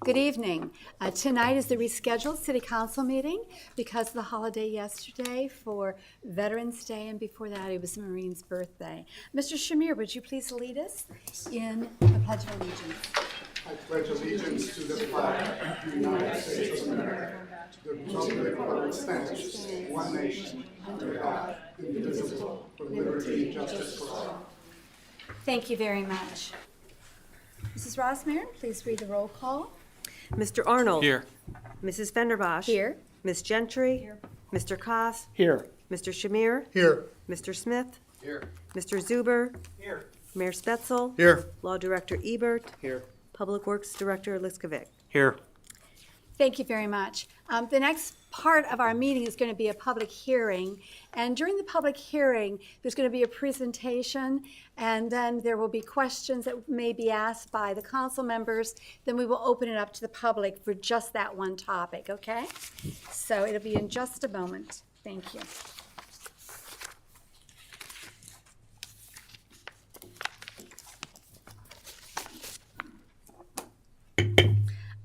Good evening. Tonight is the rescheduled City Council meeting because of the holiday yesterday for Veterans Day, and before that it was the Marine's birthday. Mr. Shamir, would you please lead us in the Pledge of Allegiance? I pledge allegiance to the flag of the United States of America, the republic for which it stands, one nation, under God, indivisible, with liberty and justice for all. Thank you very much. Mrs. Rossmarin, please read the roll call. Mr. Arnold. Here. Mrs. Fenderbosh. Here. Ms. Gentry. Here. Mr. Koss. Here. Mr. Shamir. Here. Mr. Smith. Here. Mr. Zuber. Here. Mayor Spetzel. Here. Law Director Ebert. Here. Public Works Director Liskovic. Here. Thank you very much. The next part of our meeting is going to be a public hearing. And during the public hearing, there's going to be a presentation, and then there will be questions that may be asked by the council members. Then we will open it up to the public for just that one topic, okay? So it'll be in just a moment. Thank you.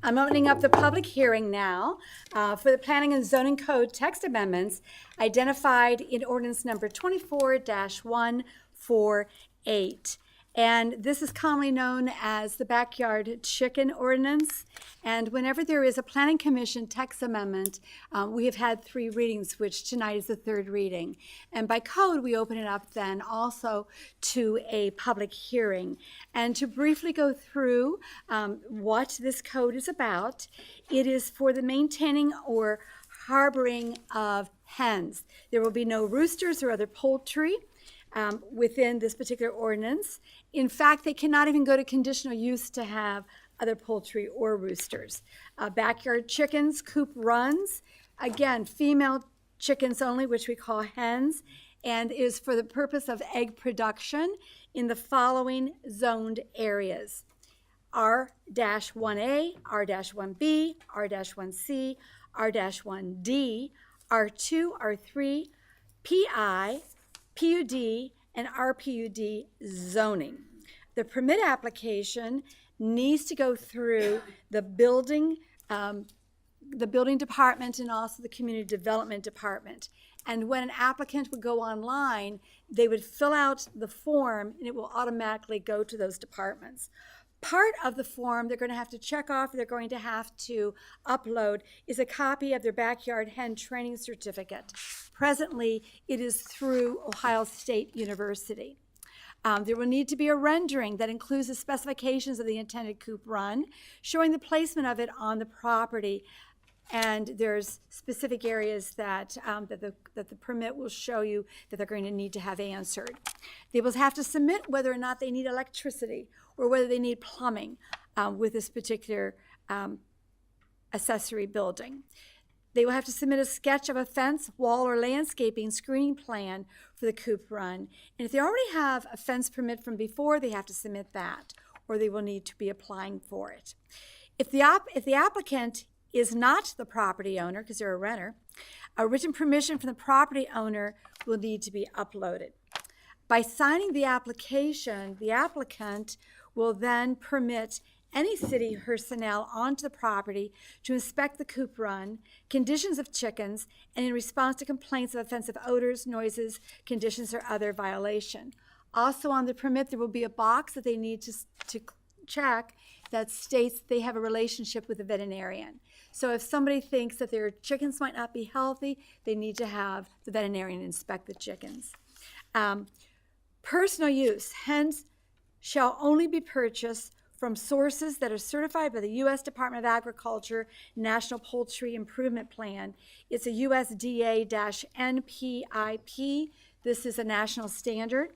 I'm opening up the public hearing now for the Planning and Zoning Code text amendments identified in ordinance number 24-148. And this is commonly known as the backyard chicken ordinance. And whenever there is a Planning Commission text amendment, we have had 3 readings, which tonight is the 3rd reading. And by code, we open it up then also to a public hearing. And to briefly go through what this code is about, it is for the maintaining or harboring of hens. There will be no roosters or other poultry within this particular ordinance. In fact, they cannot even go to conditional use to have other poultry or roosters. Backyard chickens, coop runs, again, female chickens only, which we call hens, and is for the purpose of egg production in the following zoned areas: R-1A, R-1B, R-1C, R-1D, R2, R3, PI, PUD, and RPUD zoning. The permit application needs to go through the building department and also the community development department. And when an applicant would go online, they would fill out the form and it will automatically go to those departments. Part of the form they're going to have to check off, they're going to have to upload, is a copy of their backyard hen training certificate. Presently, it is through Ohio State University. There will need to be a rendering that includes the specifications of the intended coop run, showing the placement of it on the property. And there's specific areas that the permit will show you that they're going to need to have answered. They will have to submit whether or not they need electricity or whether they need plumbing with this particular accessory building. They will have to submit a sketch of a fence, wall, or landscaping screening plan for the coop run. And if they already have a fence permit from before, they have to submit that, or they will need to be applying for it. If the applicant is not the property owner, because they're a renter, a written permission from the property owner will need to be uploaded. By signing the application, the applicant will then permit any city personnel onto the property to inspect the coop run, conditions of chickens, and in response to complaints of offensive odors, noises, conditions, or other violation. Also on the permit, there will be a box that they need to check that states they have a relationship with a veterinarian. So if somebody thinks that their chickens might not be healthy, they need to have the veterinarian inspect the chickens. Personal use. Hens shall only be purchased from sources that are certified by the U.S. Department of Agriculture National Poultry Improvement Plan. It's a USDA-NPIP. This is a national standard.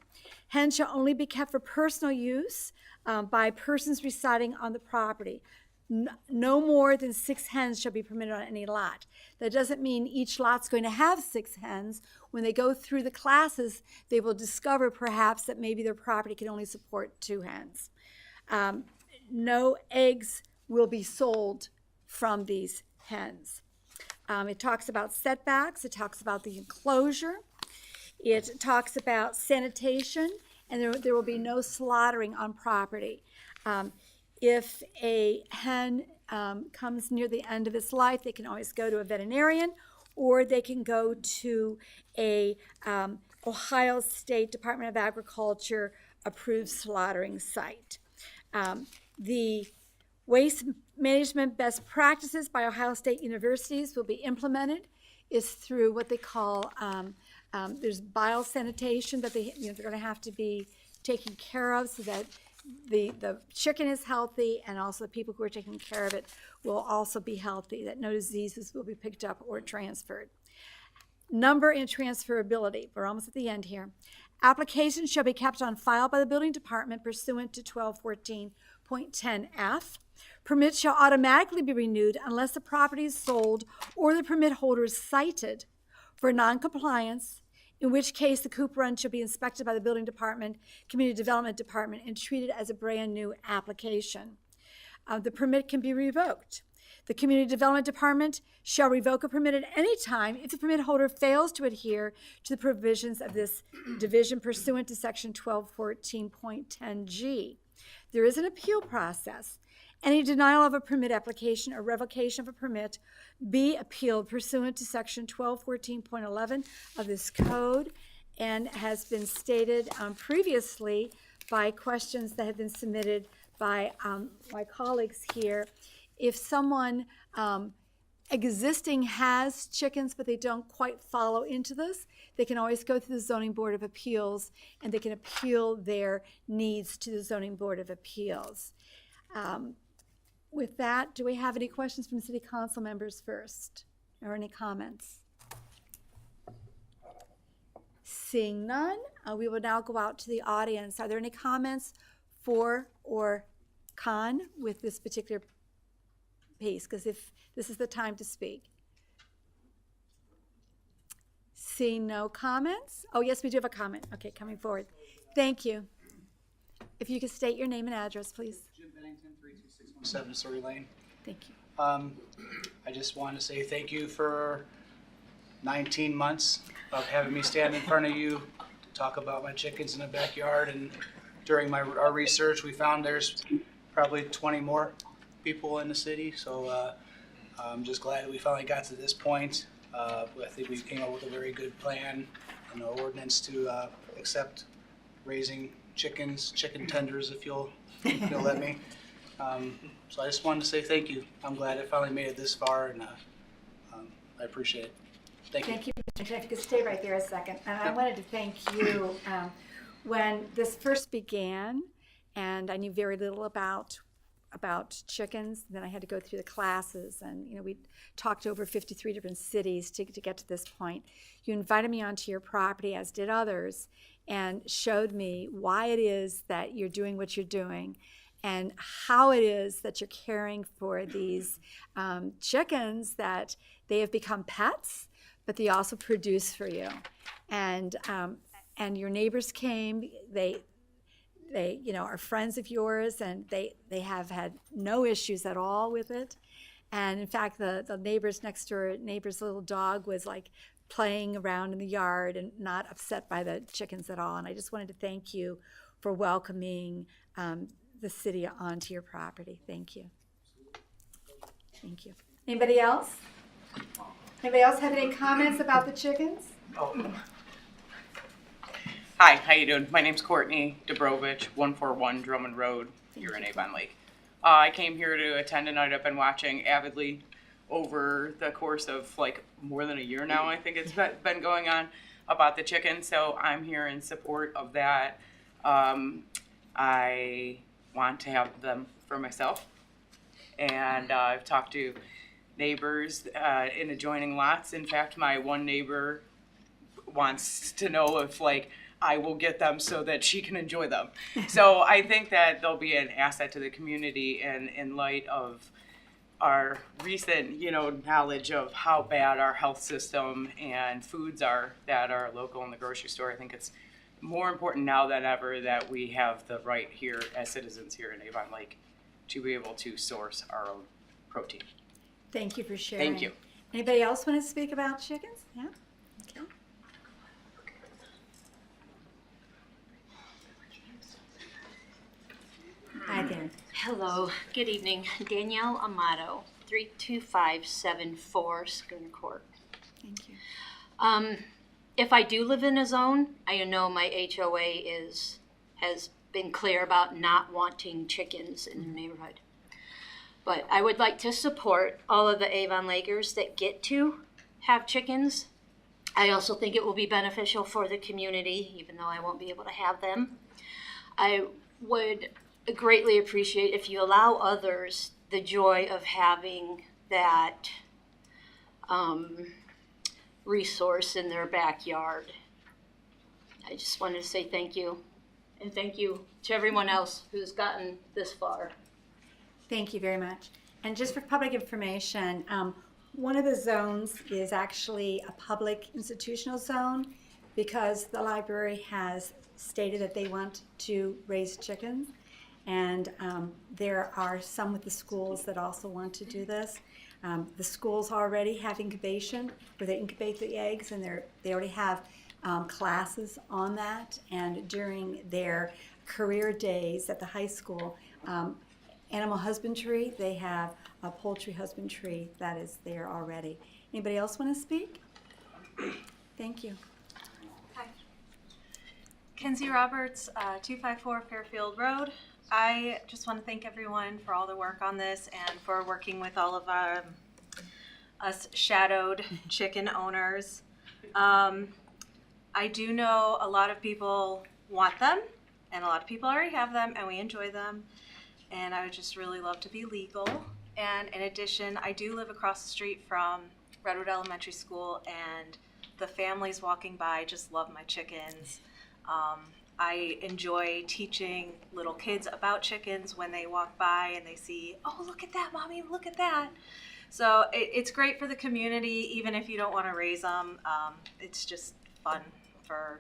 Hens shall only be kept for personal use by persons residing on the property. No more than 6 hens shall be permitted on any lot. That doesn't mean each lot's going to have 6 hens. When they go through the classes, they will discover perhaps that maybe their property can only support 2 hens. No eggs will be sold from these hens. It talks about setbacks. It talks about the enclosure. It talks about sanitation, and there will be no slaughtering on property. If a hen comes near the end of its life, they can always go to a veterinarian, or they can go to a Ohio State Department of Agriculture approved slaughtering site. The waste management best practices by Ohio State universities will be implemented is through what they call, there's biosanitation that they're going to have to be taken care of so that the chicken is healthy, and also the people who are taking care of it will also be healthy, that no diseases will be picked up or transferred. Number and transferability. We're almost at the end here. Applications shall be kept on file by the building department pursuant to 1214.10F. Permits shall automatically be renewed unless the property is sold or the permit holder is cited for noncompliance, in which case the coop run shall be inspected by the building department, community development department, and treated as a brand new application. The permit can be revoked. The community development department shall revoke a permit at any time if the permit holder fails to adhere to the provisions of this division pursuant to section 1214.10G. There is an appeal process. Any denial of a permit application or revocation of a permit be appealed pursuant to section 1214.11 of this code, and has been stated previously by questions that have been submitted by my colleagues here. If someone existing has chickens but they don't quite follow into this, they can always go through the Zoning Board of Appeals, and they can appeal their needs to the Zoning Board of Appeals. With that, do we have any questions from City Council members first, or any comments? Seeing none, we will now go out to the audience. Are there any comments for or con with this particular piece? Because if this is the time to speak. Seeing no comments. Oh, yes, we do have a comment. Okay, coming forward. Thank you. If you could state your name and address, please. Jim Bennington, 32617 Surrey Lane. Thank you. I just want to say thank you for 19 months of having me stand in front of you to talk about my chickens in the backyard. And during our research, we found there's probably 20 more people in the city. So I'm just glad that we finally got to this point. I think we came up with a very good plan and an ordinance to accept raising chickens, chicken tenders, if you'll let me. So I just wanted to say thank you. I'm glad it finally made it this far, and I appreciate it. Thank you. Thank you, Mr. Chair. If you could stay right there a second. And I wanted to thank you. When this first began, and I knew very little about chickens, then I had to go through the classes, and we talked to over 53 different cities to get to this point. You invited me onto your property, as did others, and showed me why it is that you're doing what you're doing, and how it is that you're caring for these chickens, that they have become pets, but they also produce for you. And your neighbors came, they are friends of yours, and they have had no issues at all with it. And in fact, the neighbors next door, neighbor's little dog was like playing around in the yard and not upset by the chickens at all. And I just wanted to thank you for welcoming the city onto your property. Thank you. Thank you. Anybody else? Anybody else have any comments about the chickens? Hi, how you doing? My name's Courtney Dobrovich, 141 Drummond Road, here in Avon Lake. I came here to attend tonight. I've been watching avidly over the course of more than a year now, I think it's been going on, about the chickens, so I'm here in support of that. I want to have them for myself, and I've talked to neighbors in adjoining lots. In fact, my one neighbor wants to know if I will get them so that she can enjoy them. So I think that they'll be an asset to the community, and in light of our recent, knowledge of how bad our health system and foods are that are local in the grocery store, I think it's more important now than ever that we have the right here as citizens here in Avon Lake to be able to source our own protein. Thank you for sharing. Thank you. Anybody else want to speak about chickens? Yeah? Okay. Hi there. Hello, good evening. Danielle Amato, 32574 Schooner Court. Thank you. If I do live in a zone, I know my HOA has been clear about not wanting chickens in the neighborhood. But I would like to support all of the Avon Lakers that get to have chickens. I also think it will be beneficial for the community, even though I won't be able to have them. I would greatly appreciate if you allow others the joy of having that resource in their backyard. I just wanted to say thank you, and thank you to everyone else who's gotten this far. Thank you very much. And just for public information, one of the zones is actually a public institutional zone because the library has stated that they want to raise chickens. And there are some with the schools that also want to do this. The schools already have incubation where they incubate the eggs, and they already have classes on that. And during their career days at the high school, animal husbandry, they have a poultry husbandry that is there already. Anybody else want to speak? Thank you. Hi. Kenzie Roberts, 254 Fairfield Road. I just want to thank everyone for all the work on this and for working with all of us shadowed chicken owners. I do know a lot of people want them, and a lot of people already have them, and we enjoy them. And I would just really love to be legal. And in addition, I do live across the street from Redwood Elementary School, and the families walking by just love my chickens. I enjoy teaching little kids about chickens when they walk by and they see, oh, look at that, Mommy, look at that. So it's great for the community, even if you don't want to raise them. It's just fun for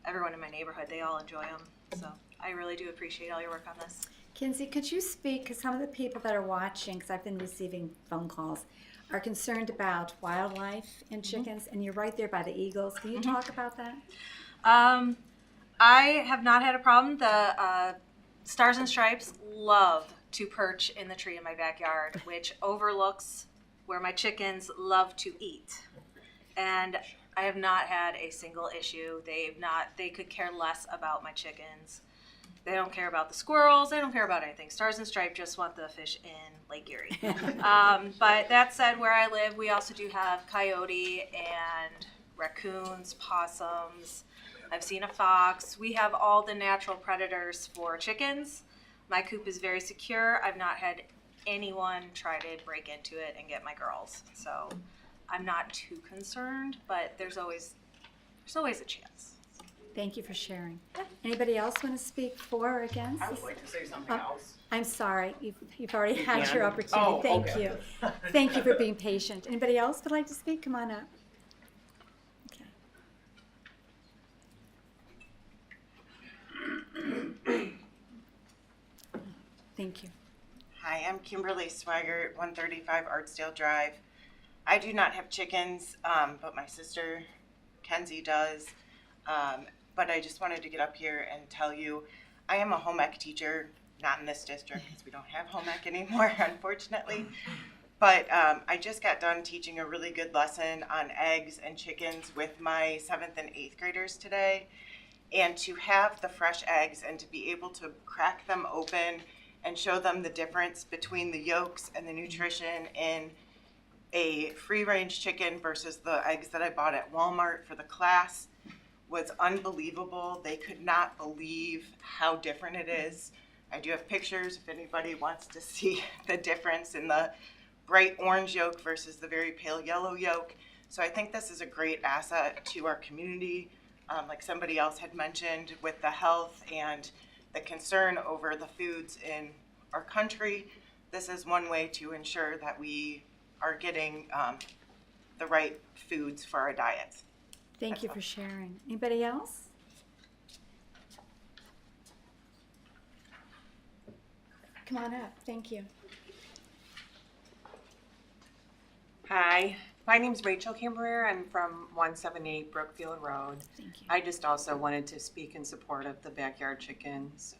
everyone in my neighborhood. They all enjoy them. So I really do appreciate all your work on this. Kinsey, could you speak, because some of the people that are watching, because I've been receiving phone calls, are concerned about wildlife and chickens, and you're right there by the eagles. Can you talk about that? I have not had a problem. The Stars and Stripes love to perch in the tree in my backyard, which overlooks where my chickens love to eat. And I have not had a single issue. They could care less about my chickens. They don't care about the squirrels. They don't care about anything. Stars and Stripes just want the fish in Lake Erie. But that said, where I live, we also do have coyote and raccoons, possums. I've seen a fox. We have all the natural predators for chickens. My coop is very secure. I've not had anyone try to break into it and get my girls. So I'm not too concerned, but there's always a chance. Thank you for sharing. Anybody else want to speak for or against? I would like to say something else. I'm sorry, you've already had can? your opportunity. Oh, Thank okay. you. Thank you for being patient. Anybody else would like to speak? Come on up. Okay. Thank you. Hi, I'm Kimberly Swigert, 135 Artsdale Drive. I do not have chickens, but my sister Kenzie does. But I just wanted to get up here and tell you, I am a home ec teacher, not in this district because we don't have home ec anymore, unfortunately. But I just got done teaching a really good lesson on eggs and chickens with my 7th and 8th graders today. And to have the fresh eggs and to be able to crack them open and show them the difference between the yolks and the nutrition in a free-range chicken versus the eggs that I bought at Walmart for the class was unbelievable. They could not believe how different it is. I do have pictures if anybody wants to see the difference in the bright orange yolk versus the very pale yellow yolk. So I think this is a great asset to our community. Like somebody else had mentioned with the health and the concern over the foods in our country, this is one way to ensure that we are getting the right foods for our diets. Thank you for sharing. Anybody else? Come on up. Thank you. Hi, my name's Rachel Camberer. I'm from 178 Brookfield Road. Thank you. I just also wanted to speak in support of the backyard chickens.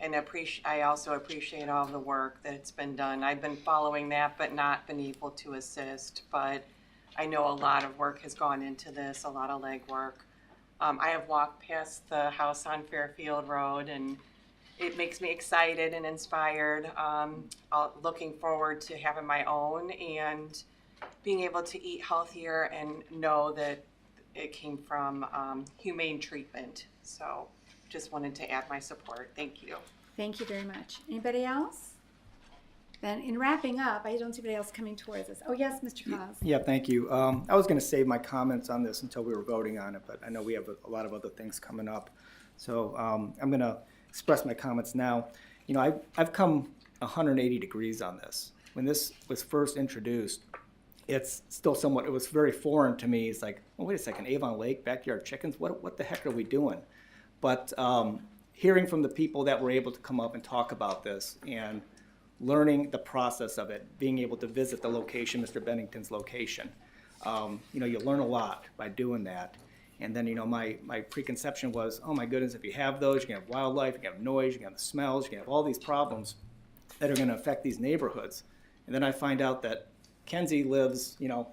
And I also appreciate all the work that's been done. I've been following that, but not been able to assist. But I know a lot of work has gone into this, a lot of legwork. I have walked past the house on Fairfield Road, and it makes me excited and inspired. Looking forward to having my own and being able to eat healthier and know that it came from humane treatment. So just wanted to add my support. Thank you. Thank you very much. Anybody else? Then in wrapping up, I don't see anybody else coming towards us. Oh, yes, Mr. Cos. Yeah, thank you. I was going to save my comments on this until we were voting on it, but I know we have a lot of other things coming up. So I'm going to express my comments now. You know, I've come 180 degrees on this. When this was first introduced, it's still somewhat, it was very foreign to me. It's like, oh, wait a second, Avon Lake, backyard chickens, what the heck are we doing? But hearing from the people that were able to come up and talk about this and learning the process of it, being able to visit the location, Mr. Bennington's location, you know, you learn a lot by doing that. And then, you know, my preconception was, oh my goodness, if you have those, you can have wildlife, you can have noise, you can have the smells, you can have all these problems that are going to affect these neighborhoods. And then I find out that Kenzie lives, you know,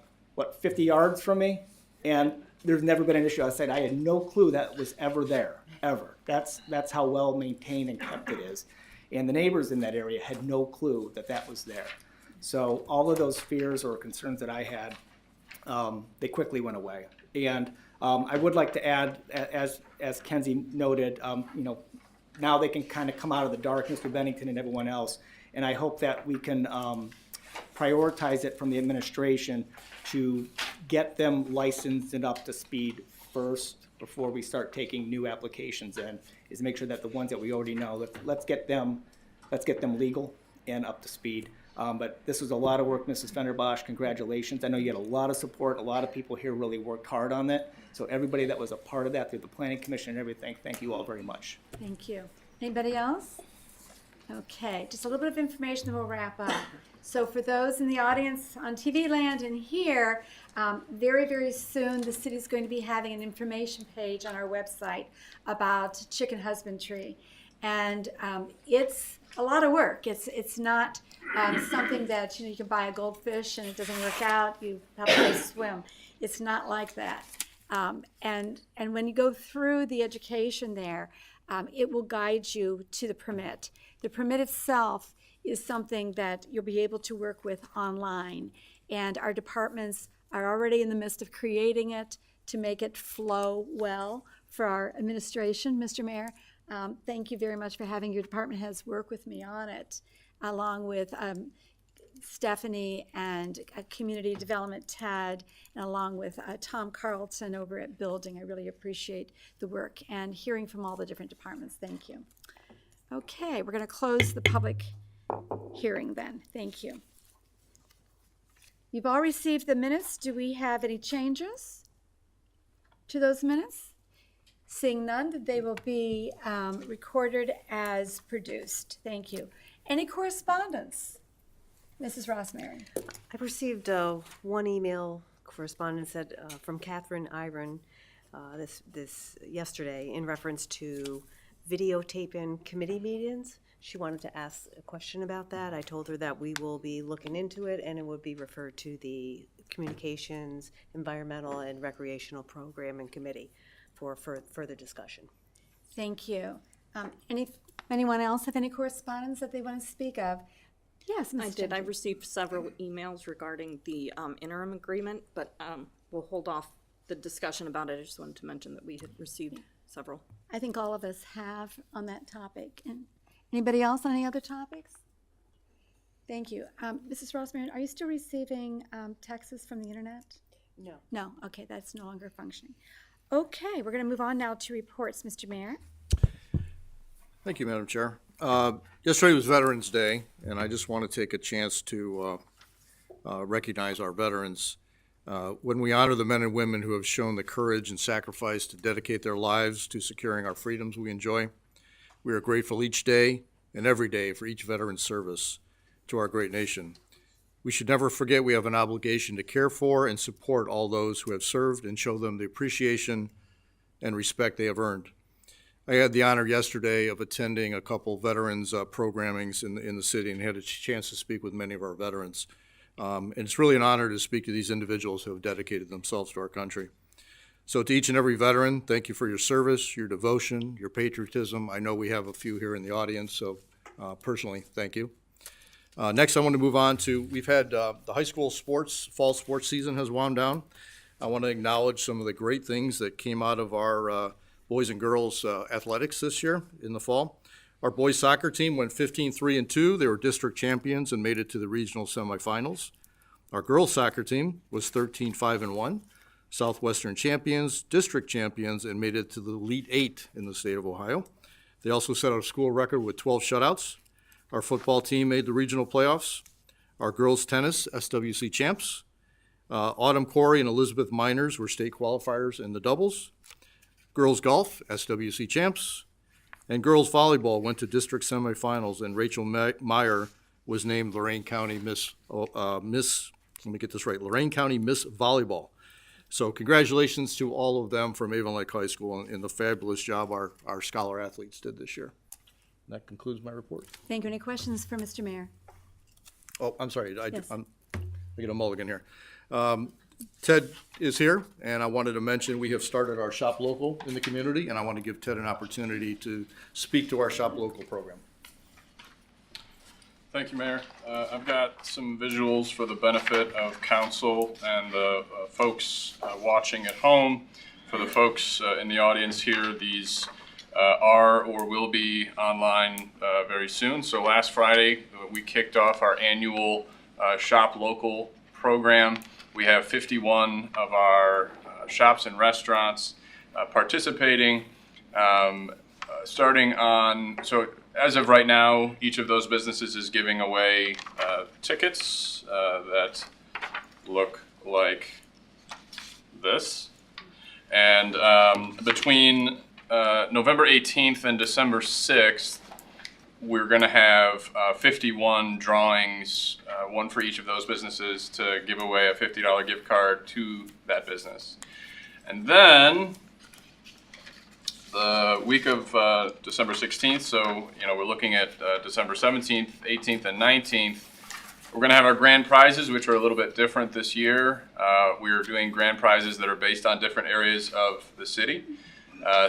50 yards from me, and there's never been an issue. I said I had no clue that was ever there, ever. That's how well maintained and kept it is. And the neighbors in that area had no clue that that was there. So all of those fears or concerns that I had, they quickly went away. And I would like to add, as Kenzie noted, you know, now they can kind of come out of the dark, Mr. Bennington and everyone else. And I hope that we can prioritize it from the administration to get them licensed and up to speed first before we start taking new applications in, is make sure that the ones that we already know, let's get them legal and up to speed. But this was a lot of work, Mrs. Fenderbosch. Congratulations. I know you had a lot of support. A lot of people here really worked hard on it. So everybody that was a part of that, through the Planning Commission and everything, thank you all very much. Thank you. Anybody else? Okay, just a little bit of information, then we'll wrap up. So for those in the audience on TV land and here, very, very soon the city's going to be having an information page on our website about chicken husbandry. And it's a lot of work. It's not something that, you know, you can buy a goldfish and it doesn't work out, you have to swim. It's not like that. And when you go through the education there, it will guide you to the permit. The permit itself is something that you'll be able to work with online. And our departments are already in the midst of creating it to make it flow well for our administration. Mr. Mayor, thank you very much for having your department heads work with me on it, along with Stephanie and Community Development Ted, and along with Tom Carlton over at Building. I really appreciate the work and hearing from all the different departments. Thank you. Okay, we're going to close the public hearing then. Thank you. You've all received the minutes. Do we have any changes to those minutes? Seeing none, they will be recorded as produced. Thank you. Any correspondence? Mrs. Rosemary. I've received one email correspondence from Catherine Iron this yesterday in reference to videotaping committee meetings. She wanted to ask a question about that. I told her that we will be looking into it and it would be referred to the Communications, Environmental, and Recreational Programming Committee for further discussion. Thank you. Anyone else have any correspondence that they want to speak of? Yes, Ms. I did. I received several emails regarding the interim agreement, but we'll hold off the discussion about it. I just wanted to mention that we had received several. I think all of us have on that topic. And anybody else on any other topics? Thank you. Mrs. Rosemary, are you still receiving texts from the internet? No. No, okay, that's no longer functioning. Okay, we're going to move on now to reports, Mr. Mayor. Thank you, Madam Chair. Yesterday was Veterans Day, and I just want to take a chance to recognize our veterans. When we honor the men and women who have shown the courage and sacrifice to dedicate their lives to securing our freedoms we enjoy, we are grateful each day and every day for each veteran's service to our great nation. We should never forget we have an obligation to care for and support all those who have served and show them the appreciation and respect they have earned. I had the honor yesterday of attending a couple veterans programmings in the city and had a chance to speak with many of our veterans. And it's really an honor to speak to these individuals who have dedicated themselves to our country. So to each and every veteran, thank you for your service, your devotion, your patriotism. I know we have a few here in the audience, so personally, thank you. Next, I want to move on to, we've had the high school fall sports season has wound down. I want to acknowledge some of the great things that came out of our boys and girls athletics this year in the fall. Our boys soccer team went 15-3-2. They were district champions and made it to the regional semifinals. Our girls soccer team was 13-5-1, Southwestern champions, district champions, and made it to the Elite Eight in the state of Ohio. They also set a school record with 12 shutouts. Our football team made the regional playoffs. Our girls tennis, SWC champs. Autumn Corey and Elizabeth Miners were state qualifiers in the doubles. Girls golf, SWC champs. And girls volleyball went to district semifinals, and Rachel Meyer was named Lorain County Lorain County Miss Volleyball. So congratulations to all of them from Avon Lake High School in the fabulous job our scholar athletes did this year. That concludes my report. Thank you. Any questions for Mr. Mayor? Oh, I'm sorry, Yes. I get a mulligan here. Ted is here, and I wanted to mention we have started our Shop Local in the community, and I want to give Ted an opportunity to speak to our Shop Local program. Thank you, Mayor. I've got some visuals for the benefit of council and the folks watching at home. For the folks in the audience here, these are or will be online very soon. So last Friday, we kicked off our annual Shop Local program. We have 51 of our shops and restaurants participating. Starting on, so as of right now, each of those businesses is giving away tickets that look like this. And between November 18th and December 6th, we're going to have 51 drawings, one for each of those businesses, to give away a $50 gift card to that business. And then the week of December 16th, so we're looking at December 17th, 18th, and 19th, we're going to have our grand prizes, which are a little bit different this year. We're doing grand prizes that are based on different areas of the city.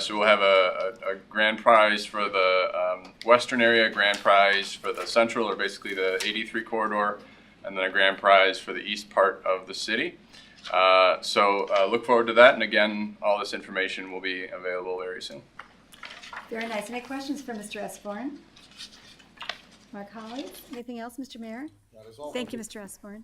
So we'll have a grand prize for the western area, a grand prize for the central, or basically the 83 corridor, and then a grand prize for the east part of the city. So look forward to that, and again, all this information will be available very soon. Very nice. Any questions for Mr. Esborn? My colleagues? Anything else, Mr. Mayor? That is all. Thank you, Mr. Esborn.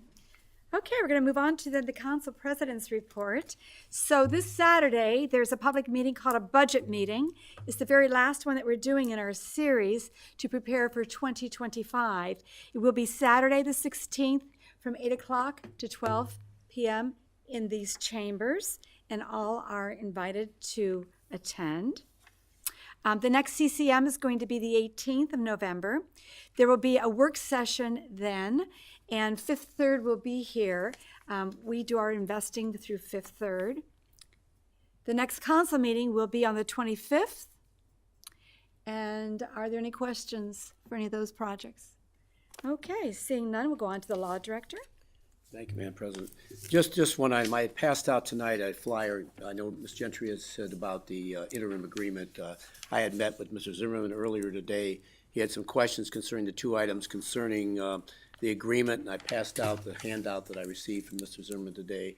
Okay, we're going to move on to the council president's report. So this Saturday, there's a public meeting called a budget meeting. It's the very last one that we're doing in our series to prepare for 2025. It will be Saturday the 16th from 8 o'clock to 12 p.m. in these chambers, and all are invited to attend. The next CCM is going to be the 18th of November. There will be a work session then, and Fifth Third will be here. We do our investing through Fifth Third. The next council meeting will be on the 25th. And are there any questions for any of those projects? Okay, seeing none, we'll go on to the law director. Thank you, Madam President. Just one item. I passed out tonight a flyer. I know Ms. Gentry has said about the interim agreement. I had met with Mr. Zimmerman earlier today. He had some questions concerning the two items concerning the agreement, and I passed out the handout that I received from Mr. Zimmerman today.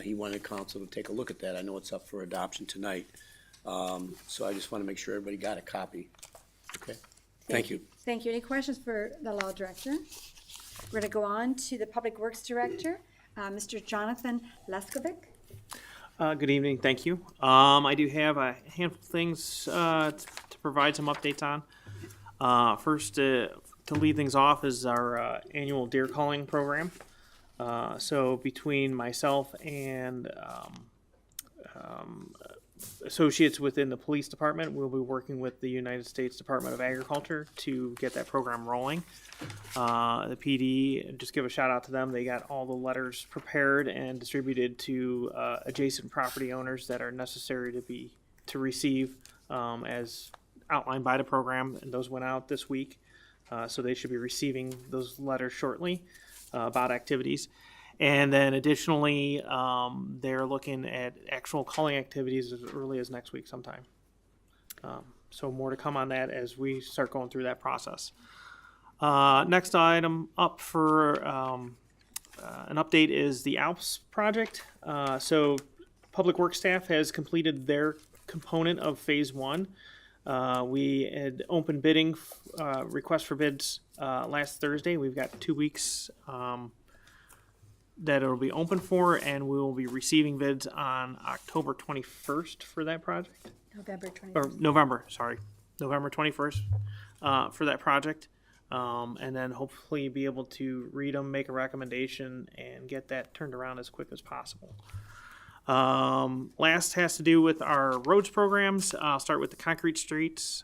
He wanted council to take a look at that. I know it's up for adoption tonight. So I just want to make sure everybody got a copy. Okay? Thank you. Thank you. Any questions for the law director? We're going to go on to the Public Works Director, Mr. Jonathan Leskovic. Good evening. Thank you. I do have a handful of things to provide some updates on. First, to lead things off is our annual deer calling program. So between myself and associates within the police department, we'll be working with the United States Department of Agriculture to get that program rolling. The PD, just give a shout out to them. They got all the letters prepared and distributed to adjacent property owners that are necessary to receive as outlined by the program, and those went out this week. So they should be receiving those letters shortly about activities. And then additionally, they're looking at actual culling activities as early as next week sometime. So more to come on that as we start going through that process. Next item up for an update is the Alps project. So Public Works staff has completed their component of phase 1. We had open bidding, request for bids last Thursday. We've got 2 weeks that it'll be open for, and we will be receiving bids on October 21st for that project. November 21st for that project. And then hopefully be able to read them, make a recommendation, and get that turned around as quick as possible. Last has to do with our roads programs. I'll start with the concrete streets.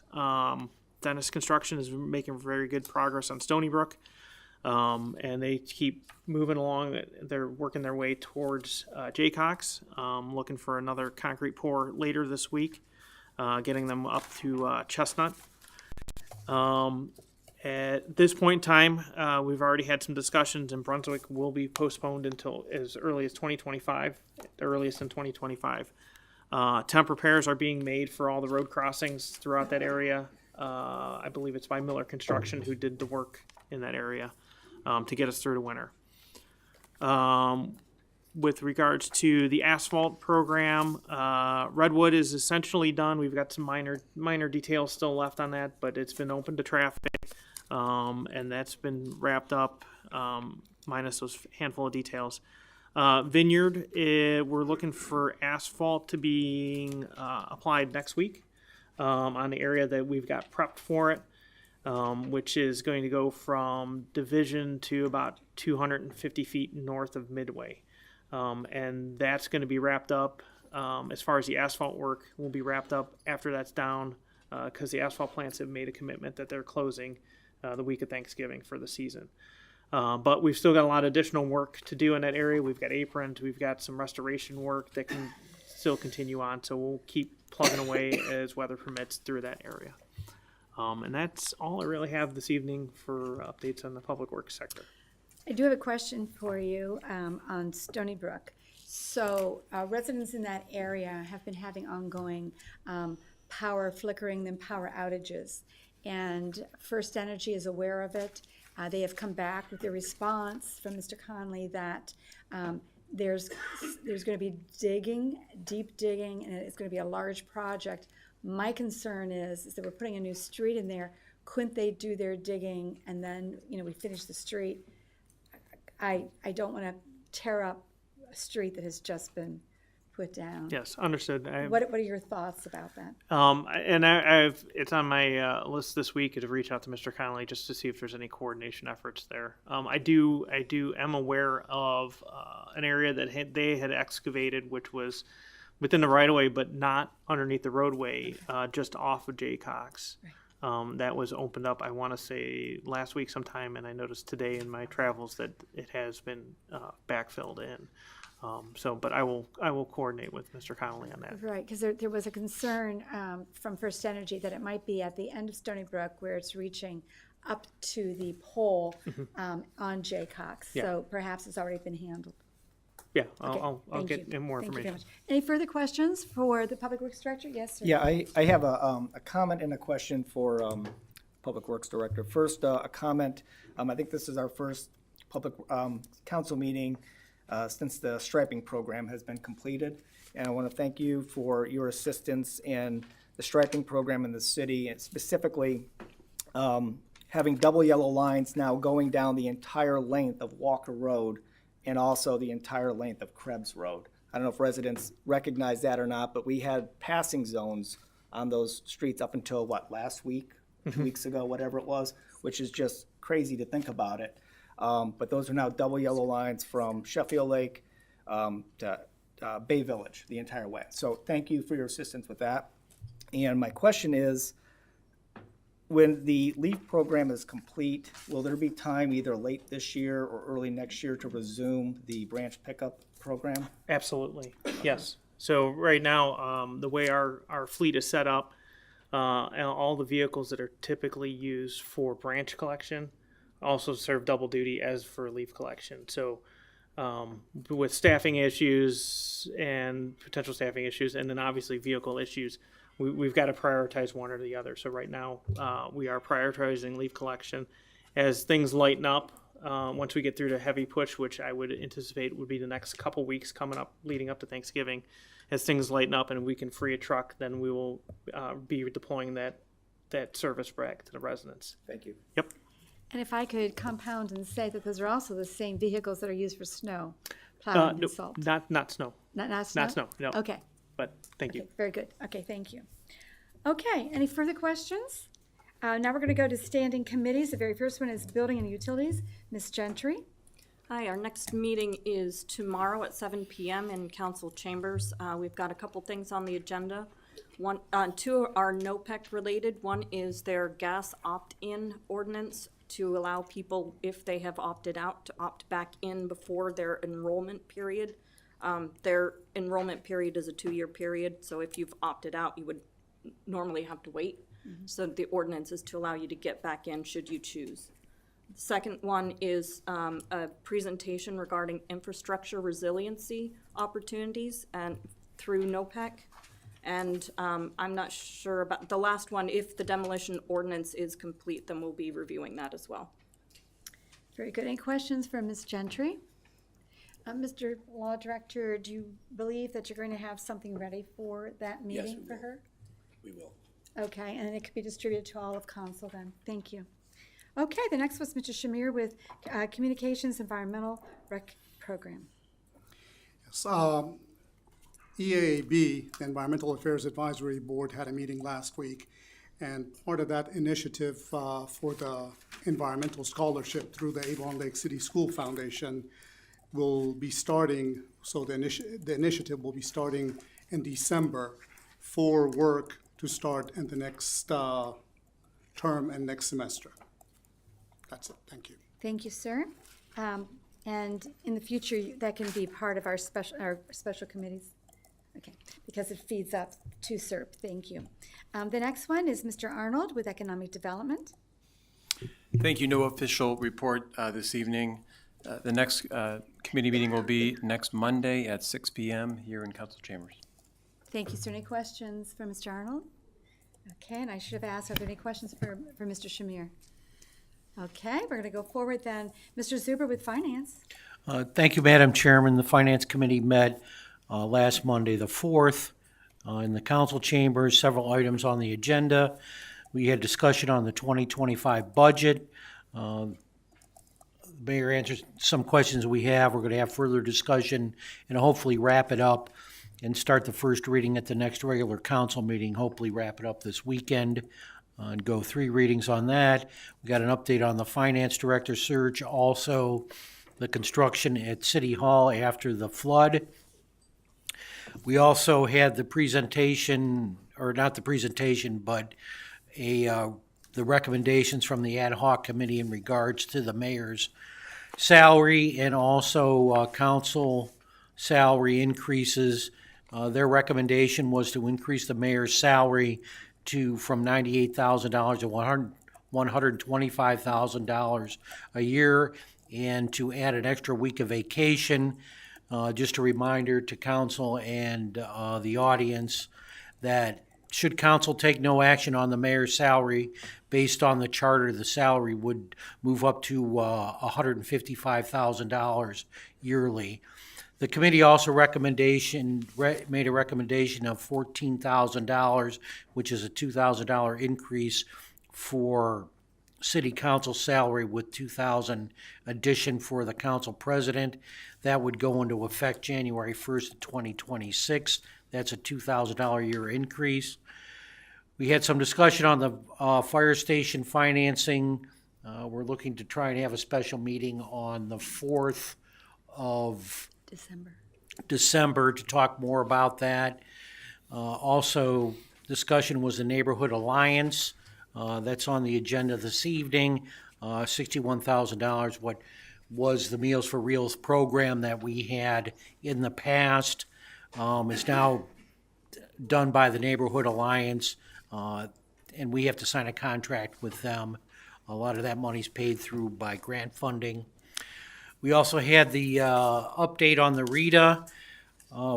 Dennis Construction is making very good progress on Stony Brook, and they keep moving along. They're working their way towards Jaycox, looking for another concrete pour later this week, getting them up to Chestnut. At this point in time, we've already had some discussions, and Brunswick will be postponed until as early as 2025, the earliest in 2025. Temp repairs are being made for all the road crossings throughout that area. I believe it's by Miller Construction who did the work in that area to get us through the winter. With regards to the asphalt program, Redwood is essentially done. We've got some minor details still left on that, but it's been open to traffic. And that's been wrapped up, minus those handful of details. Vineyard, we're looking for asphalt to be applied next week on the area that we've got prepped for it, which is going to go from Division to about 250 feet north of Midway. And that's going to be wrapped up, as far as the asphalt work will be wrapped up after that's down, because the asphalt plants have made a commitment that they're closing the week of Thanksgiving for the season. But we've still got a lot of additional work to do in that area. We've got aprons, we've got some restoration work that can still continue on, so we'll keep plugging away as weather permits through that area. And that's all I really have this evening for updates on the public works sector. I do have a question for you on Stony Brook. So residents in that area have been having ongoing power flickering and power outages. And First Energy is aware of it. They have come back with a response from Mr. Conley that there's going to be deep digging, and it's going to be a large project. My concern is that we're putting a new street in there. Couldn't they do their digging and then, we finish the street? I don't want to tear up a street that has just been put down. Yes, understood. What are your thoughts about that? And it's on my list this week to reach out to Mr. Connolly just to see if there's any coordination efforts there. am aware of an area that they had excavated, which was within the right of way, but not underneath the roadway, just off of Jaycox. Right. That was opened up, I want to say, last week sometime, and I noticed today in my travels that it has been backfilled in. But I will coordinate with Mr. Connolly on that. Right, because there was a concern from First Energy that it might be at the end of Stony Brook where it's reaching up to the pole on Jaycox. Yeah. So perhaps it's already been handled. Yeah, Okay, I'll get more Thank you very information. much. Any further questions for the Public Works Director? Yes, sir. Yeah, I have a comment and a question for Public Works Director. First, a comment. I think this is our first Public Council meeting since the striping program has been completed. And I want to thank you for your assistance in the striping program in the city, and specifically having double yellow lines now going down the entire length of Walker Road and also the entire length of Krebs Road. I don't know if residents recognize that or not, but we had passing zones on those streets up until, last week, 2 weeks ago, whatever it was, which is just crazy to think about it. But those are now double yellow lines from Sheffield Lake to Bay Village, the entire way. So thank you for your assistance with that. And my question is, when the LEAF program is complete, will there be time either late this year or early next year to resume the branch pickup program? Absolutely, yes. So right now, the way our fleet is set up, and all the vehicles that are typically used for branch collection also serve double duty as for leaf collection. So with staffing issues and potential staffing issues, and then obviously vehicle issues, we've got to prioritize one or the other. So right now, we are prioritizing leaf collection. As things lighten up, once we get through the heavy push, which I would anticipate would be the next couple weeks coming up, leading up to Thanksgiving, as things lighten up and we can free a truck, then we will be deploying that service back to the residents. Thank you. Yep. And if I could compound and say that those are also the same vehicles that are used for snow plowing No, and salt. not snow. Not snow? Not snow, no. Okay. But thank you. Okay, very good. Okay, thank you. Okay, any further questions? Now we're going to go to standing committees. The very first one is Building and Utilities. Ms. Gentry. Hi, our next meeting is tomorrow at 7 p.m. in council chambers. We've got a couple things on the agenda. Two are NOPEC related. One is their gas opt-in ordinance to allow people, if they have opted out, to opt back in before their enrollment period. Their enrollment period is a 2-year period, so if you've opted out, you would normally have to wait. So the ordinance is to allow you to get back in should you choose. The second one is a presentation regarding infrastructure resiliency opportunities and through NOPEC. And I'm not sure about the last one. If the demolition ordinance is complete, then we'll be reviewing that as well. Very good. Any questions for Ms. Gentry? Mr. Law Director, do you believe that you're going to have something ready for that meeting for her? We will. Okay, and it could be distributed to all of council then. Thank you. Okay, the next was Mr. Shamir with Communications Environmental Rec Program. Yes, EAAB, the Environmental Affairs Advisory Board, had a meeting last week, and part of that initiative for the environmental scholarship through the Avon Lake City School Foundation will be starting, so the initiative will be starting in December for work to start in the next term and next semester. That's it. Thank you. Thank you, sir. And in the future, that can be part of our special committees. Okay, because it feeds up to SERP. Thank you. The next one is Mr. Arnold with Economic Development. Thank you. No official report this evening. The next committee meeting will be next Monday at 6 p.m. here in council chambers. Thank you, sir. Any questions for Mr. Arnold? Okay, and I should have asked, are there any questions for Mr. Shamir? Okay, we're going to go forward then. Mr. Zuber with Finance. Thank you, Madam Chairman. The Finance Committee met last Monday, the 4th, in the council chambers. Several items on the agenda. We had discussion on the 2025 budget. The Mayor answered some questions we have. We're going to have further discussion and hopefully wrap it up and start the first reading at the next regular council meeting, hopefully wrap it up this weekend and go 3 readings on that. We got an update on the finance director search, also the construction at City Hall after the flood. We also had the presentation, or not the presentation, but the recommendations from the ad hoc committee in regards to the mayor's salary and also council salary increases. Their recommendation was to increase the mayor's salary from $98,000 to $125,000 a year, and to add an extra week of vacation. Just a reminder to council and the audience that should council take no action on the mayor's salary, based on the charter, the salary would move up to $155,000 yearly. The committee also made a recommendation of $14,000, which is a $2,000 increase for city council salary with $2,000 addition for the council president. That would go into effect January 1st of 2026. That's a $2,000 a year increase. We had some discussion on the fire station financing. We're looking to try and have a special meeting on the 4th of December to talk more about that. Also, discussion was the Neighborhood Alliance. That's on the agenda this evening. $61,000, what was the Meals for Reals program that we had in the past, is now done by the Neighborhood Alliance, and we have to sign a contract with them. A lot of that money's paid through by grant funding. We also had the update on the RETA,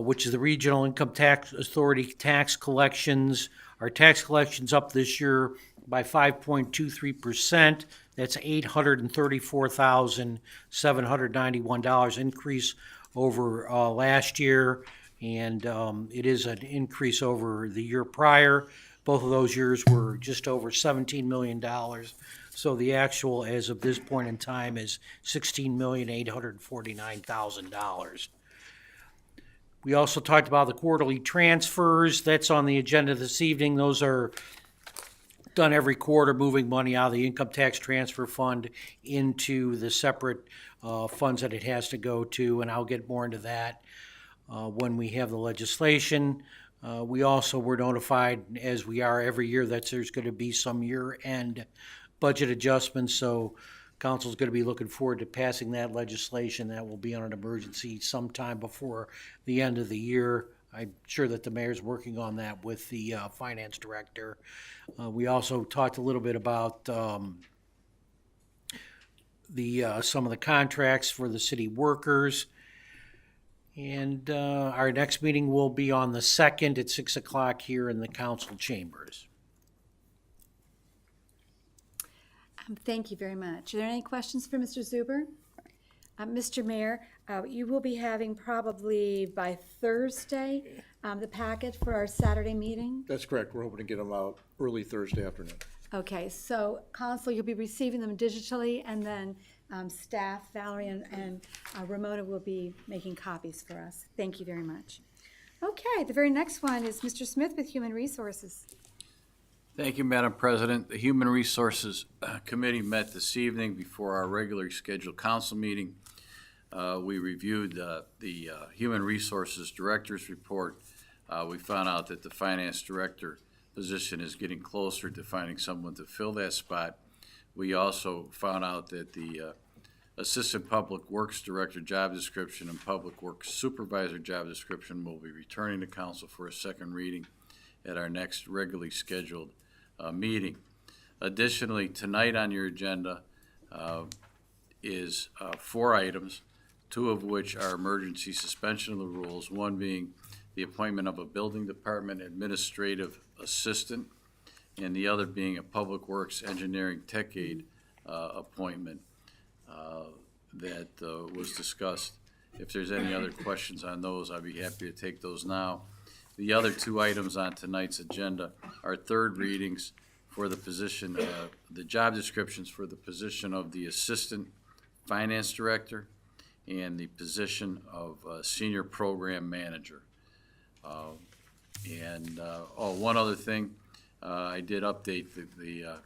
which is the Regional Income Tax Authority tax collections. Our tax collections up this year by 5.23%. That's $834,791 increase over last year, and it is an increase over the year prior. Both of those years were just over $17 million. So the actual, as of this point in time, is $16,849,000. We also talked about the quarterly transfers. That's on the agenda this evening. Those are done every quarter, moving money out of the income tax transfer fund into the separate funds that it has to go to, and I'll get more into that when we have the legislation. We also were notified, as we are every year, that there's going to be some year-end budget adjustments, so council's going to be looking forward to passing that legislation. That will be on an emergency sometime before the end of the year. I'm sure that the mayor's working on that with the finance director. We also talked a little bit about some of the contracts for the city workers. And our next meeting will be on the 2nd at 6 o'clock here in the council chambers. Thank you very much. Are there any questions for Mr. Zuber? Mr. Mayor, you will be having probably by Thursday the packet for our Saturday meeting? That's correct. We're hoping to get them out early Thursday afternoon. Okay, so council, you'll be receiving them digitally, and then staff, Valerie and Ramona, will be making copies for us. Thank you very much. Okay, the very next one is Mr. Smith with Human Resources. Thank you, Madam President. The Human Resources Committee met this evening before our regularly scheduled council meeting. We reviewed the Human Resources Director's report. We found out that the Finance Director position is getting closer to finding someone to fill that spot. We also found out that the Assistant Public Works Director job description and Public Works Supervisor job description will be returning to council for a second reading at our next regularly scheduled meeting. Additionally, tonight on your agenda is 4 items, 2 of which are emergency suspension of the rules, one being the appointment of a building department administrative assistant, and the other being a Public Works Engineering Tech Aide appointment that was discussed. If there's any other questions on those, I'd be happy to take those now. The other 2 items on tonight's agenda are third readings for the position, the job descriptions for the position of the Assistant Finance Director and the position of Senior Program Manager. One other thing, I did update the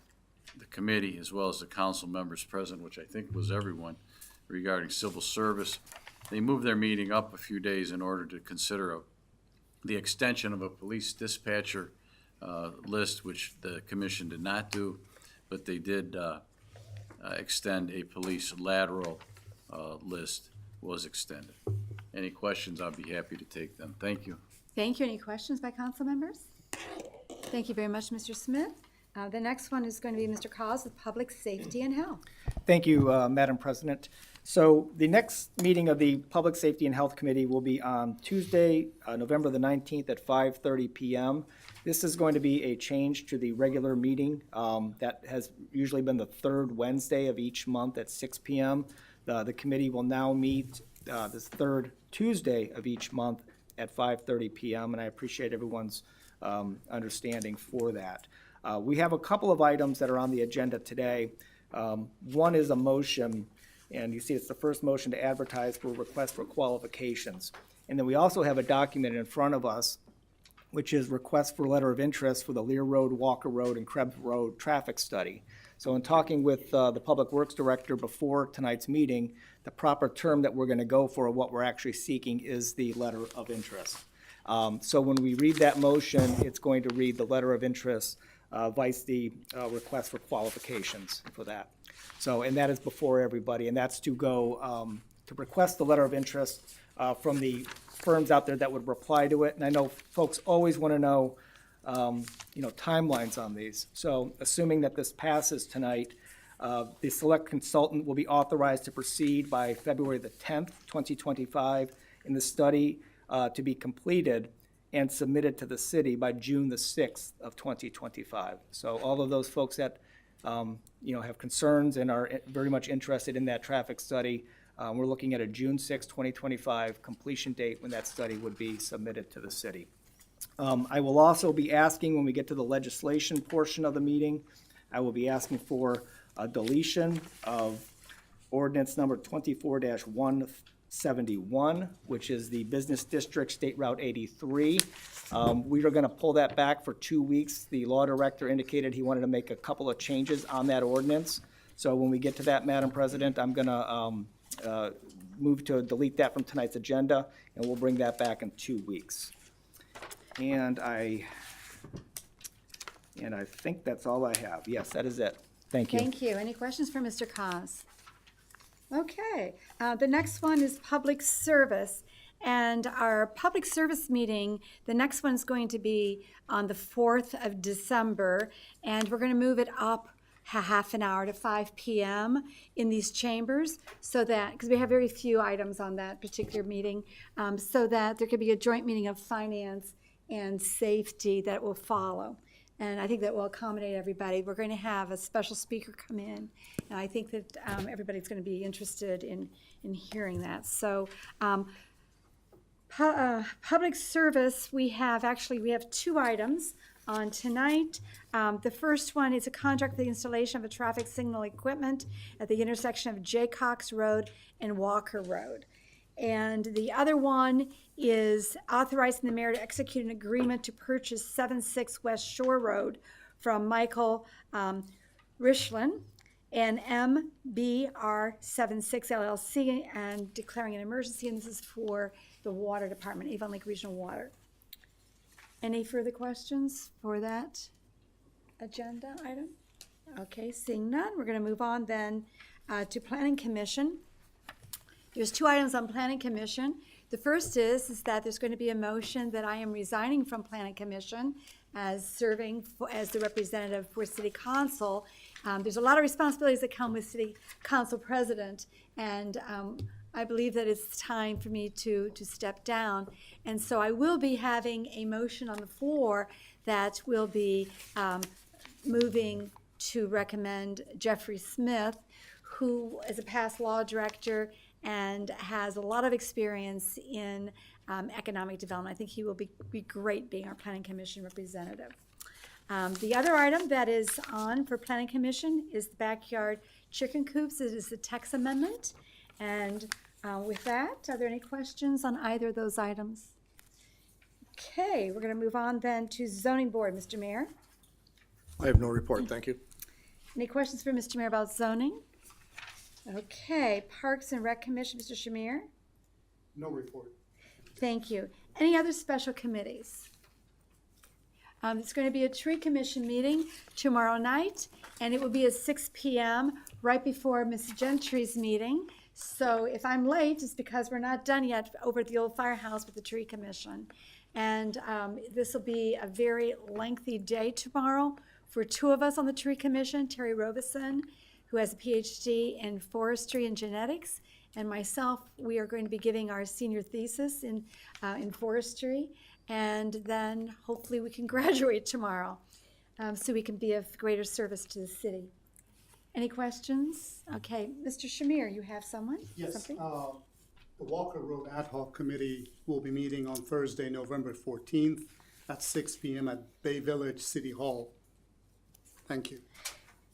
committee as well as the council members present, which I think was everyone, regarding civil service. They moved their meeting up a few days in order to consider the extension of a police dispatcher list, which the commission did not do, but they did extend a police lateral list was extended. Any questions, I'll be happy to take them. Thank you. Thank you. Any questions by council members? Thank you very much, Mr. Smith. The next one is going to be Mr. Cos with Public Safety and Health. Thank you, Madam President. So the next meeting of the Public Safety and Health Committee will be on Tuesday, November the 19th at 5:30 p.m. This is going to be a change to the regular meeting that has usually been the third Wednesday of each month at 6 p.m. The committee will now meet this third Tuesday of each month at 5:30 p.m., and I appreciate everyone's understanding for that. We have a couple of items that are on the agenda today. One is a motion, and you see it's the first motion to advertise for request for qualifications. And then we also have a document in front of us, which is request for letter of interest for the Lear Road, Walker Road, and Krebs Road traffic study. So in talking with the Public Works Director before tonight's meeting, the proper term that we're going to go for, what we're actually seeking, is the letter of interest. So when we read that motion, it's going to read the letter of interest vice the request for qualifications for that. So, and that is before everybody, and that's to go to request the letter of interest from the firms out there that would reply to it. And I know folks always want to know, timelines on these. So assuming that this passes tonight, the select consultant will be authorized to proceed by February the 10th, 2025, and the study to be completed and submitted to the city by June the 6th of 2025. So all of those folks that, have concerns and are very much interested in that traffic study, we're looking at a June 6, 2025 completion date when that study would be submitted to the city. I will also be asking, when we get to the legislation portion of the meeting, I will be asking for a deletion of ordinance number 24-171, which is the Business District State Route 83. We are going to pull that back for 2 weeks. The law director indicated he wanted to make a couple of changes on that ordinance. So when we get to that, Madam President, I'm going to move to delete that from tonight's agenda, and we'll bring that back in 2 weeks. And I think that's all I have. Yes, that is it. Thank you. Thank you. Any questions for Mr. Cos? Okay, the next one is public service. And our public service meeting, the next one's going to be on the 4th of December. And we're going to move it up half an hour to 5 p.m. in these chambers, so that, because we have very few items on that particular meeting, so that there could be a joint meeting of finance and safety that will follow. And I think that will accommodate everybody. We're going to have a special speaker come in, and I think that everybody's going to be interested in hearing that. So public service, we have 2 items on tonight. The first one is a contract for the installation of a traffic signal equipment at the intersection of J. Cox Road and Walker Road. And the other one is authorizing the mayor to execute an agreement to purchase 76 West Shore Road from Michael Rishlin and MBR76 LLC and declaring an emergency. And this is for the water department, Avon Lake Regional Water. Any further questions for that agenda item? Okay, seeing none, we're going to move on then to Planning Commission. There's 2 items on Planning Commission. The first is that there's going to be a motion that I am resigning from Planning Commission as serving as the representative for City Council. There's a lot of responsibilities that come with City Council President, and I believe that it's time for me to step down. And so I will be having a motion on the floor that will be moving to recommend Jeffrey Smith, who is a past law director and has a lot of experience in economic development. I think he will be great being our Planning Commission representative. The other item that is on for Planning Commission is the backyard chicken coops. It is the text amendment. And with that, are there any questions on either of those items? Okay, we're going to move on then to Zoning Board. Mr. Mayor? I have no report, thank you. Any questions for Mr. Mayor about zoning? Okay, Parks and Rec Commission, Mr. Shamir? No report. Thank you. Any other special committees? It's going to be a tree commission meeting tomorrow night, and it will be at 6 p.m. right before Ms. Gentry's meeting. So if I'm late, it's because we're not done yet over at the old firehouse with the tree commission. And this will be a very lengthy day tomorrow for 2 of us on the tree commission, Terry Robeson, who has a PhD in forestry and genetics, and myself. We are going to be giving our senior thesis in forestry, and then hopefully we can graduate tomorrow, so we can be of greater service to the city. Any questions? Okay, Mr. Shamir, you have someone? Yes, Something? the Walker Road Ad Hoc Committee will be meeting on Thursday, November 14th at 6 p.m. at Bay Village City Hall. Thank you.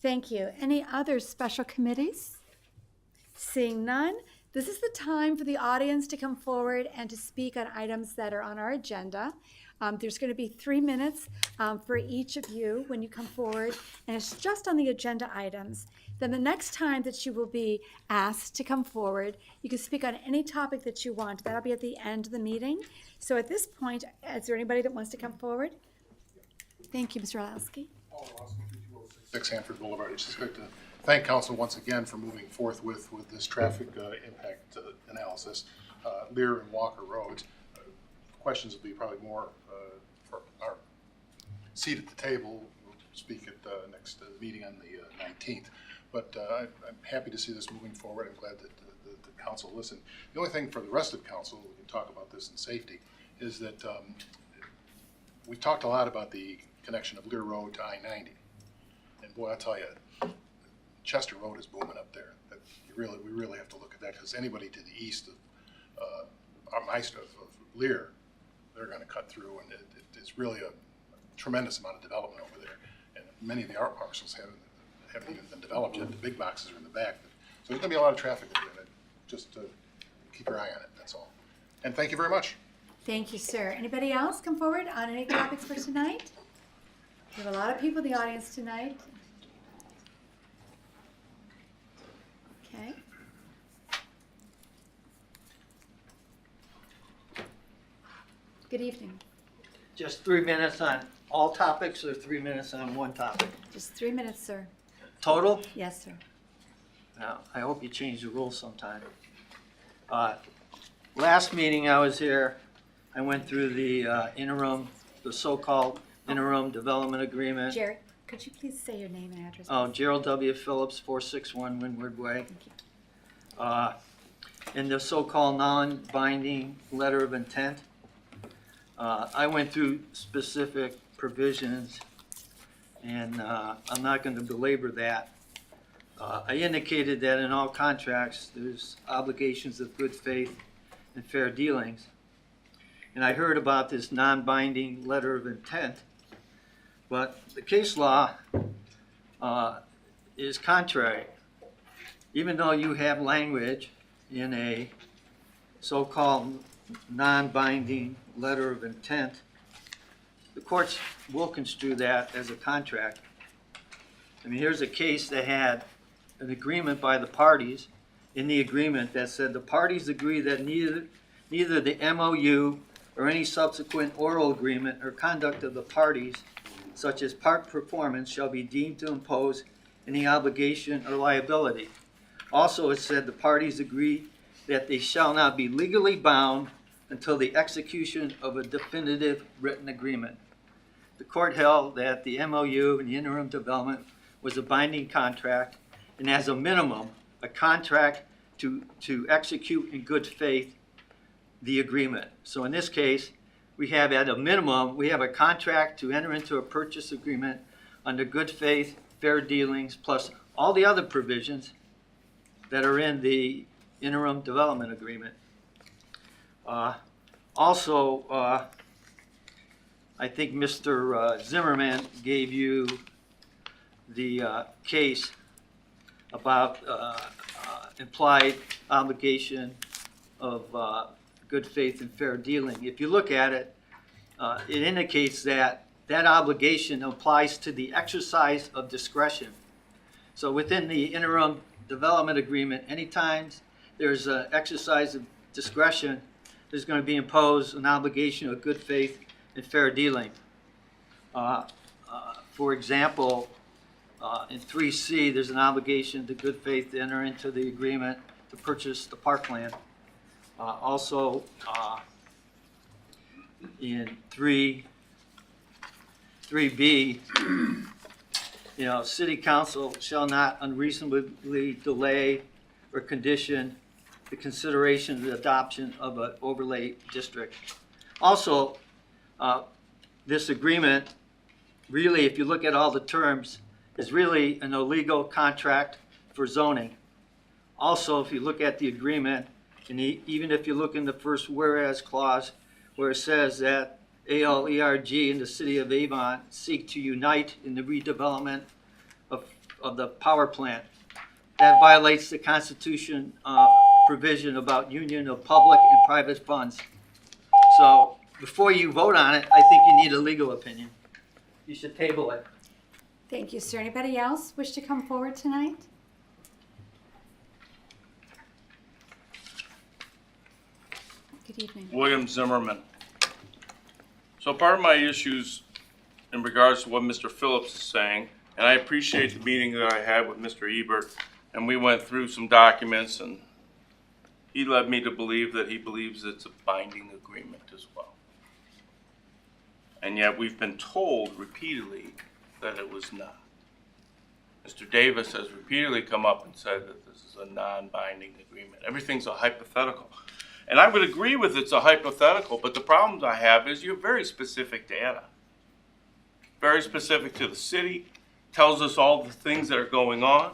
Thank you. Any other special committees? Seeing none, this is the time for the audience to come forward and to speak on items that are on our agenda. There's going to be 3 minutes for each of you when you come forward, and it's just on the agenda items. Then the next time that you will be asked to come forward, you can speak on any topic that you want. That'll be at the end of the meeting. So at this point, is there anybody that wants to come forward? Thank you, Mr. Orlowski. 6 Hanford Boulevard. It's just like to thank council once again for moving forth with this traffic impact analysis. Lear and Walker Roads, questions will be probably more for our seat at the table. We'll speak at the next meeting on the 19th. But I'm happy to see this moving forward. I'm glad that the council listened. The only thing for the rest of council, we can talk about this in safety, is that we talked a lot about the connection of Lear Road to I-90. And boy, I'll tell you, Chester Road is booming up there. We really have to look at that, because anybody to the east of Lear, they're going to cut through, and it's really a tremendous amount of development over there. And many of the art parcels haven't even been developed yet. The big boxes are in the back. So there's going to be a lot of traffic over there. Just keep your eye on it, that's all. And thank you very much. Thank you, sir. Anybody else come forward on any topics for tonight? We have a lot of people in the audience tonight. Okay. Good evening. Just 3 minutes on all topics or 3 minutes on one topic? Just 3 minutes, sir. Total? Yes, sir. Now, I hope you change the rules sometime. Last meeting I was here, I went through the the so-called interim development agreement. Jerry, could you please say your name and address? Oh, Gerald W. Phillips, 461 Windward Way. Thank you. In the so-called non-binding letter of intent, I went through specific provisions, and I'm not going to belabor that. I indicated that in all contracts, there's obligations of good faith and fair dealings. And I heard about this non-binding letter of intent, but the case law is contrary. Even though you have language in a so-called non-binding letter of intent, the courts will construe that as a contract. I mean, here's a case that had an agreement by the parties in the agreement that said the parties agree that neither the MOU or any subsequent oral agreement or conduct of the parties, such as part performance, shall be deemed to impose any obligation or liability. Also, it said the parties agree that they shall not be legally bound until the execution of a definitive written agreement. The court held that the MOU and the interim development was a binding contract, and as a minimum, a contract to execute in good faith the agreement. So in this case, we have at a minimum, we have a contract to enter into a purchase agreement under good faith, fair dealings, plus all the other provisions that are in the interim development agreement. Also, I think Mr. Zimmerman gave you the case about implied obligation of good faith and fair dealing. If you look at it, it indicates that that obligation applies to the exercise of discretion. So within the interim development agreement, anytime there's an exercise of discretion, there's going to be imposed an obligation of good faith and fair dealing. For example, in 3C, there's an obligation to good faith to enter into the agreement to purchase the parkland. Also, in 3B, city council shall not unreasonably delay or condition the consideration of the adoption of an overlay district. Also, this agreement, really, if you look at all the terms, is really an illegal contract for zoning. Also, if you look at the agreement, and even if you look in the first whereas clause, where it says that ALERG and the city of Avon seek to unite in the redevelopment of the power plant, that violates the Constitution provision about union of public and private funds. So before you vote on it, I think you need a legal opinion. You should table it. Thank you, sir. Anybody else wish to come forward tonight? Good evening. William Zimmerman. So part of my issues in regards to what Mr. Phillips is saying, and I appreciate the meeting that I had with Mr. Ebert, and we went through some documents, and he led me to believe that he believes it's a binding agreement as well. And yet we've been told repeatedly that it was not. Mr. Davis has repeatedly come up and said that this is a non-binding agreement. Everything's a hypothetical. And I would agree with it's a hypothetical, but the problems I have is you have very specific data. Very specific to the city, tells us all the things that are going on,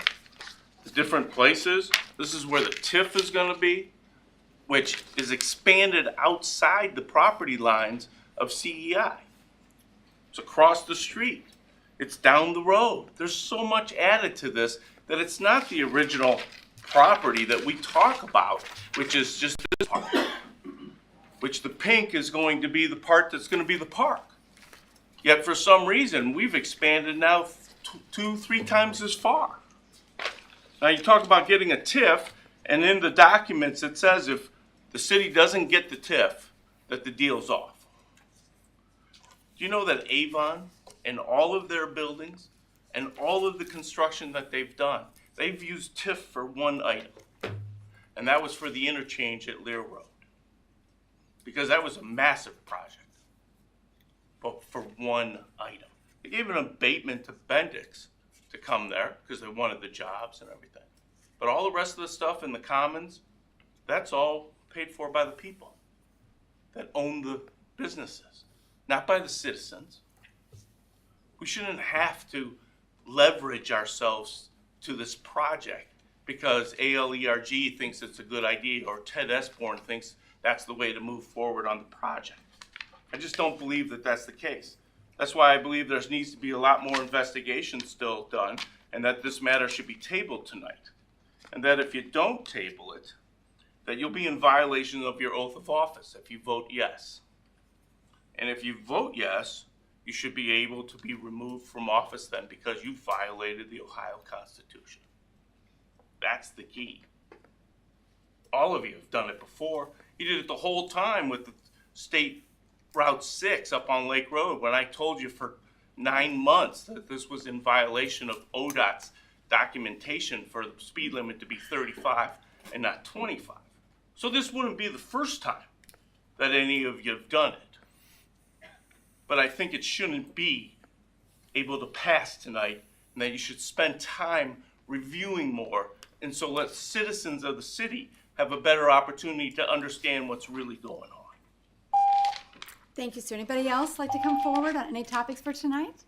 the different places. This is where the TIF is gonna be, which is expanded outside the property lines of CEI. It's across the street. It's down the road. There's so much added to this that it's not the original property that we talk about, which is just this part, which the pink is going to be the part that's going to be the park. Yet for some reason, we've expanded now 2-3 times as far. Now you talk about getting a TIF, and in the documents it says if the city doesn't get the TIF, that the deal's off. Do you know that Avon and all of their buildings and all of the construction that they've done, they've used TIF for one item, and that was for the interchange at Lear Road, because that was a massive project, but for one item. They gave an abatement to Bendix to come there because they wanted the jobs and everything. But all the rest of the stuff in the commons, that's all paid for by the people that own the businesses, not by the citizens. We shouldn't have to leverage ourselves to this project because ALERG thinks it's a good idea or Ted Esborn thinks that's the way to move forward on the project. I just don't believe that that's the case. That's why I believe there needs to be a lot more investigation still done and that this matter should be tabled tonight. And that if you don't table it, that you'll be in violation of your oath of office if you vote yes. And if you vote yes, you should be able to be removed from office then because you violated the Ohio Constitution. That's the key. All of you have done it before. You did it the whole time with the state Route 6 up on Lake Road when I told you for 9 months that this was in violation of ODOT's documentation for the speed limit to be 35 and not 25. So this wouldn't be the first time that any of you have done it. But I think it shouldn't be able to pass tonight and that you should spend time reviewing more. And so let citizens of the city have a better opportunity to understand what's really going on. Thank you, sir. Anybody else like to come forward on any topics for tonight?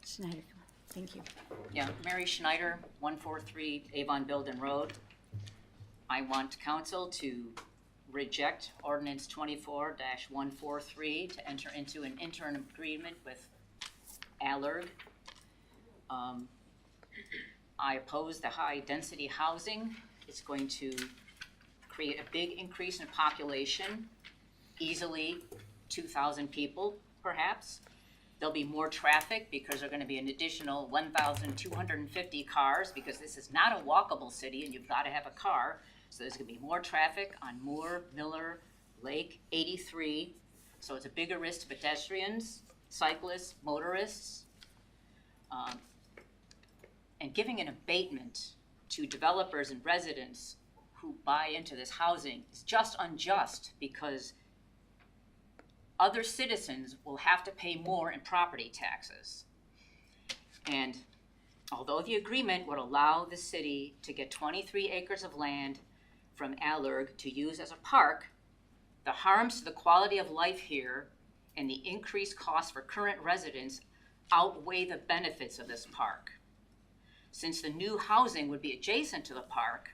Schneider, come on. Thank you. Yeah, Mary Schneider, 143 Avon Building Road. I want council to reject ordinance 24-143 to enter into an interim agreement with ALERG. I oppose the high-density housing. It's going to create a big increase in population, easily 2,000 people, perhaps. There'll be more traffic because there are going to be an additional 1,250 cars because this is not a walkable city and you've got to have a car. So there's going to be more traffic on Moore, Miller, Lake, 83. So it's a bigger risk to pedestrians, cyclists, motorists. And giving an abatement to developers and residents who buy into this housing is just unjust because other citizens will have to pay more in property taxes. And although the agreement would allow the city to get 23 acres of land from ALERG to use as a park, the harms to the quality of life here and the increased cost for current residents outweigh the benefits of this park. Since the new housing would be adjacent to the park,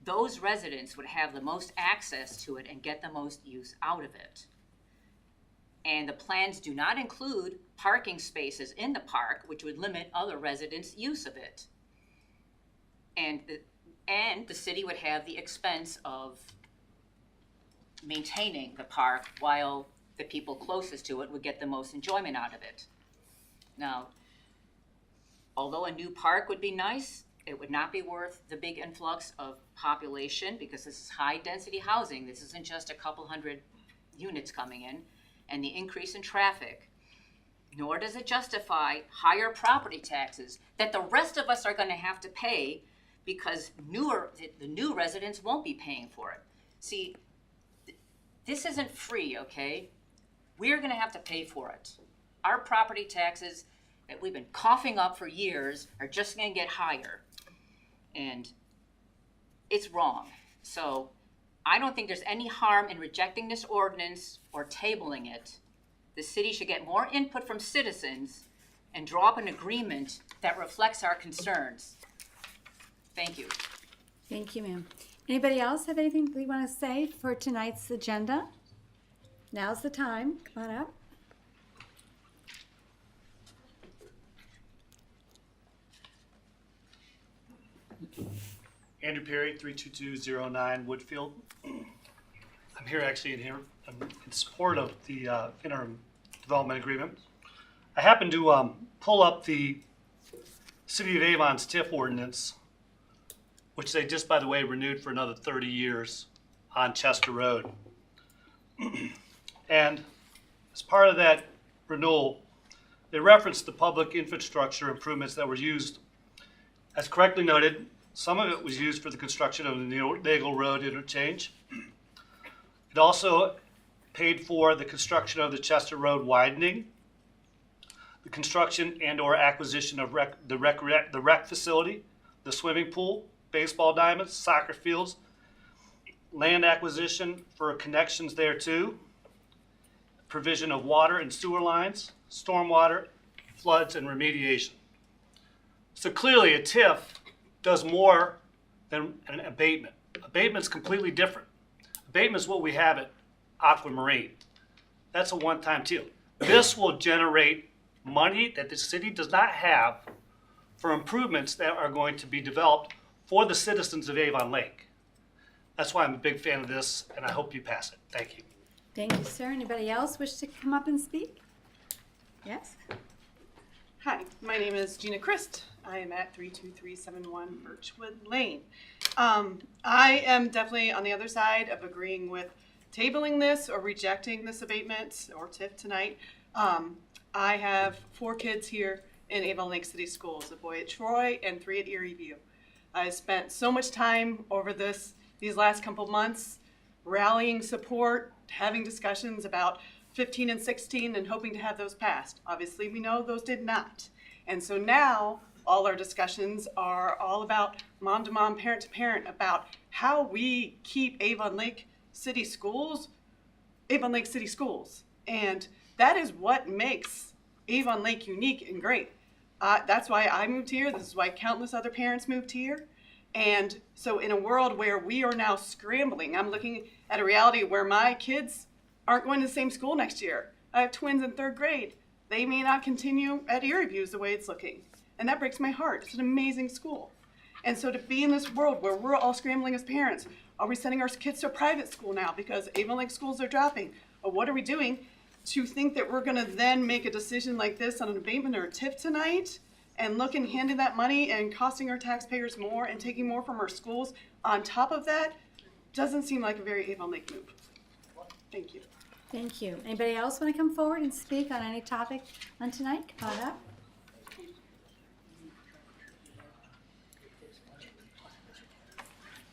those residents would have the most access to it and get the most use out of it. And the plans do not include parking spaces in the park, which would limit other residents' use of it. And the city would have the expense of maintaining the park while the people closest to it would get the most enjoyment out of it. Now, although a new park would be nice, it would not be worth the big influx of population because this is high-density housing. This isn't just a couple hundred units coming in, and the increase in traffic. Nor does it justify higher property taxes that the rest of us are going to have to pay because the new residents won't be paying for it. See, This isn't free, okay? We're gonna have to pay for it. Our property taxes that we've been coughing up for years are just gonna get higher. And it's wrong. So I don't think there's any harm in rejecting this ordinance or tabling it. The city should get more input from citizens and draw up an agreement that reflects our concerns. Thank you. Thank you, ma'am. Anybody else have anything we want to say for tonight's agenda? Now's the time. Come on up. Andrew Perry, 32209 Woodfield. I'm here actually in support of the interim development agreement. I happened to pull up the City of Avon's TIF ordinance, which they just, by the way, renewed for another 30 years on Chester Road. And as part of that renewal, they referenced the public infrastructure improvements that were used. As correctly noted, some of it was used for the construction of the Nagel Road interchange. It also paid for the construction of the Chester Road widening, the construction and/or acquisition of the rec facility, the swimming pool, baseball diamonds, soccer fields, land acquisition for connections there too, provision of water and sewer lines, stormwater, floods, and remediation. So clearly a TIF does more than an abatement. Abatement's completely different. Abatement is what we have at Aquamarine. That's a one-time deal. This will generate money that the city does not have for improvements that are going to be developed for the citizens of Avon Lake. That's why I'm a big fan of this, and I hope you pass it. Thank you. Thank you, sir. Anybody else wish to come up and speak? Yes? Hi, my name is Gina Christ. I am at 32371 Birchwood Lane. I am definitely on the other side of agreeing with tabling this or rejecting this abatement or TIF tonight. I have 4 kids here in Avon Lake City Schools, a boy at Troy and 3 at Erie View. I spent so much time over these last couple months rallying support, having discussions about 15 and 16 and hoping to have those passed. Obviously, we know those did not. And so now all our discussions are all about mom to mom, parent to parent, about how we keep Avon Lake City Schools. And that is what makes Avon Lake unique and great. That's why I moved here. This is why countless other parents moved here. And so in a world where we are now scrambling, I'm looking at a reality where my kids aren't going to the same school next year. I have twins in 3rd grade. They may not continue at Erie View the way it's looking. And that breaks my heart. It's an amazing school. And so to be in this world where we're all scrambling as parents, are we sending our kids to a private school now because Avon Lake schools are dropping? Or what are we doing? To think that we're gonna then make a decision like this on an abatement or a TIF tonight and look and handing that money and costing our taxpayers more and taking more from our schools on top of that doesn't seem like a very Avon Lake move. Thank you. Thank you. Anybody else want to come forward and speak on any topic on tonight? Come on up.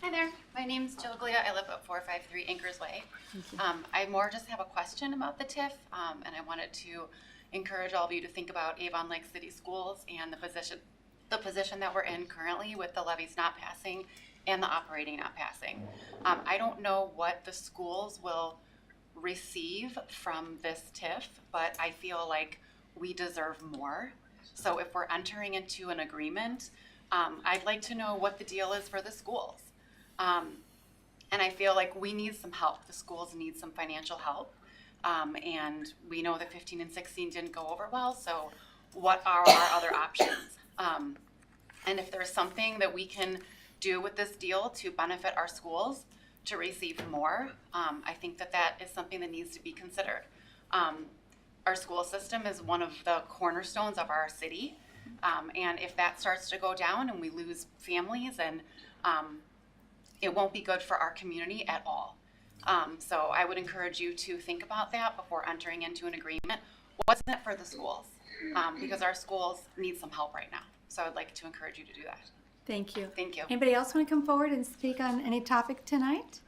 Hi there, my name's Jill Glia. I live at 453 Anchors Way. I more just have a question about the TIF, and I wanted to encourage all of you to think about Avon Lake City Schools and the position that we're in currently with the levies not passing and the operating not passing. I don't know what the schools will receive from this TIF, but I feel like we deserve more. So if we're entering into an agreement, I'd like to know what the deal is for the schools. And I feel like we need some help. The schools need some financial help. And we know that 15 and 16 didn't go over well, so what are our other options? And if there's something that we can do with this deal to benefit our schools to receive more, I think that that is something that needs to be considered. Our school system is one of the cornerstones of our city. And if that starts to go down and we lose families, and it won't be good for our community at all. So I would encourage you to think about that before entering into an agreement. What's in it for the schools? Because our schools need some help right now. So I'd like to encourage you to do that. Thank you. Thank you. Anybody else want to come forward and speak on any topic tonight?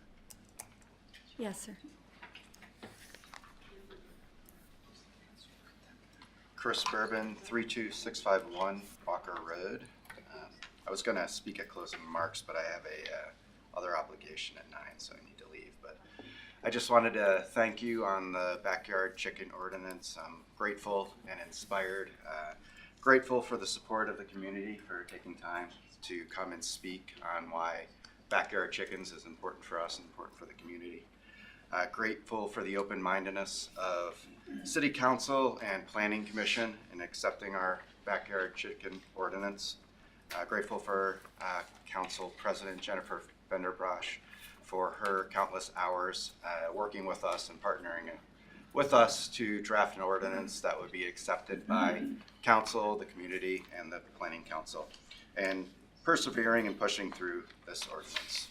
Yes, sir. Chris Bourbon, 32651 Walker Road. I was going to speak at closing remarks, but I have a other obligation at 9, so I need to leave. But I just wanted to thank you on the backyard chicken ordinance. I'm grateful and inspired. Grateful for the support of the community for taking time to come and speak on why backyard chickens is important for us and important for the community. Grateful for the open-mindedness of City Council and Planning Commission in accepting our backyard chicken ordinance. Grateful for Council President Jennifer Fenderbrosh for her countless hours working with us and partnering with us to draft an ordinance that would be accepted by Council, the community, and the Planning Council, and persevering and pushing through this ordinance.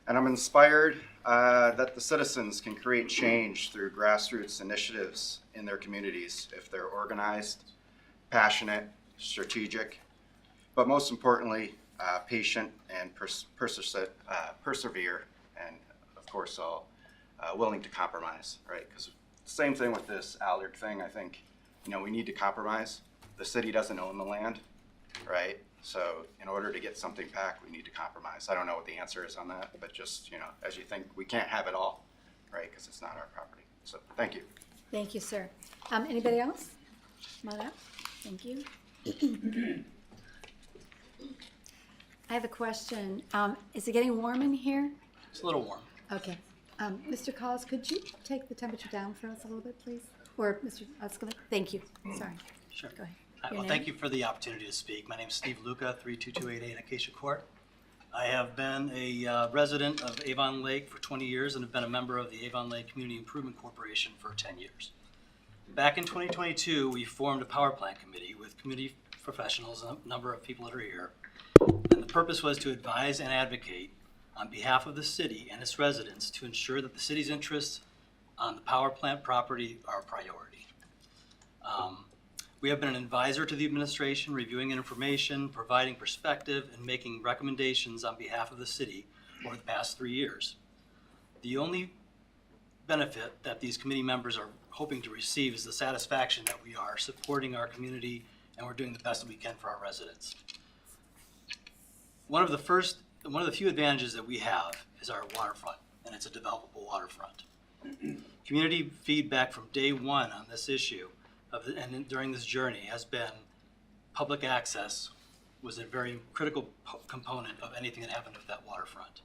And I'm inspired that the citizens can create change through grassroots initiatives in their communities if they're organized, passionate, strategic, but most importantly, patient and persevere, and of course, all willing to compromise, right? Because same thing with this Allard thing. I think, we need to compromise. The city doesn't own the land, right? So in order to get something back, we need to compromise. I don't know what the answer is on that, but just, as you think, we can't have it all, right? Because it's not our property. So thank you. Thank you, sir. Anybody else? Come on up. Thank you. I have a question. Is it getting warm in here? It's a little warm. Okay. Mr. Collins, could you take the temperature down for us a little bit, please? Or Mr. Utscombe? Thank you. Sorry. Sure. Go ahead. Well, thank you for the opportunity to speak. My name is Steve Luca, 32288 Acacia Court. I have been a resident of Avon Lake for 20 years and have been a member of the Avon Lake Community Improvement Corporation for 10 years. Back in 2022, we formed a power plant committee with community professionals, a number of people that are here. And the purpose was to advise and advocate on behalf of the city and its residents to ensure that the city's interests on the power plant property are a priority. We have been an advisor to the administration, reviewing information, providing perspective, and making recommendations on behalf of the city over the past 3 years. The only benefit that these committee members are hoping to receive is the satisfaction that we are supporting our community and we're doing the best that we can for our residents. One of the few advantages that we have is our waterfront, and it's a developable waterfront. Community feedback from day one on this issue and during this journey has been public access was a very critical component of anything that happened with that waterfront.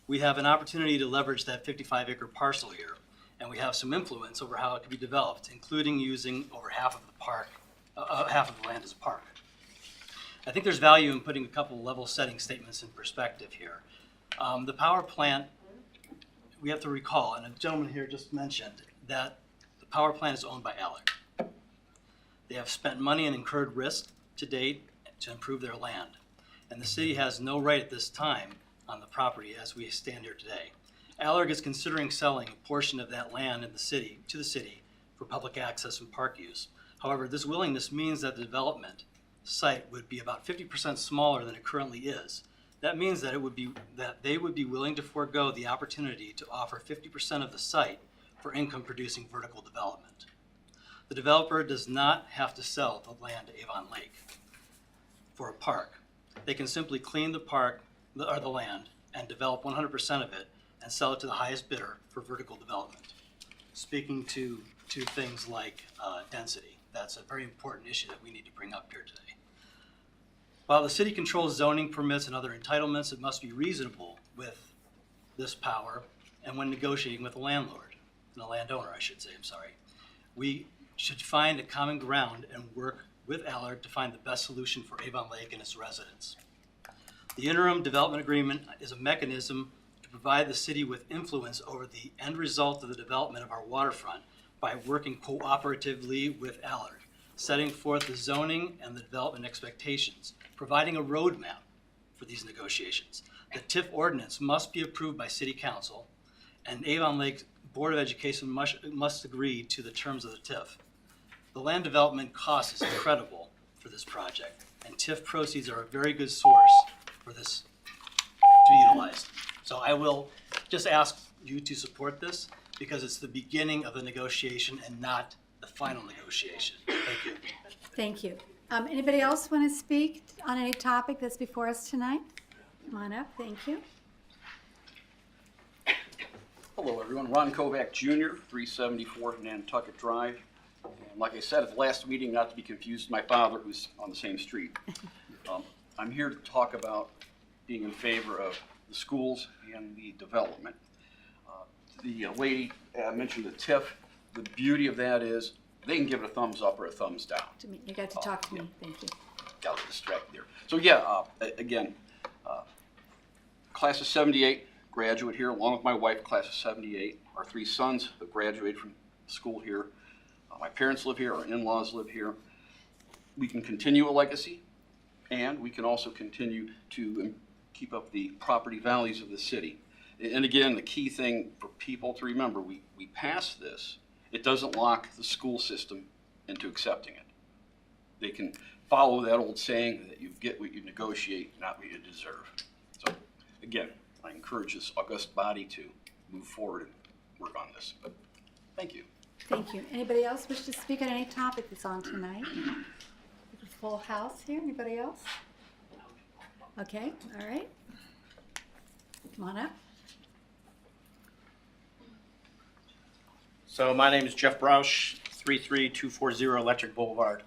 We have an opportunity to leverage that 55-acre parcel here, and we have some influence over how it can be developed, including using over half of the park, half of the land as a park. I think there's value in putting a couple level setting statements in perspective here. The power plant, we have to recall, and a gentleman here just mentioned, that the power plant is owned by Allard. They have spent money and incurred risk to date to improve their land. And the city has no right at this time on the property as we stand here today. Allard is considering selling a portion of that land in the city to the city for public access and park use. However, this willingness means that the development site would be about 50% smaller than it currently is. That means that they would be willing to forego the opportunity to offer 50% of the site for income-producing vertical development. The developer does not have to sell the land to Avon Lake for a park. They can simply clean the park or the land and develop 100% of it and sell it to the highest bidder for vertical development. Speaking to things like density, that's a very important issue that we need to bring up here today. While the city controls zoning permits and other entitlements, it must be reasonable with this power and when negotiating with the landlord, the landowner, I should say, I'm sorry. We should find a common ground and work with Allard to find the best solution for Avon Lake and its residents. The interim development agreement is a mechanism to provide the city with influence over the end result of the development of our waterfront by working cooperatively with Allard, setting forth the zoning and the development expectations, providing a roadmap for these negotiations. The TIF ordinance must be approved by City Council, and Avon Lake Board of Education must agree to the terms of the TIF. The land development cost is incredible for this project, and TIF proceeds are a very good source for this to be utilized. So I will just ask you to support this because it's the beginning of the negotiation and not the final negotiation. Thank you. Thank you. Anybody else want to speak on any topic that's before us tonight? Come on up, thank you. Hello, everyone. Ron Kovac Jr., 374 Nantucket Drive. And like I said at the last meeting, not to be confused with my father, who's on the same street. I'm here to talk about being in favor of the schools and the development. The lady mentioned the TIF. The beauty of that is they can give it a thumbs up or a thumbs down. You got to talk to me, thank you. Got distracted there. So yeah, again, class of 78, graduate here, along with my wife, class of 78. Our 3 sons have graduated from school here. My parents live here, our in-laws live here. We can continue a legacy, and we can also continue to keep up the property values of the city. And again, the key thing for people to remember, we pass this, it doesn't lock the school system into accepting it. They can follow that old saying that you get what you negotiate, not what you deserve. So again, I encourage this august body to move forward and work on this. But thank you. Thank you. Anybody else wish to speak on any topic that's on tonight? Full house here. Anybody else? Okay, all right. Come on up. So my name is Jeff Broush, 33240 Electric Boulevard,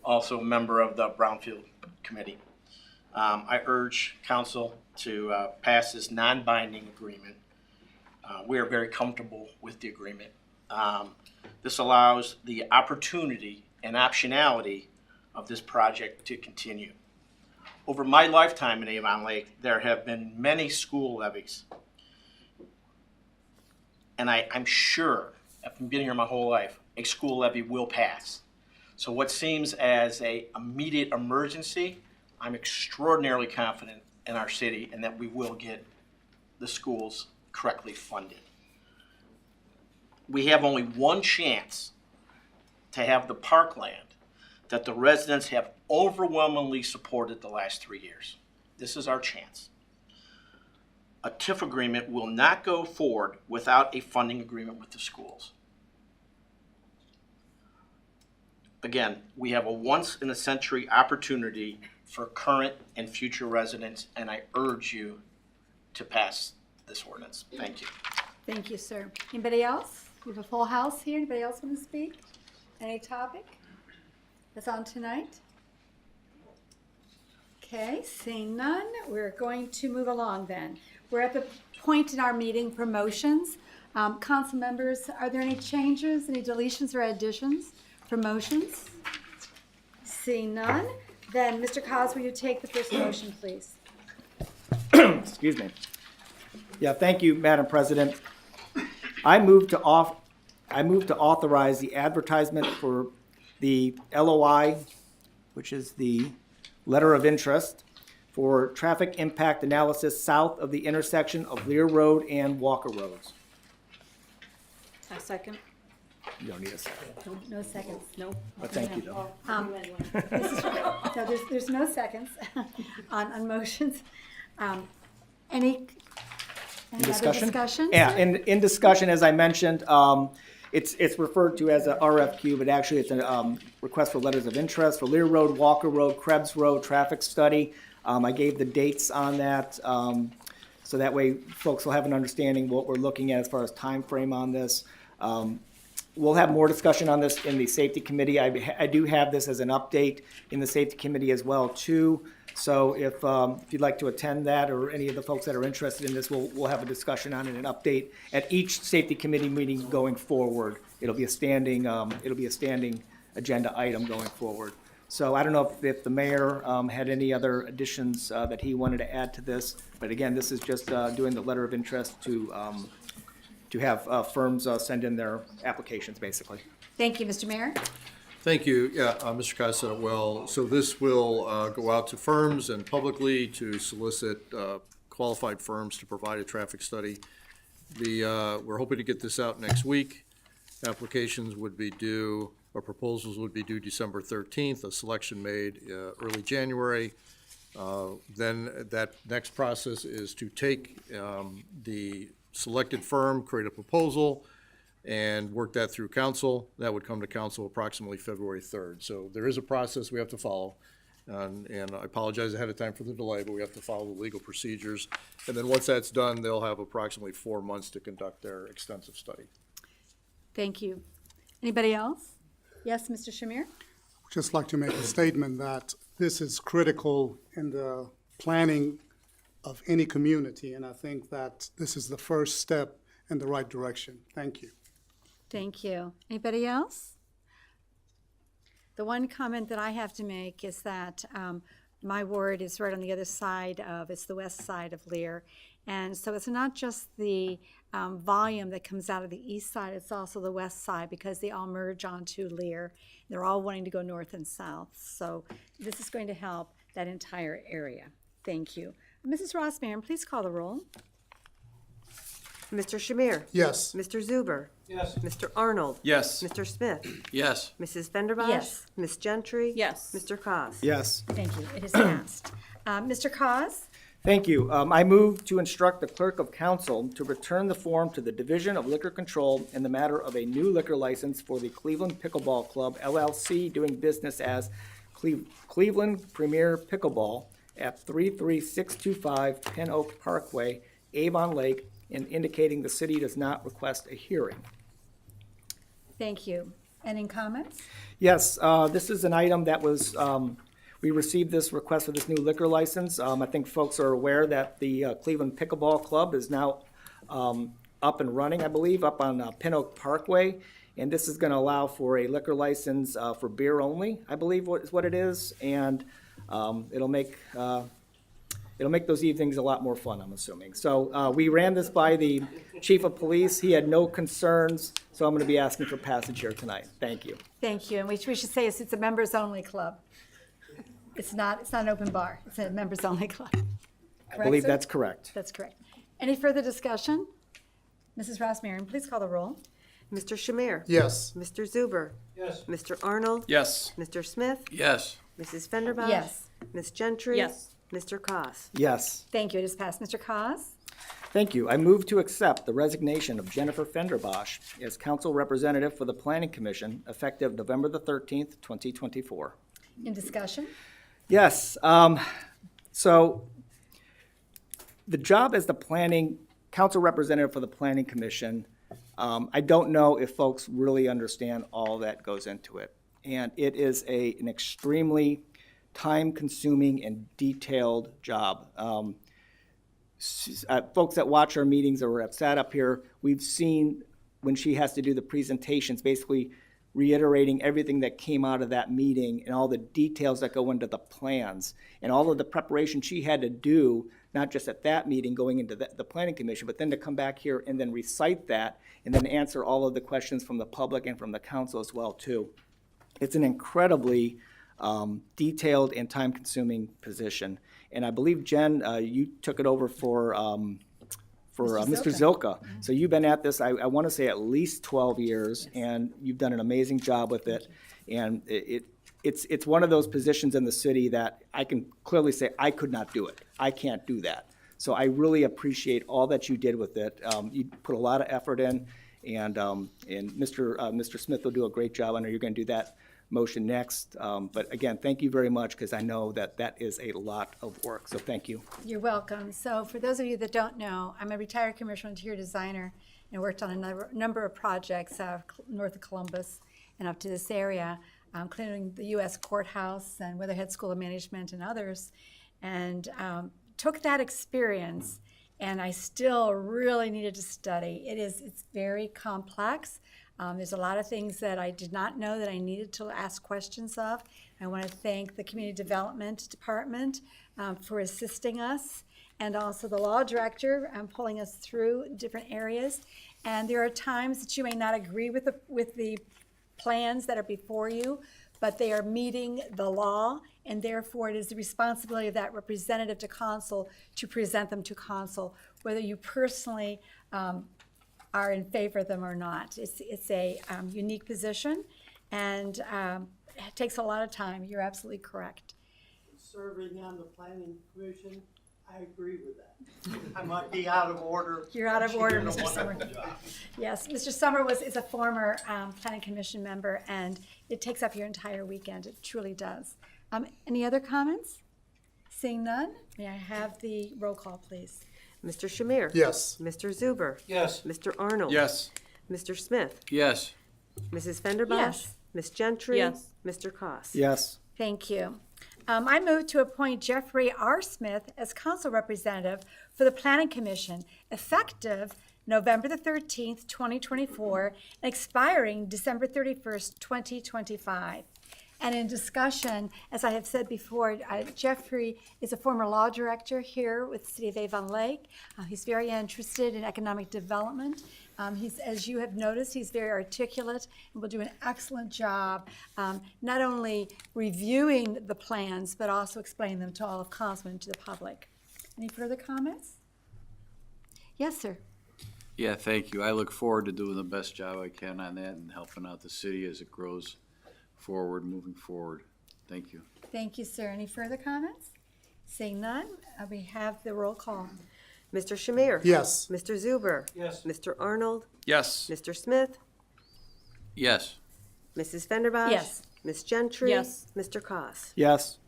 also a member of the Brownfield Committee. I urge council to pass this non-binding agreement. We are very comfortable with the agreement. This allows the opportunity and optionality of this project to continue. Over my lifetime in Avon Lake, there have been many school levies. And I'm sure, after being here my whole life, a school levy will pass. So what seems as an immediate emergency, I'm extraordinarily confident in our city and that we will get the schools correctly funded. We have only one chance to have the parkland that the residents have overwhelmingly supported the last 3 years. This is our chance. A TIF agreement will not go forward without a funding agreement with the schools. Again, we have a once-in-a-century opportunity for current and future residents, and I urge you to pass this ordinance. Thank you. Thank you, sir. Anybody else? We have a full house here. Anybody else want to speak? Any topic that's on tonight? Okay, seeing none, we're going to move along then. We're at the point in our meeting, promotions. Council members, are there any changes, any deletions or additions? Promotions? Seeing none, then Mr. Cos, will you take the first motion, please? Excuse me. Yeah, thank you, Madam President. I move to authorize the advertisement for the LOI, which is the letter of interest, for traffic impact analysis south of the intersection of Lear Road and Walker Roads. A second. You don't need a second. No seconds. No. But thank you, though. No, there's no seconds on motions. Any other discussion? Yeah, in discussion, as I mentioned, it's referred to as a RFQ, but actually it's a request for letters of interest for Lear Road, Walker Road, Krebs Road traffic study. I gave the dates on that, so that way folks will have an understanding what we're looking at as far as time frame on this. We'll have more discussion on this in the safety committee. I do have this as an update in the safety committee as well too. So if you'd like to attend that, or any of the folks that are interested in this, we'll have a discussion on it, an update at each safety committee meeting going forward. It'll be a standing agenda item going forward. So I don't know if the mayor had any other additions that he wanted to add to this, but again, this is just doing the letter of interest to have firms send in their applications, basically. Thank you, Mr. Mayor. Thank you. Yeah, Mr. Cox said it well. So this will go out to firms and publicly to solicit qualified firms to provide a traffic study. We're hoping to get this out next week. Applications would be due, or proposals would be due December 13th, a selection made early January. Then that next process is to take the selected firm, create a proposal, and work that through council. That would come to council approximately February 3rd. So there is a process we have to follow. And I apologize ahead of time for the delay, but we have to follow the legal procedures. And then once that's done, they'll have approximately 4 months to conduct their extensive study. Thank you. Anybody else? Yes, Mr. Shamir? Just like to make a statement that this is critical in the planning of any community, and I think that this is the first step in the right direction. Thank you. Thank you. Anybody else? The one comment that I have to make is that my ward is right on the other side of, it's the west side of Lear. And so it's not just the volume that comes out of the east side, it's also the west side because they all merge onto Lear. They're all wanting to go north and south. So this is going to help that entire area. Thank you. Mrs. Rossmarin, please call the roll. Mr. Shamir? Yes. Mr. Zuber? Yes. Mr. Arnold? Yes. Mr. Smith? Yes. Mrs. Fenderbosh? Yes. Ms. Gentry? Yes. Mr. Koss. Yes. Thank you. It is passed. Mr. Cos? Thank you. I move to instruct the clerk of council to return the form to the Division of Liquor Control in the matter of a new liquor license for the Cleveland Pickleball Club LLC doing business as Cleveland Premier Pickleball at 33625 Pin Oak Parkway, Avon Lake, and indicating the city does not request a hearing. Thank you. Any comments? Yes, this is an item that was, we received this request for this new liquor license. I think folks are aware that the Cleveland Pickleball Club is now up and running, I believe, up on Pin Oak Parkway. And this is going to allow for a liquor license for beer only, I believe is what it is. And it'll make those evenings a lot more fun, I'm assuming. So we ran this by the chief of police. He had no concerns, so I'm going to be asking for passage here tonight. Thank you. Thank you. And we should say it's a members-only club. It's not an open bar. It's a members-only club. I Correct, believe sir? that's correct. That's correct. Any further discussion? Mrs. Rossmarin, please call the roll. Mr. Shamir? Yes. Mr. Zuber? Yes. Mr. Arnold? Yes. Mr. Smith? Yes. Mrs. Fenderbosh? Yes. Ms. Gentry? Yes. Mr. Koss. Yes. Thank you. It is passed. Mr. Cos? Thank you. I move to accept the resignation of Jennifer Fenderbosh as council representative for the Planning Commission effective November the 13th, 2024. In discussion? Yes. So the job as the council representative for the Planning Commission, I don't know if folks really understand all that goes into it. And it is an extremely time-consuming and detailed job. Folks that watch our meetings or have sat up here, we've seen when she has to do the presentations, basically reiterating everything that came out of that meeting and all the details that go into the plans and all of the preparation she had to do, not just at that meeting going into the Planning Commission, but then to come back here and then recite that and then answer all of the questions from the public and from the council as well, too. It's an incredibly detailed and time-consuming position. And I believe, Jen, you took it over for Mr. Zilka. So you've been at this, I want to say, at least 12 years, and you've done an amazing job with it. And it's one of those positions in the city that I can clearly say, I could not do it. I can't do that. So I really appreciate all that you did with it. You put a lot of effort in, and Mr. Smith will do a great job. I know you're going to do that motion next. But again, thank you very much, because I know that is a lot of work. So thank you. You're welcome. So for those of you that don't know, I'm a retired commercial interior designer and worked on a number of projects north of Columbus and up to this area, including the U.S. Courthouse and Weatherhead School of Management and others, and took that experience, and I still really needed to study. It's very complex. There's a lot of things that I did not know that I needed to ask questions of. I want to thank the Community Development Department for assisting us, and also the law director pulling us through different areas. And there are times that you may not agree with the plans that are before you, but they are meeting the law, and therefore it is the responsibility of that representative to council to present them to council, whether you personally are in favor of them or not. It's a unique position, and it takes a lot of time. You're absolutely correct. Serving on the planning commission, I agree with that. I might be out of order. You're out of but she order, did a Mr. Summer. wonderful job. Yes, Mr. Summer is a former planning commission member, and it takes up your entire weekend. It truly does. Any other comments? Seeing none, may I have the roll call, please? Mr. Shamir? Yes. Mr. Zuber? Yes. Mr. Arnold? Yes. Mr. Smith? Yes. Mrs. Fenderbosh? Yes. Ms. Gentry? Yes. Mr. Koss. Yes. Thank you. I move to appoint Jeffrey R. Smith as council representative for the Planning Commission, effective November the 13th, 2024, and expiring December 31st, 2025. And in discussion, as I have said before, Jeffrey is a former law director here with the City of Avon Lake. He's very interested in economic development. As you have noticed, he's very articulate and will do an excellent job, not only reviewing the plans, but also explaining them to all of council and to the public. Any further comments? Yes, sir. Yeah, thank you. I look forward to doing the best job I can on that and helping out the city as it grows forward, moving forward. Thank you. Thank you, sir. Any further comments? Seeing none, we have the roll call. Mr. Shamir? Yes. Mr. Zuber? Yes. Mr. Arnold? Yes. Mr. Smith? Yes. Mrs. Fenderbosh? Yes. Ms. Gentry? Yes. Mr. Koss. Yes.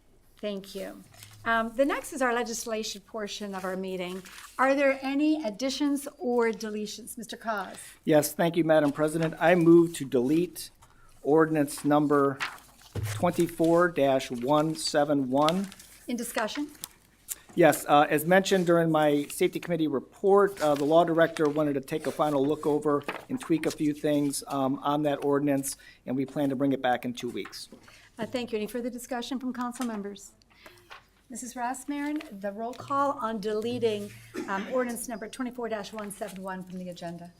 Thank you. The next is our legislation portion of our meeting. Are there any additions or deletions? Mr. Cos? Yes, thank you, Madam President. I move to delete ordinance number 24-171. In discussion? Yes, as mentioned during my safety committee report, the law director wanted to take a final look over and tweak a few things on that ordinance, and we plan to bring it back in 2 weeks. Thank you. Any further discussion from council members? Mrs. Rossmarin, the roll call on deleting ordinance number 24-171 from the agenda.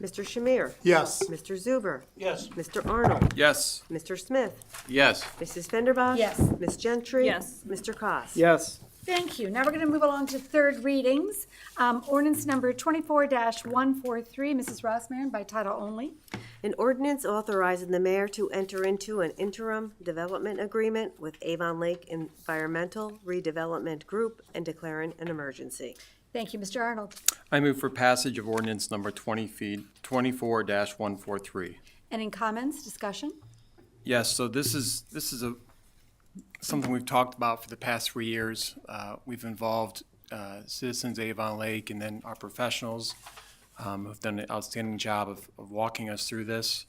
Mr. Shamir? Yes. Mr. Zuber? Yes. Mr. Arnold? Yes. Mr. Smith? Yes. Mrs. Fenderbosh? Yes. Ms. Gentry? Yes. Mr. Koss. Yes. Thank you. Now we're going to move along to third readings. Ordinance number 24-143, Mrs. Rossmarin, by title only. An ordinance authorizing the mayor to enter into an interim development agreement with Avon Lake Environmental Redevelopment Group and declaring an emergency. Thank you, Mr. Arnold. I move for passage of ordinance number 24-143. Any comments, discussion? Yes, so this is something we've talked about for the past 3 years. We've involved citizens of Avon Lake and then our professionals who've done an outstanding job of walking us through this.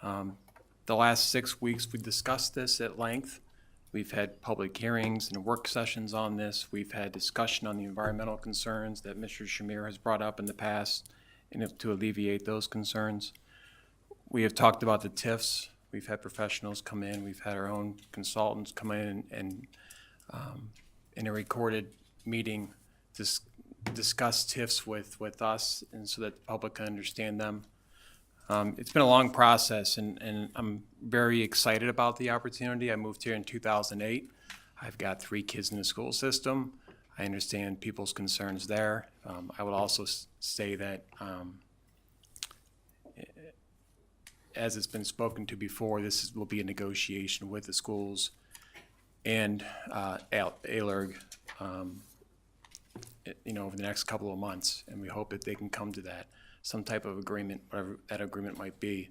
The last 6 weeks, we discussed this at length. We've had public hearings and work sessions on this. We've had discussion on the environmental concerns that Mr. Shamir has brought up in the past and to alleviate those concerns. We have talked about the TIFs. We've had professionals come in. We've had our own consultants come in and in a recorded meeting discuss TIFs with us and so that the public can understand them. It's been a long process, and I'm very excited about the opportunity. I moved here in 2008. I've got 3 kids in the school system. I understand people's concerns there. I would also say that, as it's been spoken to before, will be a negotiation with the schools and ALERG, over the next couple of months, and we hope that they can come to some type of agreement, whatever that agreement might be.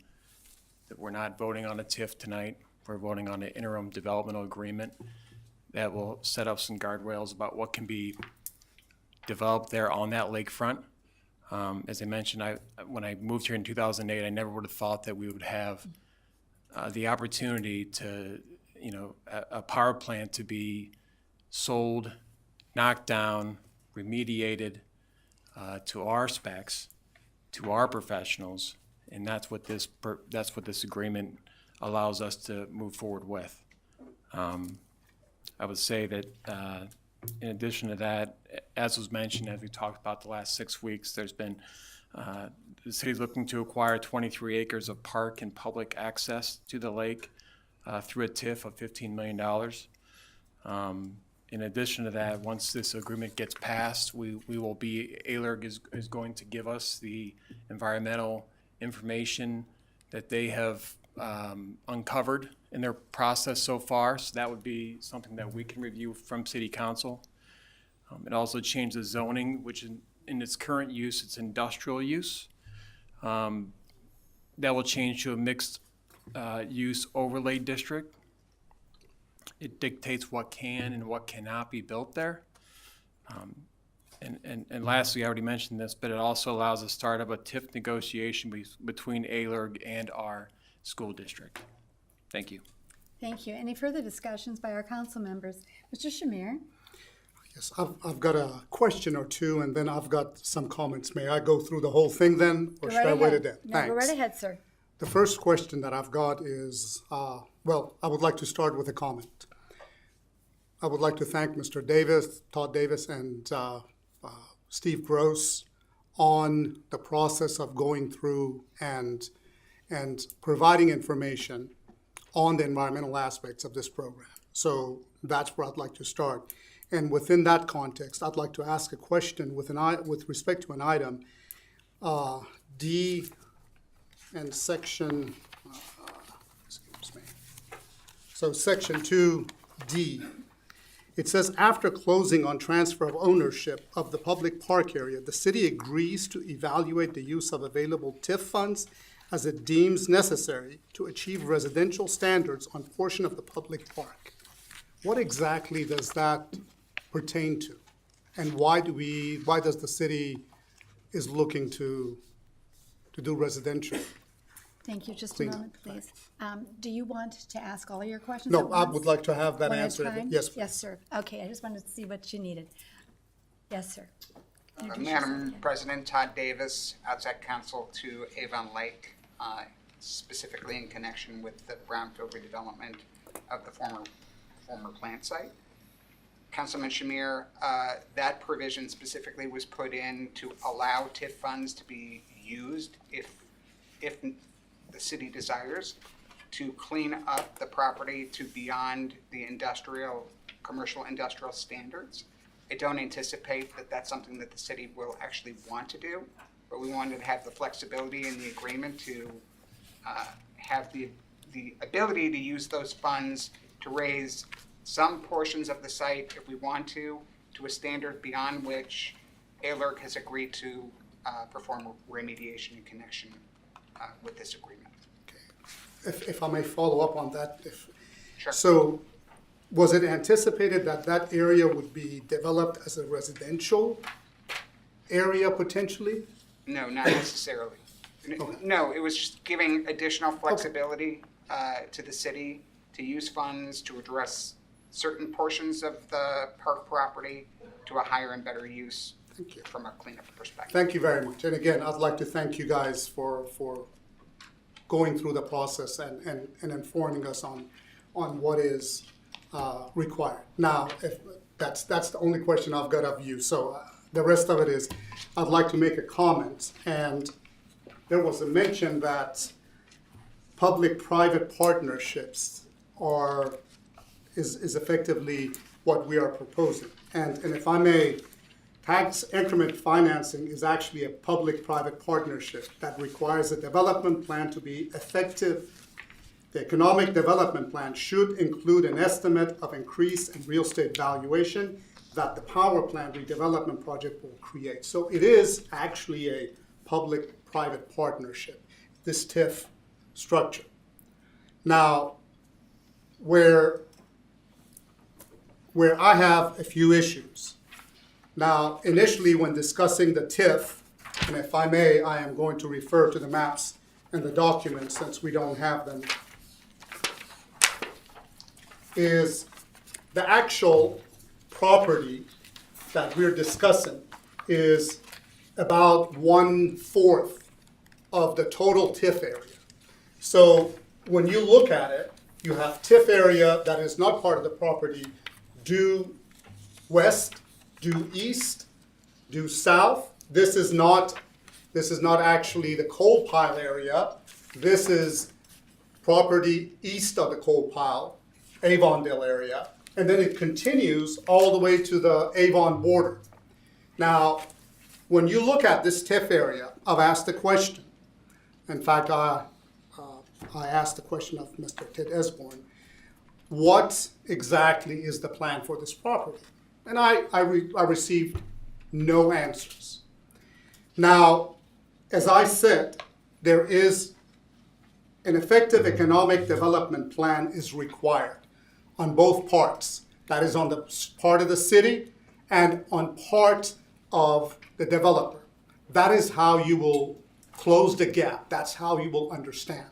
That we're not voting on a TIF tonight. We're voting on an interim developmental agreement that will set up some guardrails about what can be developed there on that lakefront. As I mentioned, when I moved here in 2008, I never would have thought that we would have the opportunity to, a power plant to be sold, knocked down, remediated to our specs, to our professionals, and that's what this agreement allows us to move forward with. I would say that in addition to that, as was mentioned, as we talked about the last 6 weeks, there's been the city's looking to acquire 23 acres of park and public access to the lake through a TIF of $15 million. In addition to that, once this agreement gets passed, ALERG is going to give us the environmental information that they have uncovered in their process so far. So that would be something that we can review from City Council. It also changed the zoning, which in its current use, it's industrial use. That will change to a mixed use overlay district. It dictates what can and what cannot be built there. And lastly, I already mentioned this, but it also allows the start of a TIF negotiation between ALERG and our school district. Thank you. Thank you. Any further discussions by our council members? Mr. Shamir? Yes, I've got a question or two, and then I've got some comments. May I go through the whole thing then, or Go should right I wait a ahead. bit? No, go right ahead, sir. The first question that I've got is, well, I would like to start with a comment. I would like to thank Mr. Davis, Todd Davis, and Steve Gross on the process of going through and providing information on the environmental aspects of this program. So that's where I'd like to start. And within that context, I'd like to ask a question with respect to an item, D and section, excuse me. So section 2D, it says, after closing on transfer of ownership of the public park area, the city agrees to evaluate the use of available TIF funds as it deems necessary to achieve residential standards on portion of the public park. What exactly does that pertain to? And why does the city is looking to do residential? Thank you. Just a moment, please. Do you want to ask all your questions No, at I once? would like to have that One at a answered. time? Yes, please. Yes, sir. Okay, I just wanted to see what you needed. Yes, sir. Introduce Madam yourself, yeah. President, Todd Davis, outside counsel to Avon Lake, specifically in connection with the brownfield redevelopment of the former plant site. Councilman Shamir, that provision specifically was put in to allow TIF funds to be used if the city desires to clean up the property to beyond the commercial industrial standards. I don't anticipate that that's something that the city will actually want to do, but we wanted to have the flexibility in the agreement to have the ability to use those funds to raise some portions of the site, if we want to a standard beyond which ALERG has agreed to perform remediation in connection with this agreement. If I may follow up on that. Sure. So was it anticipated that that area would be developed as a residential area potentially? No, not necessarily. No, it was just giving additional flexibility to the city to use funds to address certain portions of the park property to a higher and better use from a cleanup perspective. Thank you very much. And again, I'd like to thank you guys for going through the process and informing us on what is required. Now, if that's the only question I've got of you. So the rest of it is, I'd like to make a comment. And there was a mention that public-private partnerships is effectively what we are proposing. And if I may, tax increment financing is actually a public-private partnership that requires a development plan to be effective. The economic development plan should include an estimate of increase in real estate valuation that the power plant redevelopment project will create. So it is actually a public-private partnership, this TIF structure. Now, where I have a few issues. Now, initially when discussing the TIF, and if I may, I am going to refer to the maps and the documents since we don't have them, is the actual property that we're discussing is about 1/4 of the total TIF area. So when you look at it, you have TIF area that is not part of the property due west, due east, due south. This is not actually the coal pile area. This is property east of the coal pile, Avondale area, and then it continues all the way to the Avon border. Now, when you look at this TIF area, I've asked the question. In fact, I asked the question of Mr. Ted Esborn, what exactly is the plan for this property? And I received no answers. Now, as I said, there is an effective economic development plan is required on both parts. That is on the part of the city and on part of the developer. That is how you will close the gap. That's how you will understand.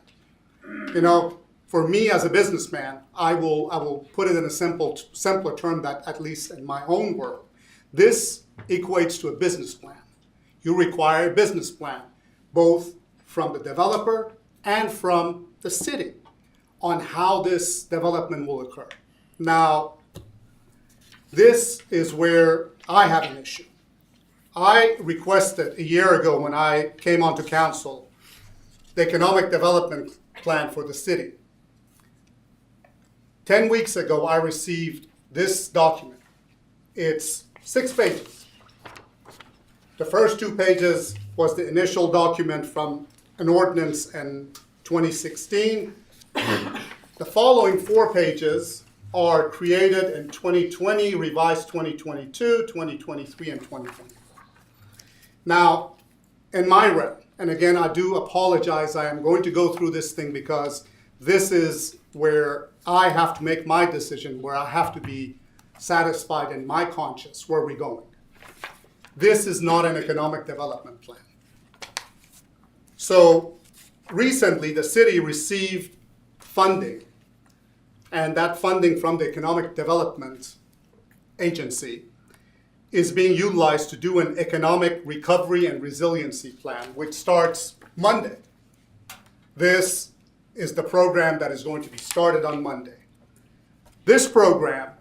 You know, for me as a businessman, I will put it in a simpler term that at least in my own world, this equates to a business plan. You require a business plan, both from the developer and from the city, on how this development will occur. Now, this is where I have an issue. I requested a year ago when I came onto council the economic development plan for the city. 10 weeks ago, I received this document. It's 6 pages. The first 2 pages was the initial document from an ordinance in 2016. The following 4 pages are created in 2020, revised 2022, 2023, and 2024. Now, in my realm, and again, I do apologize, I am going to go through this thing because this is where I have to make my decision, where I have to be satisfied in my conscience where we're going. This is not an economic development plan. So recently, the city received funding, and that funding from the Economic Development Agency is being utilized to do an economic recovery and resiliency plan, which starts Monday. This is the program that is going to be started on Monday. This program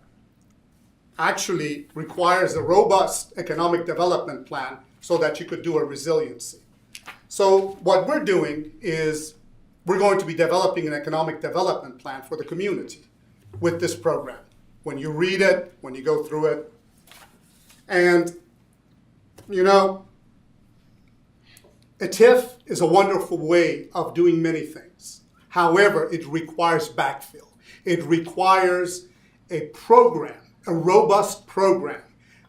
actually requires a robust economic development plan so that you could do a resiliency. So what we're doing is we're going to be developing an economic development plan for the community with this program. When you read it, when you go through it, and you know, a TIF is a wonderful way of doing many things. However, it requires backfill. It requires a program, a robust program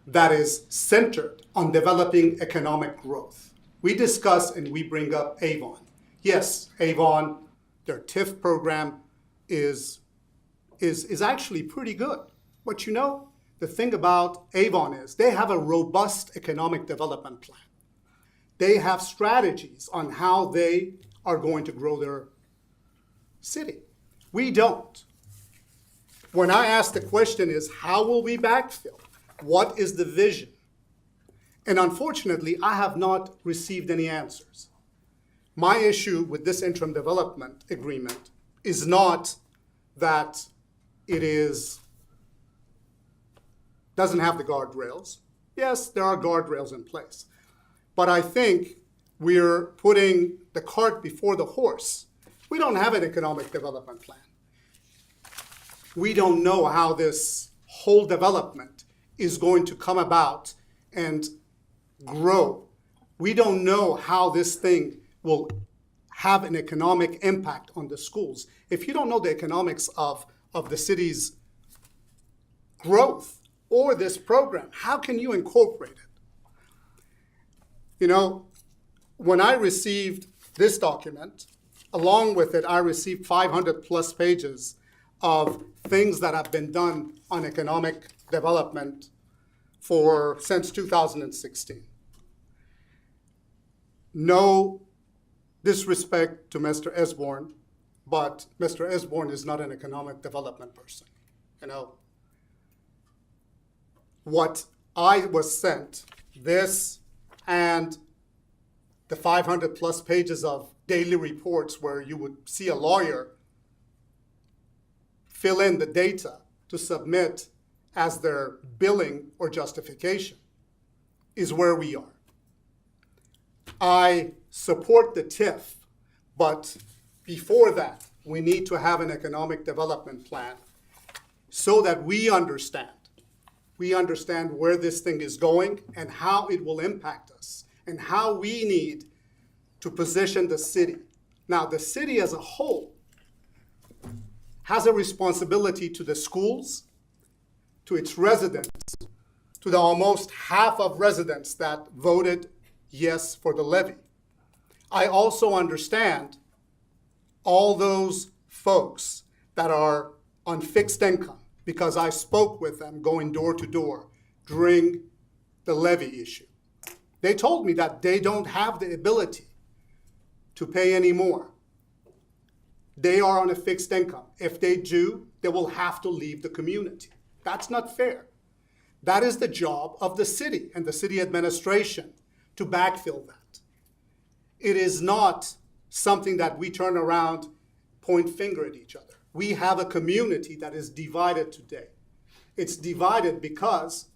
that is centered on developing economic growth. We discuss and we bring up Avon. Yes, Avon, their TIF program is actually pretty good. But you know, the thing about Avon is they have a robust economic development plan. They have strategies on how they are going to grow their city. We don't. When I ask the question is, how will we backfill? What is the vision? And unfortunately, I have not received any answers. My issue with this interim development agreement is not that it doesn't have the guardrails. Yes, there are guardrails in place. But I think we're putting the cart before the horse. We don't have an economic development plan. We don't know how this whole development is going to come about and grow. We don't know how this thing will have an economic impact on the schools. If you don't know the economics of the city's growth or this program, how can you incorporate it? You know, when I received this document, along with it, I received 500 plus pages of things that have been done on economic development since 2016. No disrespect to Mr. Esborn, but Mr. Esborn is not an economic development person. You know, what I was sent, this and the 500 plus pages of daily reports where you would see a lawyer fill in the data to submit as their billing or justification, is where we are. I support the TIF, but before that, we need to have an economic development plan so that we understand where this thing is going and how it will impact us and how we need to position the city. Now, the city as a whole has a responsibility to the schools, to its residents, to the almost half of residents that voted yes for the levy. I also understand all those folks that are on fixed income, because I spoke with them going door to door during the levy issue. They told me that they don't have the ability to pay any more. They are on a fixed income. If they do, they will have to leave the community. That's not fair. That is the job of the city and the city administration to backfill that. It is not something that we turn around, point finger at each other. We have a community that is divided today. It's divided because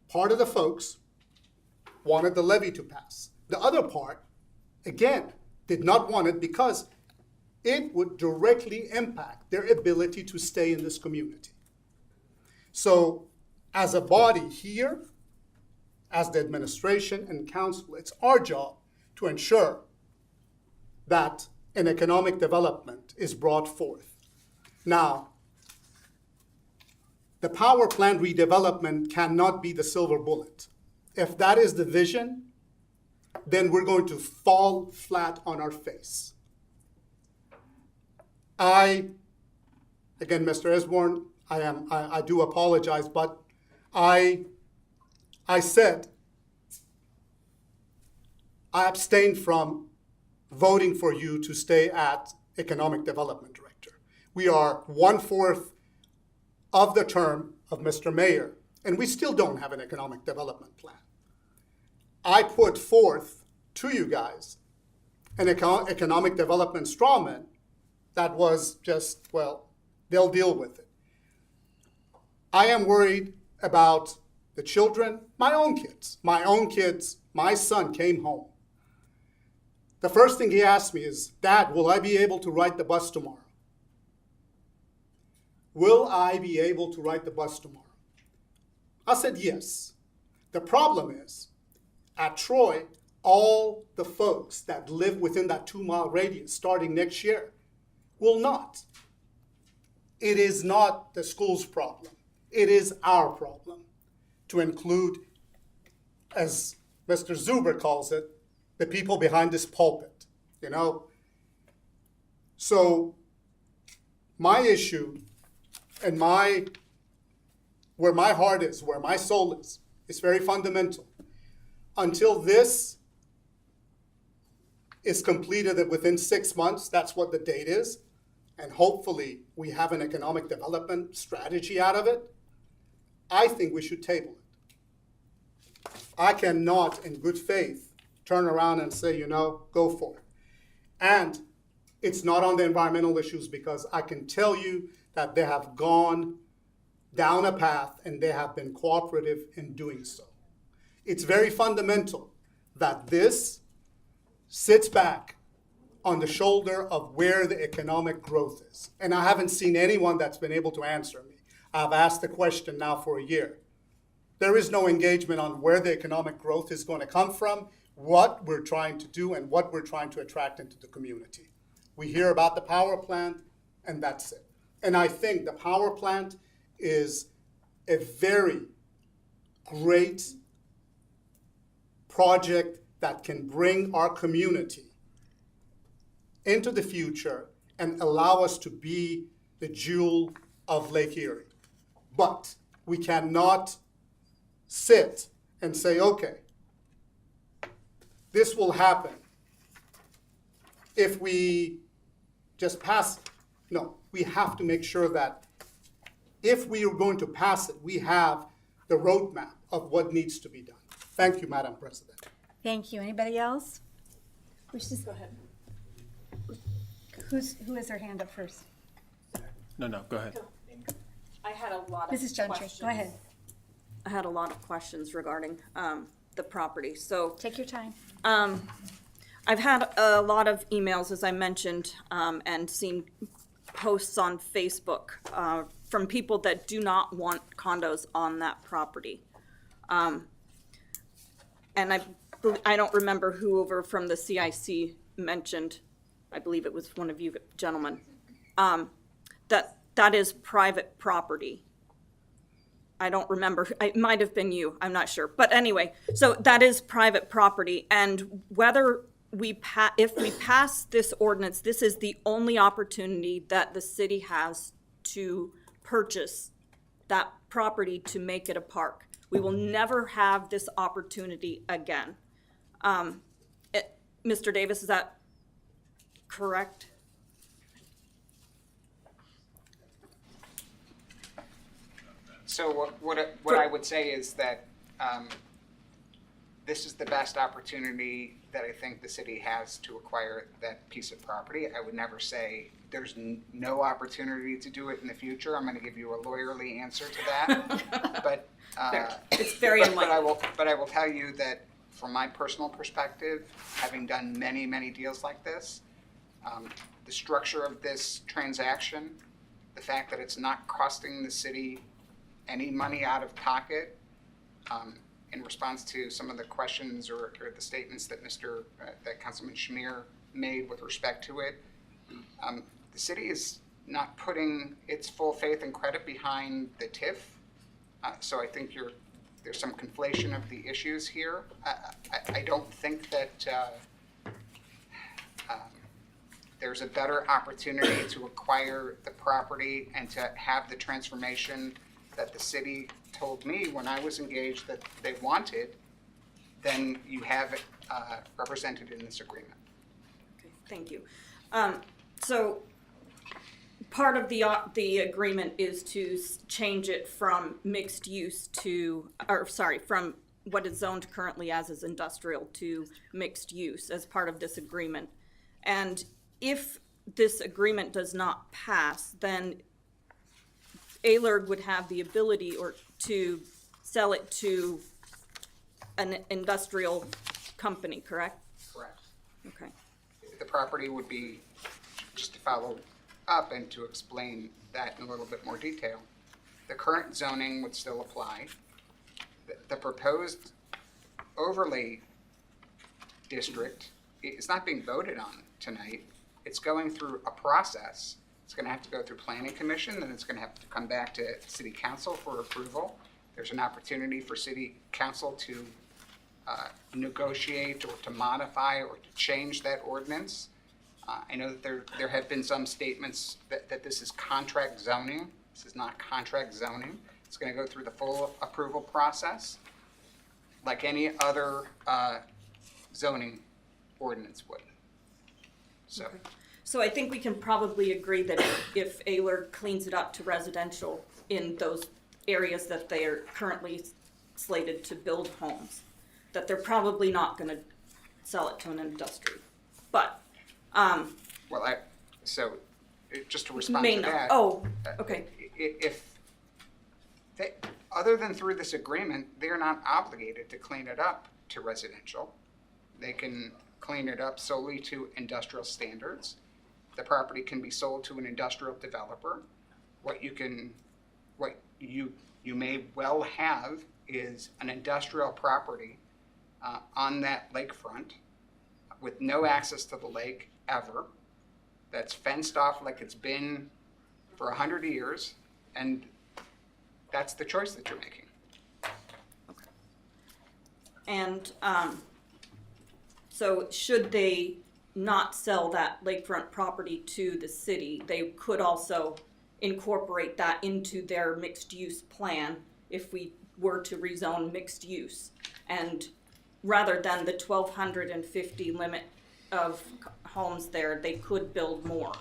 part of the folks wanted the levy to pass. The other part, again, did not want it because it would directly impact their ability to stay in this community. So as a body here, as the administration and council, it's our job to ensure that an economic development is brought forth. Now, the power plant redevelopment cannot be the silver bullet. If that is the vision, then we're going to fall flat on our face. Again, Mr. Esborn, I do apologize, but I said I abstained from voting for you to stay at Economic Development Director. We are 1/4 of the term of Mr. Mayor, and we still don't have an economic development plan. I put forth to you guys an economic development strawman that was just, well, they'll deal with it. I am worried about the children, my own kids. My son came home. The first thing he asked me is, Dad, will I be able to ride the bus tomorrow? Will I be able to ride the bus tomorrow? I said yes. The problem is, at Troy, all the folks that live within that 2-mile radius starting next year will not. It is not the school's problem. It is our problem to include, as Mr. Zuber calls it, the people behind this pulpit, you know? So my issue and where my heart is, where my soul is very fundamental. Until this is completed within 6 months, that's what the date is, and hopefully we have an economic development strategy out of it, I think we should table it. I cannot, in good faith, turn around and say, go for it. And it's not on the environmental issues because I can tell you that they have gone down a path and they have been cooperative in doing so. It's very fundamental that this sits back on the shoulder of where the economic growth is. And I haven't seen anyone that's been able to answer me. I've asked the question now for a year. There is no engagement on where the economic growth is going to come from, what we're trying to do, and what we're trying to attract into the community. We hear about the power plant, and that's it. And I think the power plant is a very great project that can bring our community into the future and allow us to be the jewel of Lake Erie. But we cannot sit and say, okay, this will happen if we just pass it. No, we have to make sure that if we are going to pass it, we have the roadmap of what needs to be done. Thank you, Madam President. Thank you. Anybody else? We should just Go ahead. Who has their hand up first? No, go ahead. I had a lot of Mrs. Gentry, questions. go ahead. I had a lot of questions regarding the property, so. Take your time. I've had a lot of emails, as I mentioned, and seen posts on Facebook from people that do not want condos on that property. And I don't remember who over from the CIC mentioned, I believe it was one of you gentlemen, that is private property. I don't remember. It might have been you. I'm not sure. But anyway, so that is private property. And whether if we pass this ordinance, this is the only opportunity that the city has to purchase that property to make it a park. We will never have this opportunity again. Mr. Davis, is that correct? So what I would say is that this is the best opportunity that I think the city has to acquire that piece of property. I would never say there's no opportunity to do it in the future. I'm going to give you a lawyerly answer to that. But it's very unlikely. But I will tell you that from my personal perspective, having done many, many deals like this, the structure of this transaction, the fact that it's not costing the city any money out of pocket, in response to some of the questions or the statements that that Councilman Schmier made with respect to it, the city is not putting its full faith and credit behind the TIF. So I think there's some conflation of the issues here. I don't think that there's a better opportunity to acquire the property and to have the transformation that the city told me when I was engaged that they wanted, then you have it represented in this agreement. Okay, thank you. So part of the agreement is to change it from mixed use from what is zoned currently as industrial to mixed use as part of this agreement. And if this agreement does not pass, then ALERG would have the ability to sell it to an industrial company, correct? Correct. Okay. The property would be, just to follow up and to explain that in a little bit more detail, the current zoning would still apply. The proposed overlay district is not being voted on tonight. It's going through a process. It's going to have to go through Planning Commission, then it's going to have to come back to City Council for approval. There's an opportunity for City Council to negotiate or to modify or to change that ordinance. I know that there have been some statements that this is contract zoning. This is not contract zoning. It's going to go through the full approval process like any other zoning ordinance would. So. Okay. So I think we can probably agree that if ALERG cleans it up to residential in those areas that they are currently slated to build homes, that they're probably not going to sell it to an industry. But so just to respond to that. Oh, okay. If they, other than through this agreement, they're not obligated to clean it up to residential. They can clean it up solely to industrial standards. The property can be sold to an industrial developer. What you may well have is an industrial property on that lakefront with no access to the lake ever, that's fenced off like it's been for 100 years, and that's the choice that you're making. Okay. And so should they not sell that lakefront property to the city, they could also incorporate that into their mixed use plan if we were to rezone mixed use. And rather than the 1,250 limit of homes there, they could build more.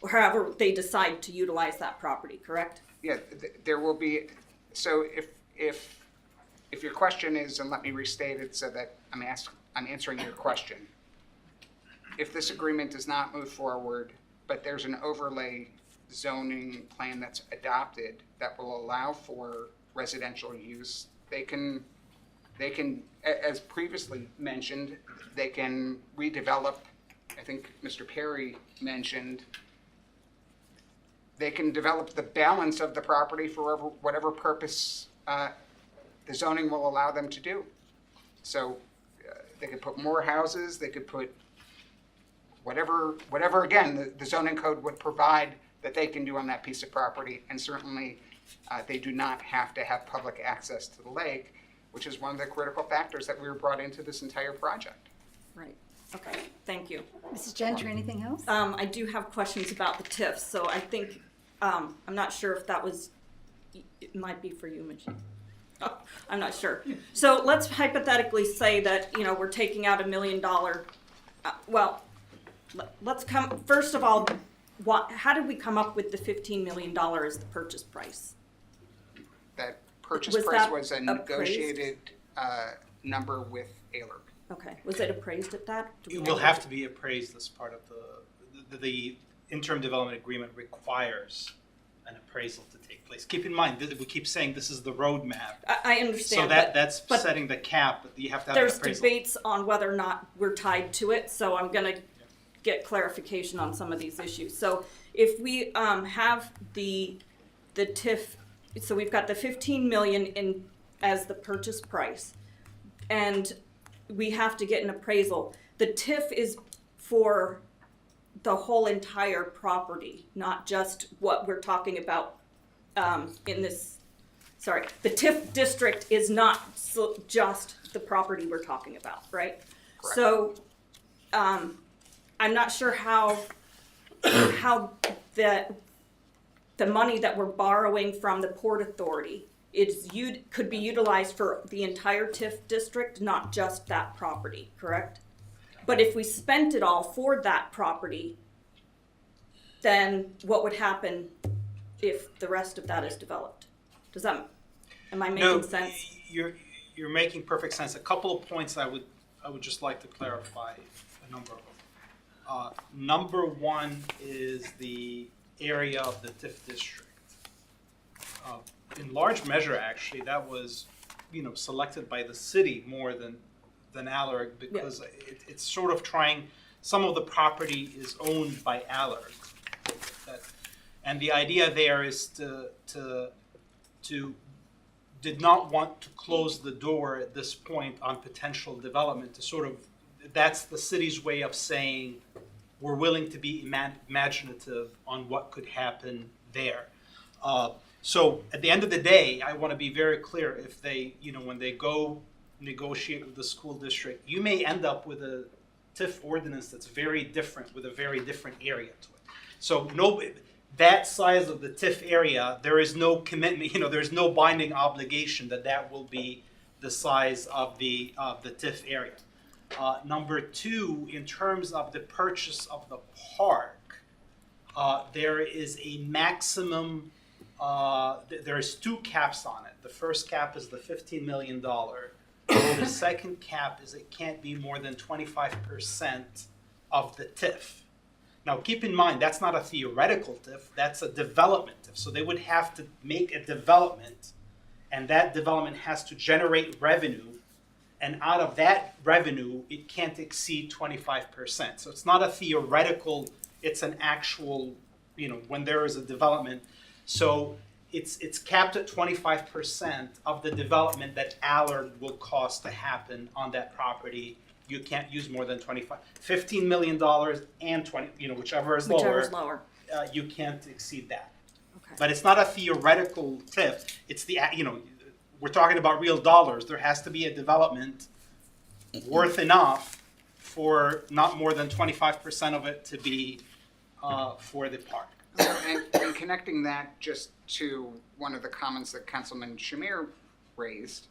Or however they decide to utilize that property, correct? Yeah, there will be, so if your question is, and let me restate it so that I'm answering your question. If this agreement does not move forward, but there's an overlay zoning plan that's adopted that will allow for residential use, they can, as previously mentioned, they can redevelop, I think Mr. Perry mentioned, they can develop the balance of the property for whatever purpose the zoning will allow them to do. So they could put more houses, they could put whatever again, the zoning code would provide that they can do on that piece of property. And certainly They do not have to have public access to the lake, which is one of the critical factors that we were brought into this entire project. Right, okay, thank you. Mrs. Gentry, anything else? I do have questions about the TIF, so I think, I'm not sure if that was, it might be for you, Michelle. Oh, I'm not sure. So let's hypothetically say that, you know, we're taking out $1 million. Let's come, first of all, how did we come up with the $15 million as the purchase price? That purchase Was price that was a appraised? negotiated number with ALERG. Okay, was it appraised at that? Do we It will know? have to be appraised as part of the interim development agreement requires an appraisal to take place. Keep in mind, we keep saying this is the roadmap. I understand. So that's but setting the cap, but you have to have an there's appraisal. debates on whether or not we're tied to it, so I'm gonna get clarification on some of these issues. So if we have the TIF, so we've got the 15 million in as the purchase price, and we have to get an appraisal. The TIF is for the whole entire property, not just what we're talking about in this. Sorry, the TIF district is not just the property we're talking about, right? Correct. So I'm not sure how the money that we're borrowing from the Port Authority could be utilized for the entire TIF district, not just that property, correct? But if we spent it all for that property, then what would happen if the rest of that is developed? Am I making sense? You're making perfect sense. A couple of points I would just like to clarify a number of them. Number one is the area of the TIF district. In large measure, actually, that was, selected by the city more than ALERG because it's sort of trying. Some of the property is owned by ALERG, and the idea there is to did not want to close the door at this point on potential development. That's the city's way of saying we're willing to be imaginative on what could happen there. So at the end of the day, I want to be very clear. If they, when they go negotiate with the school district, you may end up with a TIF ordinance that's very different with a very different area to it. So that size of the TIF area, there is no commitment. There's no binding obligation that will be the size of the TIF area. Number two, in terms of the purchase of the park, there is a maximum. There's two caps on it. The first cap is the $15 million. The second cap is it can't be more than 25% of the TIF. Now, keep in mind, that's not a theoretical TIF, that's a development TIF. So they would have to make a development, and that development has to generate revenue, and out of that revenue, it can't exceed 25%. So it's not a theoretical, it's an actual, when there is a development. So it's capped at 25% of the development that ALERG will cost to happen on that property. You can't use more than $15 million and 20, whichever is lower. You can't exceed that. Okay. But it's not a theoretical TIF. It's we're talking about real dollars. There has to be a development worth enough for not more than 25% of it to be for the park. And connecting that just to one of the comments that Councilman Shamir raised,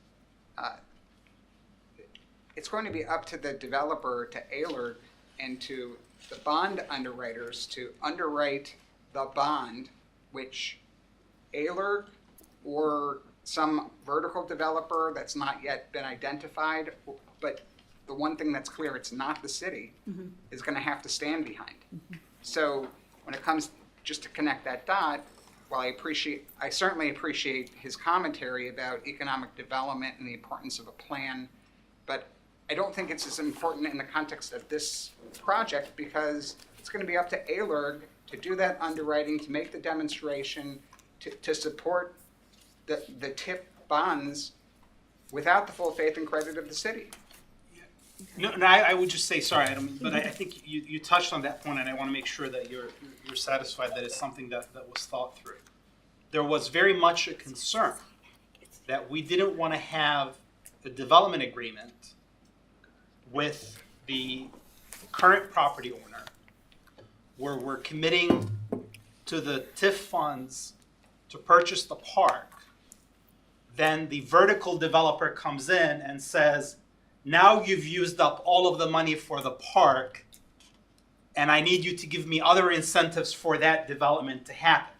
it's going to be up to the developer, to ALERG, and to the bond underwriters to underwrite the bond, which ALERG or some vertical developer that's not yet been identified, but the one thing that's clear, it's not the city, is going to have to stand behind. So when it comes just to connect that dot, while I certainly appreciate his commentary about economic development and the importance of a plan, but I don't think it's as important in the context of this project because it's going to be up to ALERG to do that underwriting, to make the demonstration, to support the TIF bonds without the full faith and credit of the city. No, I would just say, sorry, Adam, but I think you touched on that point, and I want to make sure that you're satisfied that it's something that was thought through. there was very much a concern that we didn't want to have a development agreement with the current property owner where we're committing to the TIF funds to purchase the park. Then the vertical developer comes in and says, now you've used up all of the money for the park, and I need you to give me other incentives for that development to happen.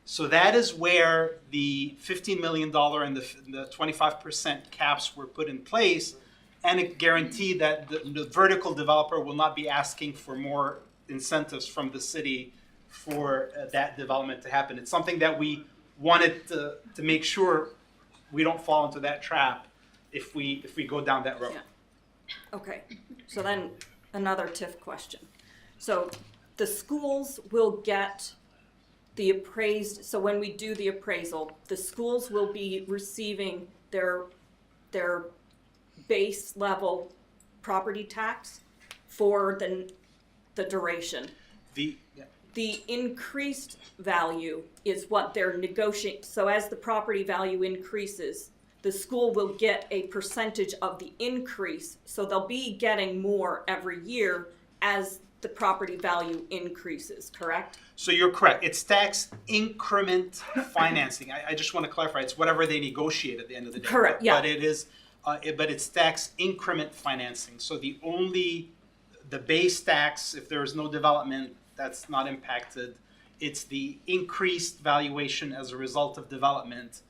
So that is where the $15 million and the 25% caps were put in place, and it guaranteed that the vertical developer will not be asking for more incentives from the city for that development to happen. It's something that we wanted to make sure we don't fall into that trap if we go down that road. Yeah. Okay, so then another TIF question. So the schools will get the appraised, so when we do the appraisal, the schools will be receiving their base level property tax for the duration. The increased value is what they're negotiating. So as the property value increases, the school will get a percentage of the increase. So they'll be getting more every year as the property value increases, correct? So you're correct. It's tax increment financing. I just want to clarify. It's whatever they negotiate at the end of the day. Correct, yeah. But it is, but it's tax increment financing. So the base tax, if there is no development, that's not impacted. It's the increased valuation as a result of development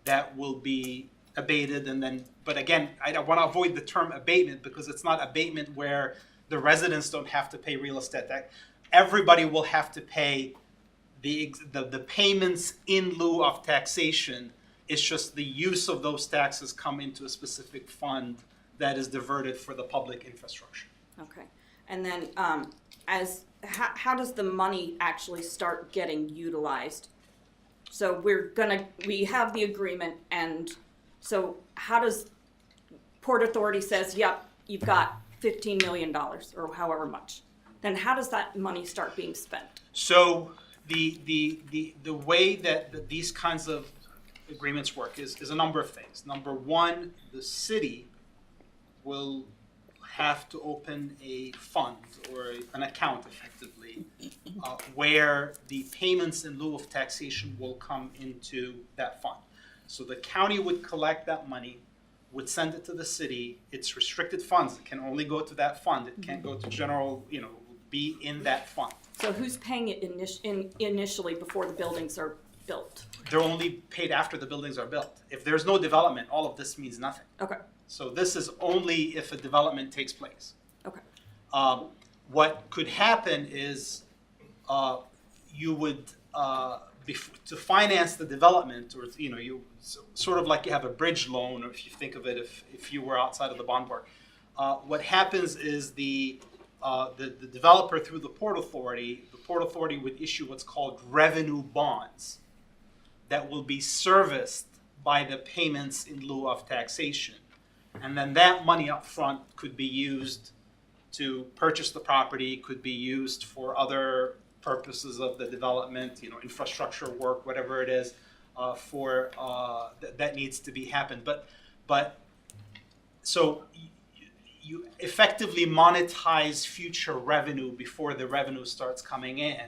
that will be abated, and then, but again, I don't want to avoid the term abatement because it's not abatement where the residents don't have to pay real estate tax. Everybody will have to pay the payments in lieu of taxation. It's just the use of those taxes come into a specific fund that is diverted for the public infrastructure. Okay, and then how does the money actually start getting utilized? So we have the agreement, and so how does Port Authority says, yep, you've got $15 million or however much. Then how does that money start being spent? So the way that these kinds of agreements work is a number of things. Number one, the city will have to open a fund or an account effectively where the payments in lieu of taxation will come into that fund. So the county would collect that money, would send it to the city. It's restricted funds. It can only go to that fund. It can't go to general, be in that fund. So who's paying it initially before the buildings are built? They're only paid after the buildings are built. If there's no development, all of this means nothing. Okay. So this is only if a development takes place. Okay. What could happen is you would, to finance the development, or sort of like you have a bridge loan, or if you think of it, if you were outside of the bond market, what happens is the developer through the Port Authority would issue what's called revenue bonds that will be serviced by the payments in lieu of taxation. And then that money up front could be used to purchase the property, could be used for other purposes of the development, infrastructure work, whatever it is, that needs to be happened. But so you effectively monetize future revenue before the revenue starts coming in,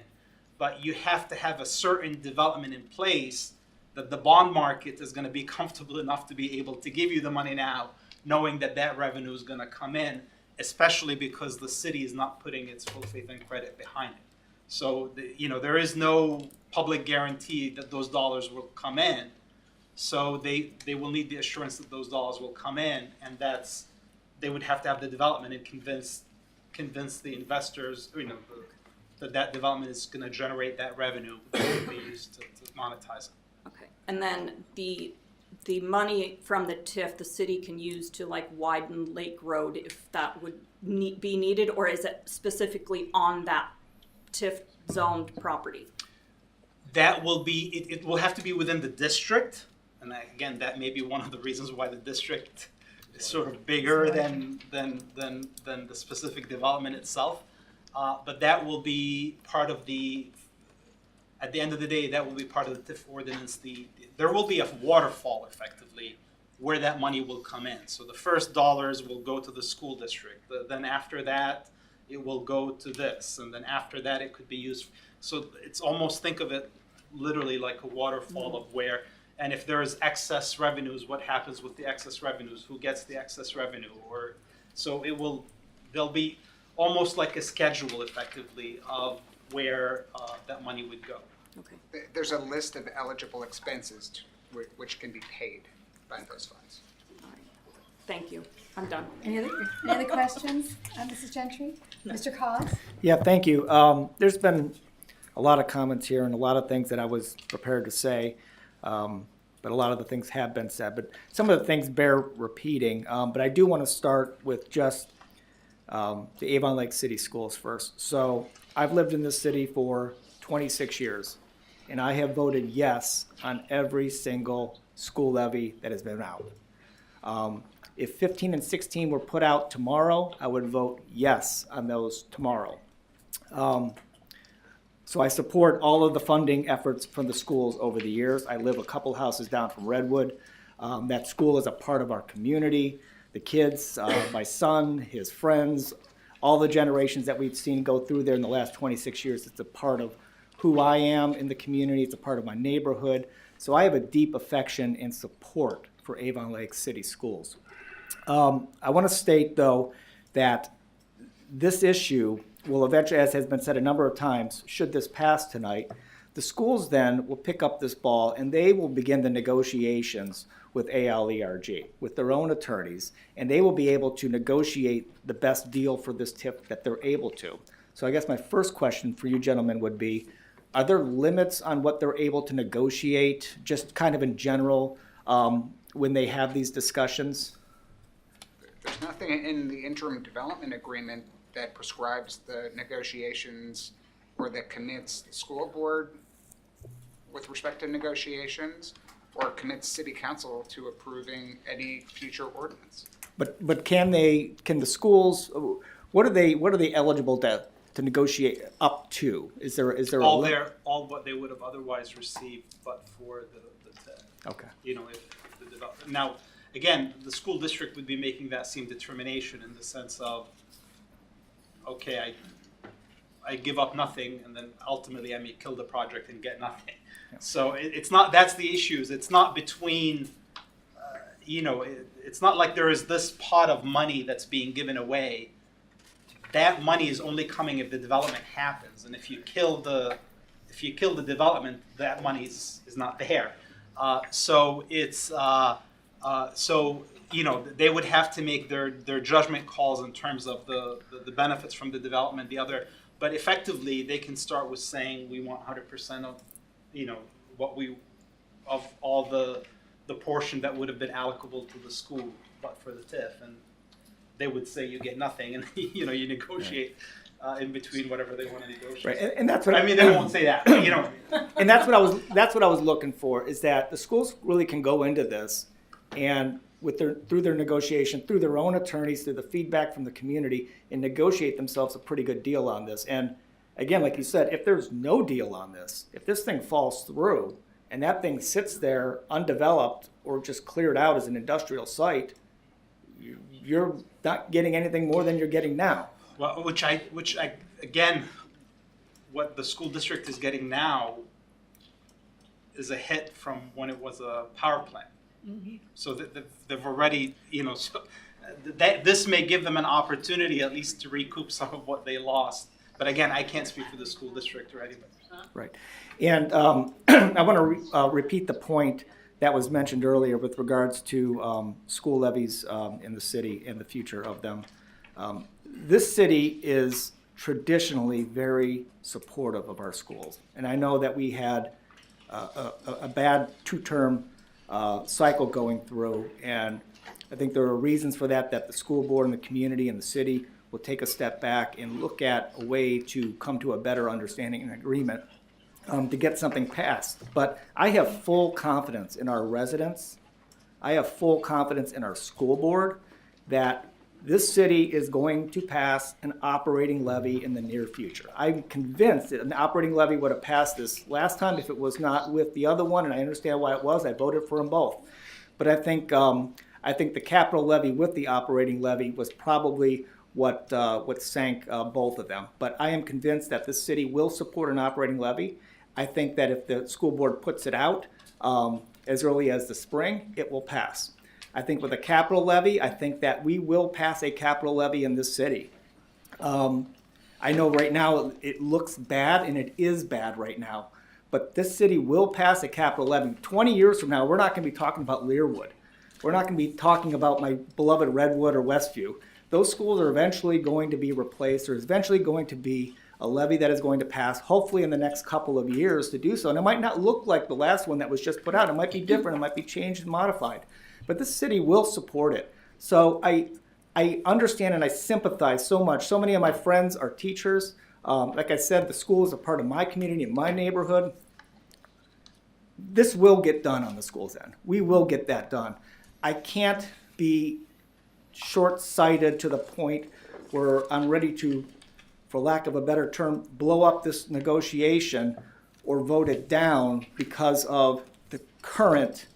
but you have to have a certain development in place that the bond market is going to be comfortable enough to be able to give you the money now, knowing that that revenue is going to come in, especially because the city is not putting its full faith and credit behind it. So, there is no public guarantee that those dollars will come in. So they will need the assurance that those dollars will come in, and they would have to have the development and convince the investors, that development is going to generate that revenue that will be used to monetize it. Okay, and then the money from the TIF, the city can use to widen Lake Road if that would be needed, or is it specifically on that TIF zoned property? That will be, it will have to be within the district, and again, that may be one of the reasons why the district is sort of bigger than the specific development itself. But that will be part of the at the end of the day, that will be part of the TIF ordinance. There will be a waterfall effectively where that money will come in. So the first dollars will go to the school district. Then after that, it will go to this. And then after that, it could be used. So it's almost, think of it literally like a waterfall of where, and if there is excess revenues, what happens with the excess revenues? Who gets the excess revenue? Or so there'll be almost like a schedule effectively of where that money would go. There's a list of eligible expenses which can be paid by those funds. Thank you. I'm done. Any other questions, Mrs. Gentry? Mr. Cos? Yeah, thank you. There's been a lot of comments here and a lot of things that I was prepared to say, but a lot of the things have been said. But some of the things bear repeating. But I do want to start with just the Avon Lake City Schools first. So I've lived in this city for 26 years, and I have voted yes on every single school levy that has been out. If 15 and 16 were put out tomorrow, I would vote yes on those tomorrow. So I support all of the funding efforts from the schools over the years. I live a couple houses down from Redwood. That school is a part of our community. The kids, my son, his friends, all the generations that we've seen go through there in the last 26 years, it's a part of who I am in the community. It's a part of my neighborhood. So I have a deep affection and support for Avon Lake City Schools. I want to state, though, that this issue will eventually, as has been said a number of times, should this pass tonight, the schools then will pick up this ball and they will begin the negotiations with ALERG, with their own attorneys, and they will be able to negotiate the best deal for this TIF that they're able to. So I guess my first question for you gentlemen would be, are there limits on what they're able to negotiate, just kind of in general, when they have these discussions? There's nothing in the interim development agreement that prescribes the negotiations or that commits the school board with respect to negotiations or commits city council to approving any future ordinance. But can the schools, what are they eligible to negotiate up to? Is there a all what they would have otherwise received, but for the TIF. Okay. You know, if the development. Now, again, the school district would be making that same determination in the sense of, okay, I give up nothing, and then ultimately I may kill the project and get nothing. Yeah. So it's not, that's the issues. It's not between, it's not like there is this pot of money that's being given away. That money is only coming if the development happens, and if you kill the development, that money is not there. So it's they would have to make their judgment calls in terms of the benefits from the development, but effectively they can start with saying we want 100% of, of all the portion that would have been allocable to the school, but for the TIF, and they would say you get nothing, and you negotiate in between whatever they want to negotiate. Right, and that's what they won't say that, but, And that's what I was looking for, is that the schools really can go into this and through their negotiation, through their own attorneys, through the feedback from the community, and negotiate themselves a pretty good deal on this. And again, like you said, if there's no deal on this, if this thing falls through and that thing sits there undeveloped or just cleared out as an industrial site, you're not getting anything more than you're getting now. Well, which I again, what the school district is getting now is a hit from when it was a power plant. Mm-hmm. So they've already, this may give them an opportunity at least to recoup some of what they lost. But again, I can't speak for the school district or anybody. Right. And I want to repeat the point that was mentioned earlier with regards to school levies in the city and the future of them. This city is traditionally very supportive of our schools. And I know that we had a bad two-term cycle going through, and I think there are reasons for that the school board and the community and the city will take a step back and look at a way to come to a better understanding and agreement to get something passed. But I have full confidence in our residents. I have full confidence in our school board that this city is going to pass an operating levy in the near future. I'm convinced that an operating levy would have passed this last time if it was not with the other one, and I understand why it was. I voted for them both. But I think the capital levy with the operating levy was probably what sank both of them. But I am convinced that this city will support an operating levy. I think that if the school board puts it out as early as the spring, it will pass. I think with a capital levy, I think that we will pass a capital levy in this city. I know right now it looks bad, and it is bad right now, but this city will pass a capital levy. 20 years from now, we're not going to be talking about Learwood. We're not going to be talking about my beloved Redwood or Westview. Those schools are eventually going to be replaced. There's eventually going to be a levy that is going to pass, hopefully in the next couple of years to do so. And it might not look like the last one that was just put out. It might be different. It might be changed and modified. But this city will support it. So I understand and I sympathize so much. So many of my friends are teachers. Like I said, the school is a part of my community and my neighborhood. This will get done on the school's end. We will get that done. I can't be short-sighted to the point where I'm ready to, for lack of a better term, blow up this negotiation or vote it down because of the current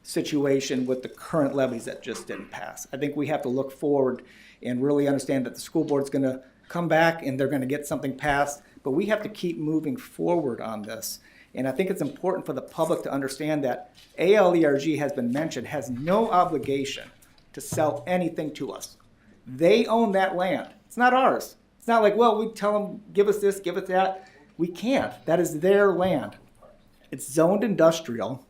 situation with the current levies that just didn't pass. I think we have to look forward and really understand that the school board's going to come back and they're going to get something passed, but we have to keep moving forward on this. And I think it's important for the public to understand that ALERG has been mentioned, has no obligation to sell anything to us. They own that land. It's not ours. It's not like, well, we tell them, give us this, give us that. We can't. That is their land. It's zoned industrial,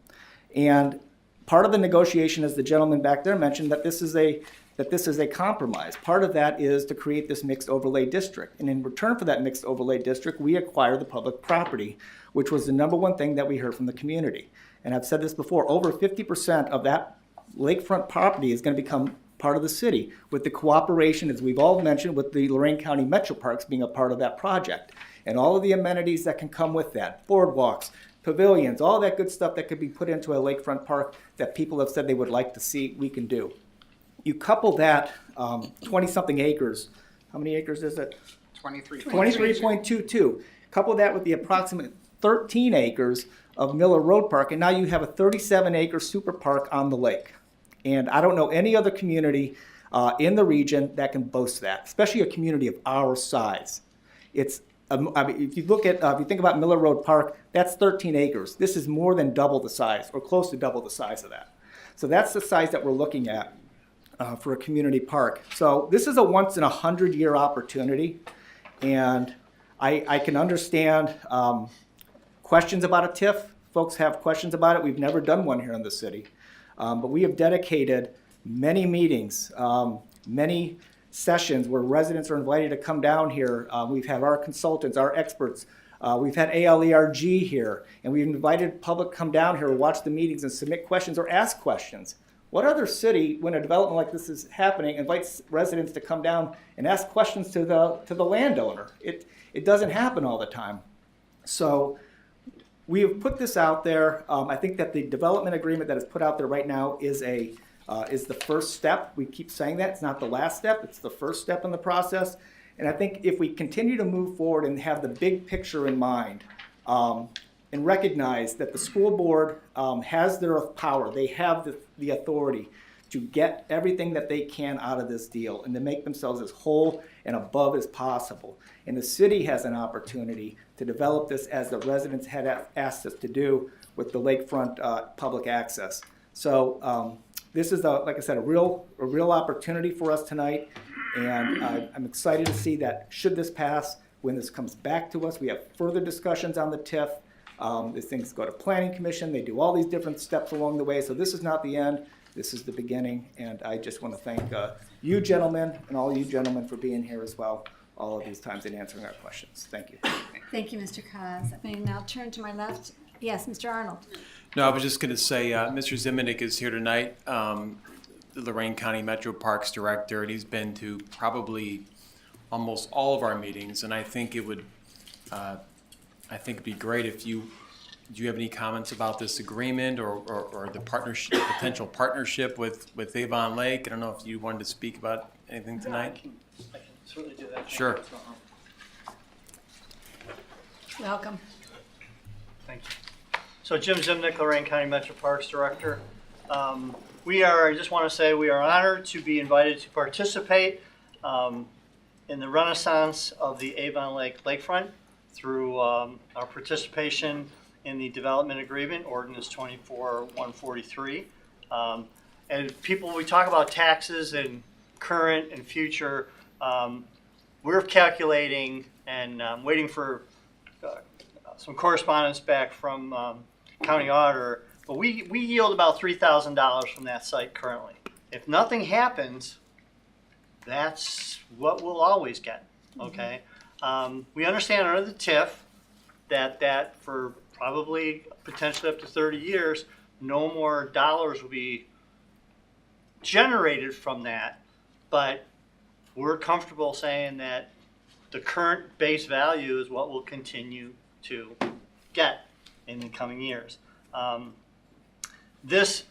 and part of the negotiation, as the gentleman back there mentioned, that this is a compromise. Part of that is to create this mixed overlay district. And in return for that mixed overlay district, we acquire the public property, which was the number one thing that we heard from the community. And I've said this before, over 50% of that lakefront property is going to become part of the city, with the cooperation, as we've all mentioned, with the Lorraine County Metro Parks being a part of that project. And all of the amenities that can come with that, boardwalks, pavilions, all that good stuff that could be put into a lakefront park that people have said they would like to see, we can do. You couple that 20-something acres, how many acres is it? 23.22. Couple that with the approximate 13 acres of Miller Road Park, and now you have a 37-acre super park on the lake. And I don't know any other community in the region that can boast that, especially a community of our size. It's I mean, if you think about Miller Road Park, that's 13 acres. This is more than double the size, or close to double the size of that. So that's the size that we're looking at for a community park. So this is a once in 100-year opportunity, and I can understand questions about a TIF. Folks have questions about it. We've never done one here in the city, but we have dedicated many meetings, many sessions where residents are invited to come down here. We've had our consultants, our experts. We've had ALERG here, and we've invited public to come down here, watch the meetings, and submit questions or ask questions. What other city, when a development like this is happening, invites residents to come down and ask questions to the landowner? It doesn't happen all the time. So we have put this out there. I think that the development agreement that is put out there right now is the first step. We keep saying that. It's not the last step. It's the first step in the process. And I think if we continue to move forward and have the big picture in mind, and recognize that the school board has their power, they have the authority to get everything that they can out of this deal and to make themselves as whole and above as possible. And the city has an opportunity to develop this as the residents had asked us to do with the lakefront public access. So this is, like I said, a real opportunity for us tonight, and I'm excited to see that should this pass, when this comes back to us, we have further discussions on the TIF. These things go to Planning Commission. They do all these different steps along the way. So this is not the end. This is the beginning. And I just want to thank you gentlemen and all you gentlemen for being here as well all of these times and answering our questions. Thank you. Thank you, Mr. Kaz. I may now turn to my left. Yes, Mr. Arnold. No, I was just going to say, Mr. Ziminick is here tonight, the Lorraine County Metro Parks Director, and he's been to probably almost all of our meetings, and I think it would, it'd be great if do you have any comments about this agreement or the partnership, potential partnership with Avon Lake? I don't know if you wanted to speak about Anything tonight? I can certainly do that. Sure. Welcome. Thank you. So Jim Zimnick, Lorraine County Metro Parks Director. I just want to say we are honored to be invited to participate in the renaissance of the Avon Lake lakefront through our participation in the development agreement, ordinance 24-143. And people, we talk about taxes and current and future. We're calculating and waiting for some correspondence back from county auditor, but we yield about $3,000 from that site currently. If nothing happens, that's what we'll always get, okay? We understand under the TIF that for probably potentially up to 30 years, no more dollars will be generated from that, but we're comfortable saying that the current base value is what we'll continue to get in the coming years. This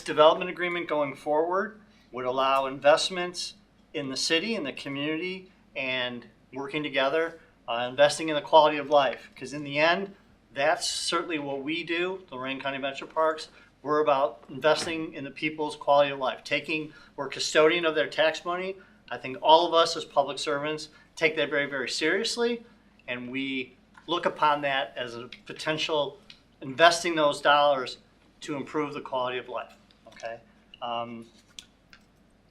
development agreement going forward would allow investments in the city and the community and working together, investing in the quality of life. Because in the end, that's certainly what we do, Lorraine County Metro Parks. We're about investing in the people's quality of life. We're custodian of their tax money. I think all of us as public servants take that very, very seriously, and we look upon that as a potential investing those dollars to improve the quality of life, okay?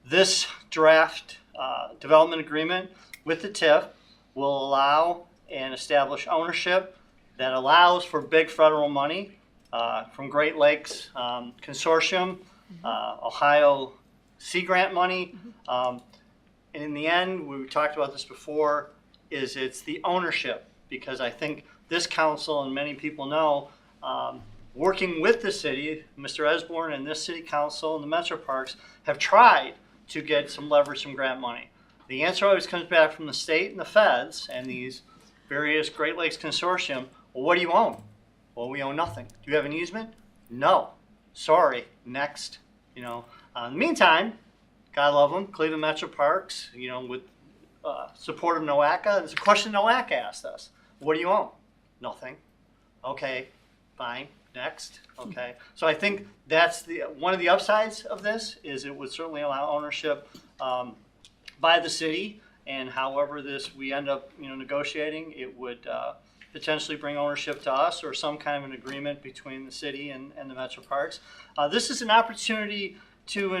This draft development agreement with the TIF will allow and establish ownership that allows for big federal money from Great Lakes Consortium, Ohio Sea Grant money. And in the end, we talked about this before, it's the ownership, because I think this council and many people know, working with the city, Mr. Esborn and this city council and the Metro Parks have tried to get some leverage from grant money. The answer always comes back from the state and the feds and these various Great Lakes Consortium. Well, what do you own? Well, we own nothing. Do you have an easement? No. Sorry. Next. In the meantime, God love them, Cleveland Metro Parks, with support of NOACA. There's a question NOACA asked us. What do you own? Nothing. Okay, fine. Next. Okay. So I think that's one of the upsides of this is it would certainly allow ownership by the city, and however we end up negotiating, it would potentially bring ownership to us or some kind of an agreement between the city and the Metro Parks. This is an opportunity to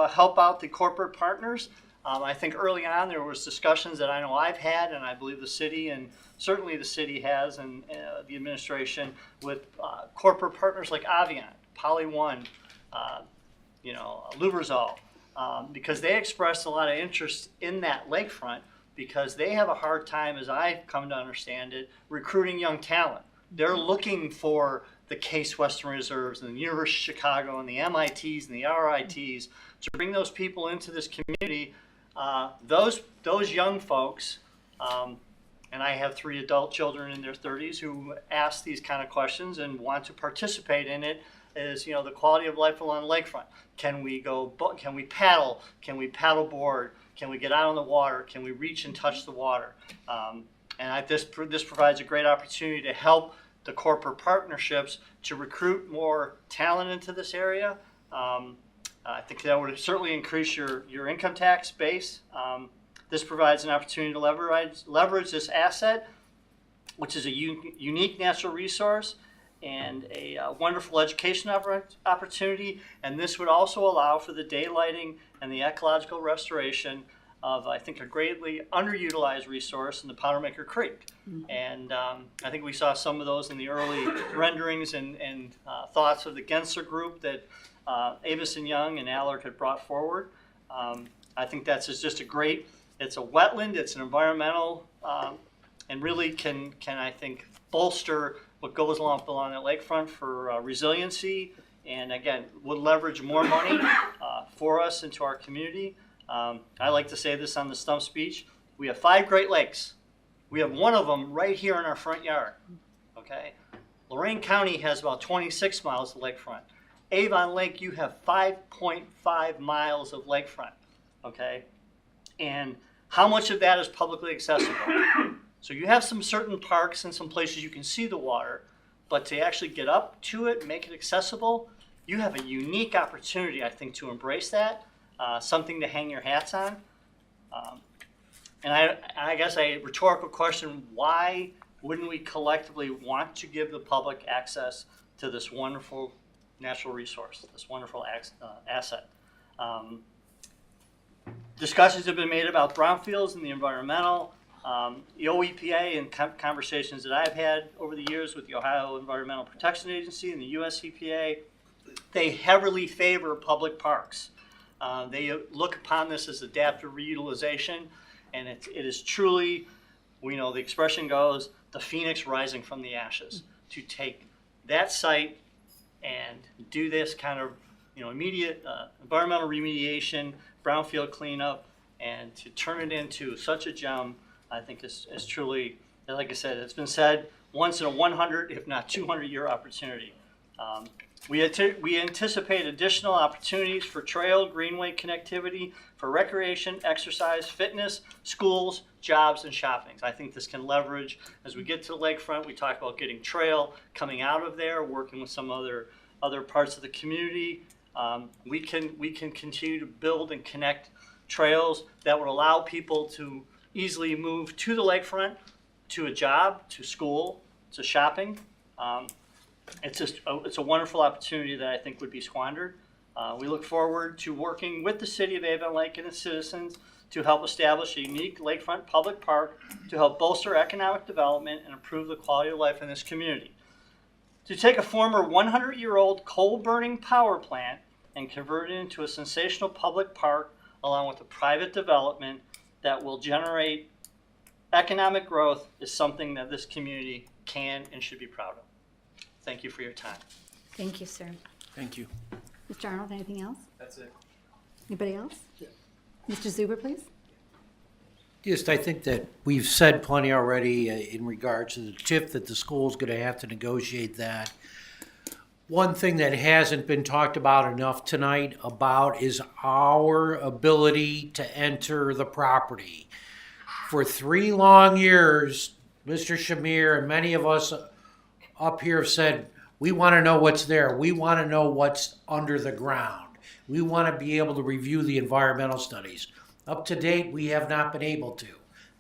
help out the corporate partners. I think early on there was discussions that I know I've had, and I believe the city and certainly the city has, and the administration with corporate partners like Avon, Poly One, Lubrizol, because they expressed a lot of interest in that lakefront because they have a hard time, as I've come to understand it, recruiting young talent. They're looking for the Case Western Reserves and the University of Chicago and the MITs and the RITs to bring those people into this community. Those young folks, and I have 3 adult children in their 30s who ask these kind of questions and want to participate in it, is the quality of life along the lakefront. Can we paddle? Can we paddle board? Can we get out on the water? Can we reach and touch the water? This provides a great opportunity to help the corporate partnerships to recruit more talent into this area. I think that would certainly increase your income tax base. This provides an opportunity to leverage this asset, which is a unique natural resource and a wonderful education opportunity. And this would also allow for the daylighting and the ecological restoration of, I think, a greatly underutilized resource in the Powdermaker Creek. And I think we saw some of those in the early renderings and thoughts of the Gensler group that Avis and Young and Allard had brought forward. I think that's just it's a wetland, it's an environmental, and really can I think bolster what goes along that lakefront for resiliency, and again, would leverage more money for us into our community. I like to say this on the stump speech. We have 5 Great Lakes. We have one of them right here in our front yard, okay? Lorraine County has about 26 miles of lakefront. Avon Lake, you have 5.5 miles of lakefront, okay? And how much of that is publicly accessible? So you have some certain parks and some places you can see the water, but to actually get up to it, make it accessible, you have a unique opportunity, I think, to embrace that, something to hang your hats on. And I guess a rhetorical question, why wouldn't we collectively want to give the public access to this wonderful natural resource, this wonderful asset? Discussions have been made about brownfields and the environmental. The OEPA and conversations that I've had over the years with the Ohio Environmental Protection Agency and the US EPA, they heavily favor public parks. They look upon this as adaptive reutilization, and it is truly, we know the expression goes, the phoenix rising from the ashes, to take that site and do this kind of immediate environmental remediation, brownfield cleanup, and to turn it into such a gem, I think is truly, like I said, it's been said, once in a 100, if not 200-year opportunity. We anticipate additional opportunities for trail, greenway connectivity, for recreation, exercise, fitness, schools, jobs, and shopping. I think this can leverage, as we get to the lakefront, we talk about getting trail, coming out of there, working with some other parts of the community. We can continue to build and connect trails that would allow people to easily move to the lakefront, to a job, to school, to shopping. It's a wonderful opportunity that I think would be squandered. We look forward to working with the city of Avon Lake and its citizens to help establish a unique lakefront public park to help bolster economic development and improve the quality of life in this community. To take a former 100-year-old coal-burning power plant and convert it into a sensational public park along with a private development that will generate economic growth is something that this community can and should be proud of. Thank you for your time. Thank you, sir. Thank you. Mr. Arnold, anything else? That's it. Anybody else? Mr. Zuber, please. Just, I think that we've said plenty already in regards to the TIF, that the school's going to have to negotiate that. One thing that hasn't been talked about enough tonight is our ability to enter the property. For 3 long years, Mr. Shamir and many of us up here have said, we want to know what's there. We want to know what's under the ground. We want to be able to review the environmental studies. Up to date, we have not been able to.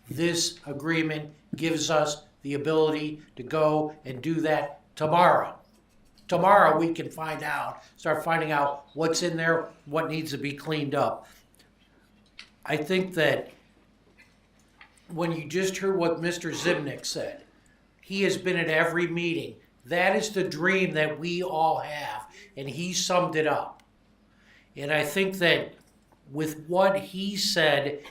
This agreement gives us the ability to go and do that tomorrow. Tomorrow we can start finding out what's in there, what needs to be cleaned up. I think that when you just heard what Mr. Zimnick said, he has been at every meeting. That is the dream that we all have, and he summed it up. And I think that with what he said,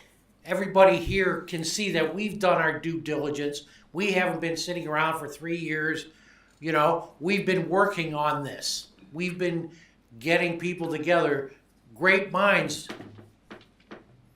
everybody here can see that we've done our due diligence. We haven't been sitting around for 3 years. We've been working on this. We've been getting people together, great minds,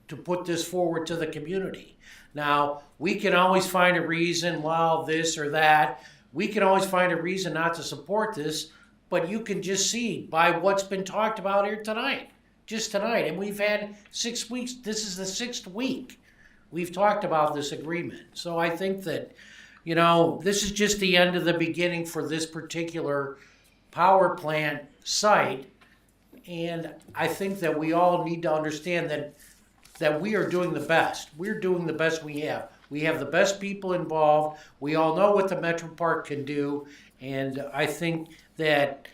to put this forward to the community. Now, we can always find a reason, this or that. We can always find a reason not to support this, but you can just see by what's been talked about here tonight, just tonight. And we've had 6 weeks. This is the 6th week we've talked about this agreement. So I think that, this is just the end of the beginning for this particular power plant site. And I think that we all need to understand that we are doing the best. We're doing the best we have. We have the best people involved. We all know what the Metro Park can do. And I think that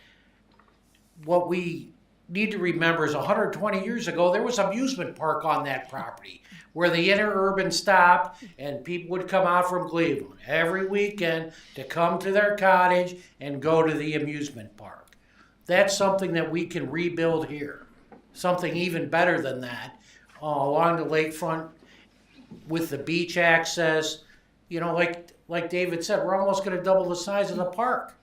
what we need to remember is 120 years ago, there was an amusement park on that property where the interurban stopped and people would come out from Cleveland every weekend to come to their cottage and go to the amusement park. That's something that we can rebuild here. Something even better than that along the lakefront with the beach access. Like David said, we're almost going to double the size of the park.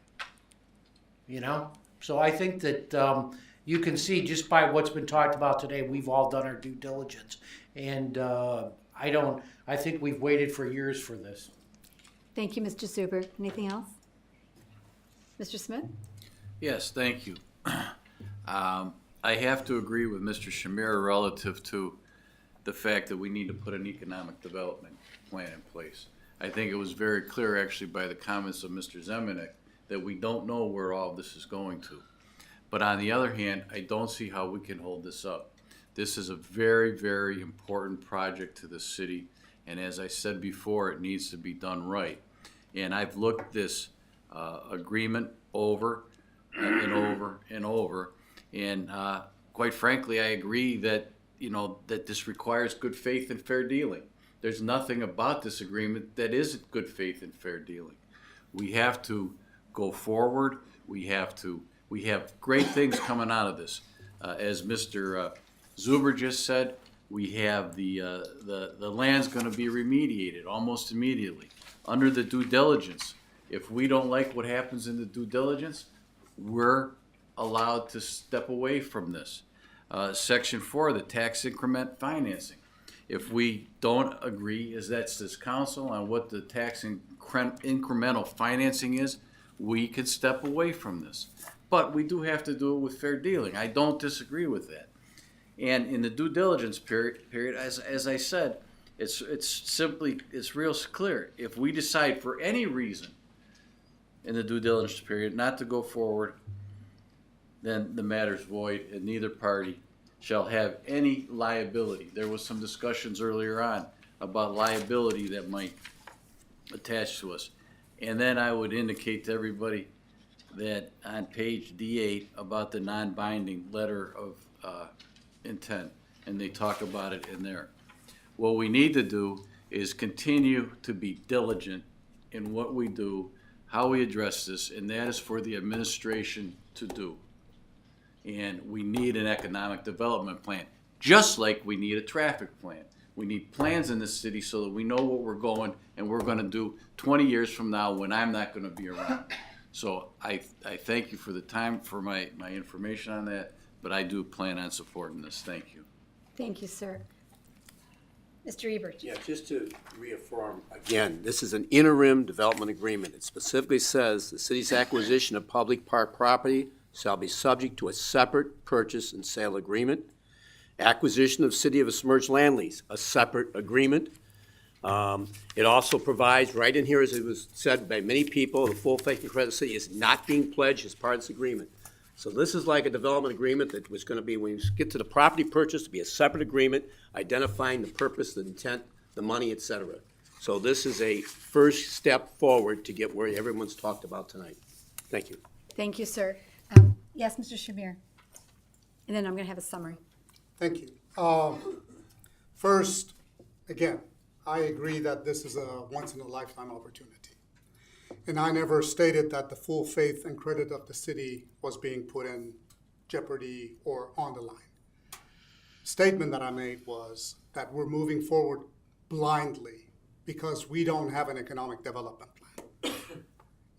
So I think that you can see just by what's been talked about today, we've all done our due diligence. And I think we've waited for years for this. Thank you, Mr. Zuber. Anything else? Mr. Smith? Yes, thank you. I have to agree with Mr. Shamir relative to the fact that we need to put an economic development plan in place. I think it was very clear actually by the comments of Mr. Zemanek that we don't know where all this is going to. But on the other hand, I don't see how we can hold this up. This is a very, very important project to the city, and as I said before, it needs to be done right. And I've looked this agreement over and over and over, and quite frankly, I agree that, you know, that this requires good faith and fair dealing. There's nothing about this agreement that isn't good faith and fair dealing. We have to go forward. We have great things coming out of this. As Mr. Zuber just said, we have the land's going to be remediated almost immediately under the due diligence. If we don't like what happens in the due diligence, we're allowed to step away from this. Section 4, the tax increment financing. If we don't agree, as that's this council, on what the tax incremental financing is, we can step away from this. But we do have to do it with fair dealing. I don't disagree with that. And in the due diligence period, as I said, it's real clear. If we decide for any reason in the due diligence period not to go forward, then the matter's void and neither party shall have any liability. There was some discussions earlier on about liability that might attach to us. And then I would indicate to everybody that on page D8 about the non-binding letter of intent, and they talk about it in there. What we need to do is continue to be diligent in what we do, how we address this, and that is for the administration to do. And we need an economic development plan, just like we need a traffic plan. We need plans in the city so that we know what we're going and we're going to do 20 years from now when I'm not going to be around. So I thank you for the time, for my information on that, but I do plan on supporting this. Thank you. Thank you, sir. Mr. Ebert. Yeah, just to reaffirm again, this is an interim development agreement. It specifically says the city's acquisition of public park property shall be subject to a separate purchase and sale agreement. Acquisition of city of a submerged land lease, a separate agreement. It also provides, right in here, as it was said by many people, the full faith and credit of the city is not being pledged as part of this agreement. So this is like a development agreement that was going to be, when you get to the property purchase, to be a separate agreement identifying the purpose, the intent, the money, et cetera. So this is a first step forward to get where everyone's talked about tonight. Thank you. Thank you, sir. Yes, Mr. Shamir. And then I'm going to have a summary. Thank you. First, again, I agree that this is a once-in-a-lifetime opportunity. And I never stated that the full faith and credit of the city was being put in jeopardy or on the line. Statement that I made was that we're moving forward blindly because we don't have an economic development plan.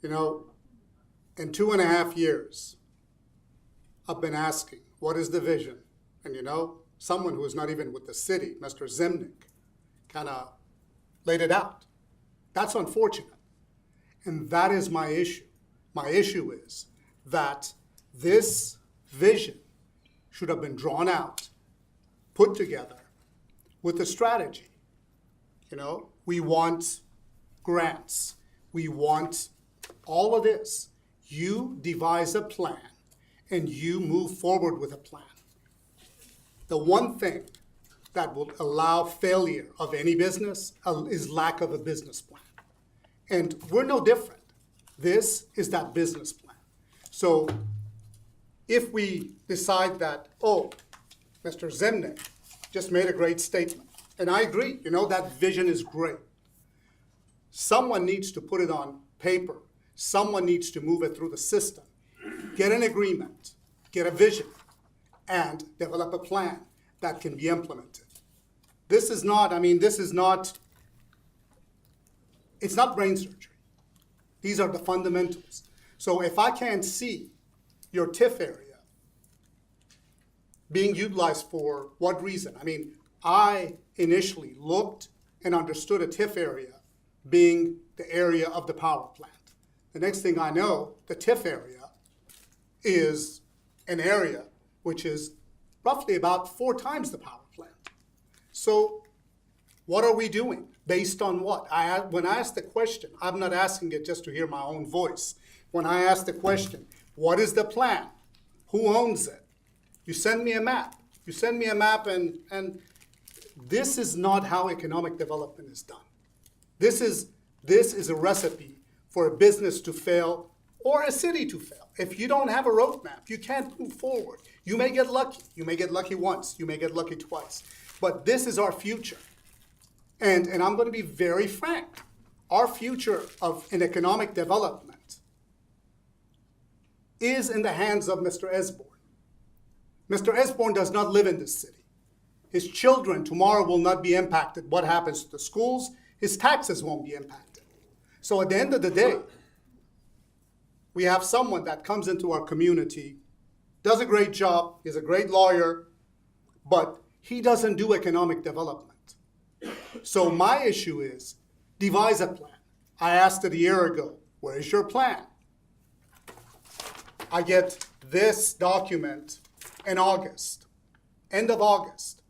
You know, in 2.5 years, I've been asking, what is the vision? And you know, someone who is not even with the city, Mr. Zimnick, kind of laid it out. That's unfortunate. And that is my issue. My issue is that this vision should have been drawn out, put together with a strategy. You know, we want grants. We want all of this. You devise a plan and you move forward with a plan. The one thing that will allow failure of any business is lack of a business plan. And we're no different. This is that business plan. So if we decide that, oh, Mr. Zimnick just made a great statement, and I agree, you know, that vision is great. Someone needs to put it on paper. Someone needs to move it through the system. Get an agreement, get a vision, and develop a plan that can be implemented. This is not, it's not brain surgery. These are the fundamentals. So if I can't see your TIF area being utilized for what reason? I mean, I initially looked and understood a TIF area being the area of the power plant. The next thing I know, the TIF area is an area which is roughly about 4 times the power plant. So what are we doing? Based on what? When I ask the question, I'm not asking it just to hear my own voice. When I ask the question, what is the plan? Who owns it? You send me a map. You send me a map, and this is not how economic development is done. This is a recipe for a business to fail or a city to fail. If you don't have a roadmap, you can't move forward. You may get lucky. You may get lucky once. You may get lucky twice. But this is our future. And I'm going to be very frank. Our future in economic development is in the hands of Mr. Esborn. Mr. Esborn does not live in this city. His children tomorrow will not be impacted. What happens to the schools? His taxes won't be impacted. So at the end of the day, we have someone that comes into our community, does a great job, he's a great lawyer, but he doesn't do economic development. So my issue is, devise a plan. I asked it a year ago, where is your plan? I get this document in August, end of August.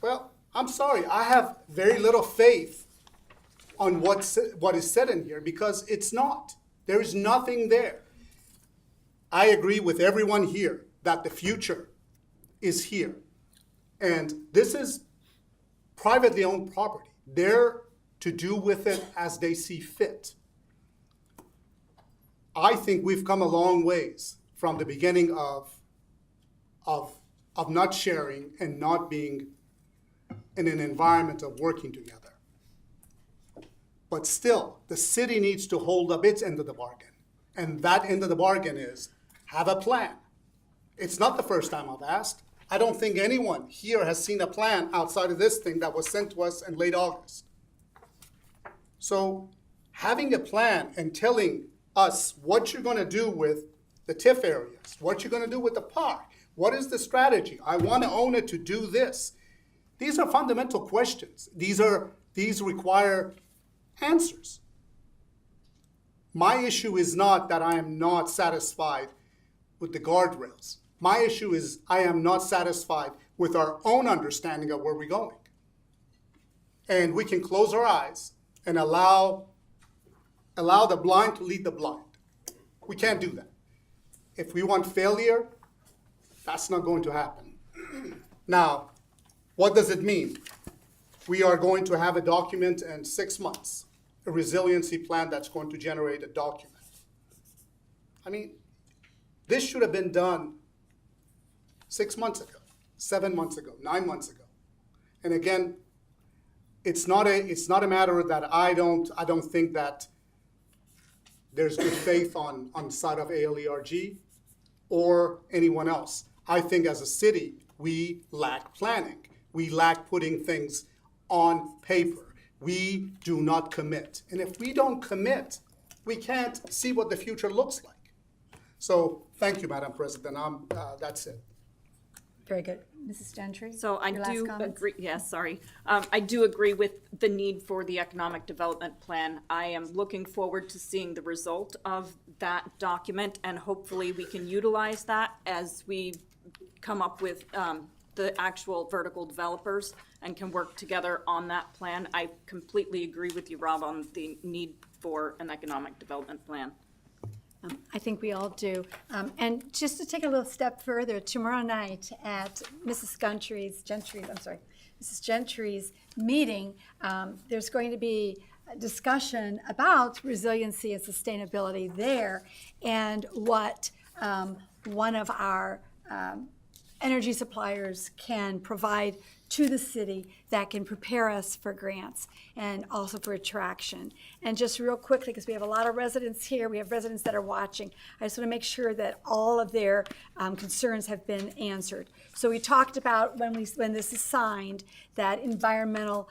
Well, I'm sorry, I have very little faith on what is said in here because it's not. There is nothing there. I agree with everyone here that the future is here. And this is privately owned property. They're to do with it as they see fit. I think we've come a long ways from the beginning of not sharing and not being in an environment of working together. But still, the city needs to hold up its end of the bargain. And that end of the bargain is have a plan. It's not the first time I've asked. I don't think anyone here has seen a plan outside of this thing that was sent to us in late August. So having a plan and telling us what you're going to do with the TIF areas, what you're going to do with the park, what is the strategy? I want to own it to do this. These are fundamental questions. These require answers. My issue is not that I am not satisfied with the guardrails. My issue is I am not satisfied with our own understanding of where we're going. And we can close our eyes and allow the blind to lead the blind. We can't do that. If we want failure, that's not going to happen. Now, what does it mean? We are going to have a document in 6 months, a resiliency plan that's going to generate a document. I mean, this should have been done 6 months ago, 7 months ago, 9 months ago. And again, it's not a matter that I don't think that there's good faith on the side of ALERG or anyone else. I think as a city, we lack planning. We lack putting things on paper. We do not commit. And if we don't commit, we can't see what the future looks like. So thank you, Madam President. That's it. Very good. Mrs. Gentry? So I your last do comments? agree, yes, sorry. I do agree with the need for the economic development plan. I am looking forward to seeing the result of that document, and hopefully we can utilize that as we come up with the actual vertical developers and can work together on that plan. I completely agree with you, Rob, on the need for an economic development plan. I think we all do. And just to take a little step further, tomorrow night at Mrs. Gentry's meeting, there's going to be a discussion about resiliency and sustainability there, and what one of our energy suppliers can provide to the city that can prepare us for grants and also for attraction. And just real quickly, because we have a lot of residents here, we have residents that are watching, I just want to make sure that all of their concerns have been answered. So we talked about when this is signed, that environmental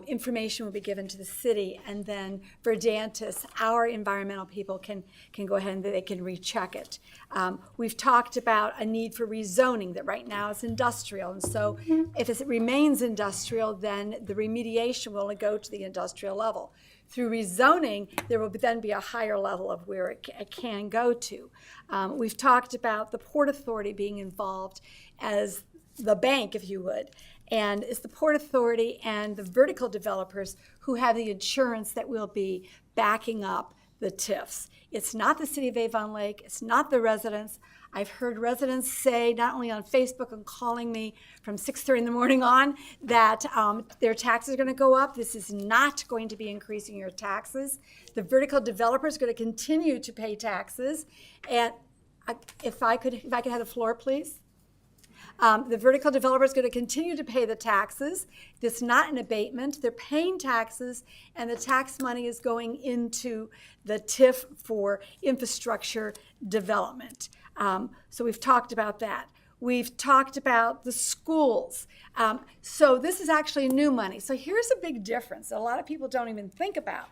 information will be given to the city, and then Verdantis, our environmental people, can go ahead and they can recheck it. We've talked about a need for rezoning, that right now it's industrial, and so if it remains industrial, then the remediation will go to the industrial level. Through rezoning, there will then be a higher level of where it can go to. We've talked about the Port Authority being involved as the bank, if you would, And it's the Port Authority and the vertical developers who have the insurance that will be backing up the TIFs. It's not the city of Avon Lake. It's not the residents. I've heard residents say, not only on Facebook and calling me from 6:30 in the morning on, that their taxes are going to go up. This is not going to be increasing your taxes. The vertical developer is going to continue to pay taxes. And if I could have the floor, please. The vertical developer is going to continue to pay the taxes. It's not an abatement. They're paying taxes, and the tax money is going into the TIF for infrastructure development. So we've talked about that. We've talked about the schools. So this is actually new money. So here's a big difference that a lot of people don't even think about.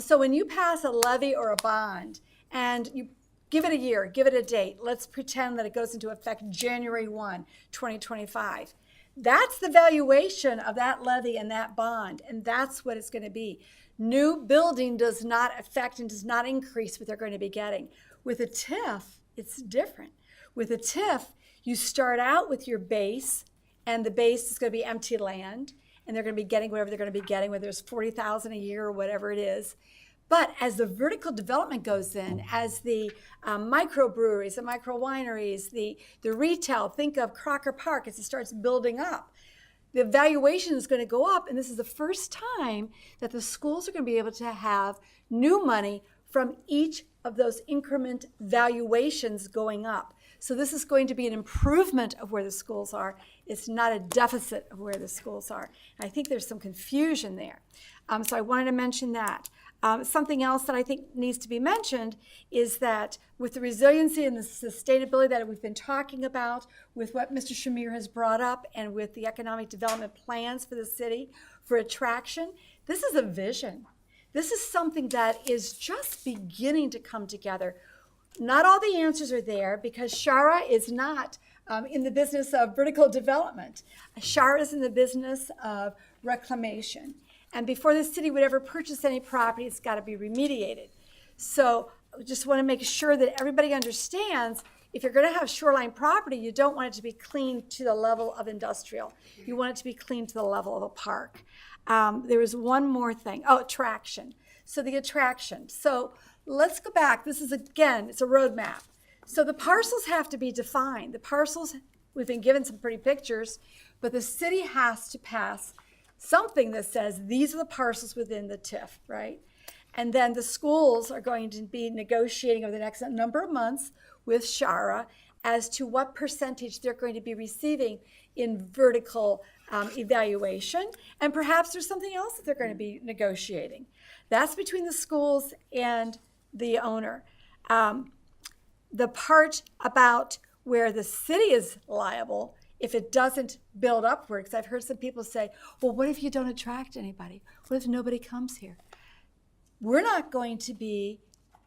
So when you pass a levy or a bond, and you give it a year, give it a date. Let's pretend that it goes into effect January 1, 2025. That's the valuation of that levy and that bond, and that's what it's going to be. New building does not affect and does not increase what they're going to be getting. With a TIF, it's different. With a TIF, you start out with your base, and the base is going to be empty land, and they're going to be getting whatever they're going to be getting, whether it's $40,000 a year or whatever it is. But as the vertical development goes in, as the microbreweries, the micro wineries, the retail, think of Crocker Park as it starts building up, the valuation is going to go up. And this is the first time that the schools are going to be able to have new money from each of those increment valuations going up. So this is going to be an improvement of where the schools are. It's not a deficit of where the schools are. And I think there's some confusion there. So I wanted to mention that. Something else that I think needs to be mentioned is that with the resiliency and the sustainability that we've been talking about, with what Mr. Shamir has brought up, and with the economic development plans for the city for attraction, this is a vision. This is something that is just beginning to come together. Not all the answers are there because Shara is not in the business of vertical development. Shara is in the business of reclamation. And before the city would ever purchase any property, it's got to be remediated. So I just want to make sure that everybody understands, if you're going to have shoreline property, you don't want it to be clean to the level of industrial. You want it to be clean to the level of a park. There was one more thing. Oh, attraction. So the attraction. So let's go back. This is, again, it's a roadmap. So the parcels have to be defined. The parcels, we've been given some pretty pictures, but the city has to pass something that says these are the parcels within the TIF, right? And then the schools are going to be negotiating over the next number of months with Shara as to what percentage they're going to be receiving in vertical evaluation. And perhaps there's something else that they're going to be negotiating. That's between the schools and the owner. The part about where the city is liable if it doesn't build upwards. I've heard some people say, well, what if you don't attract anybody? What if nobody comes here? We're not going to be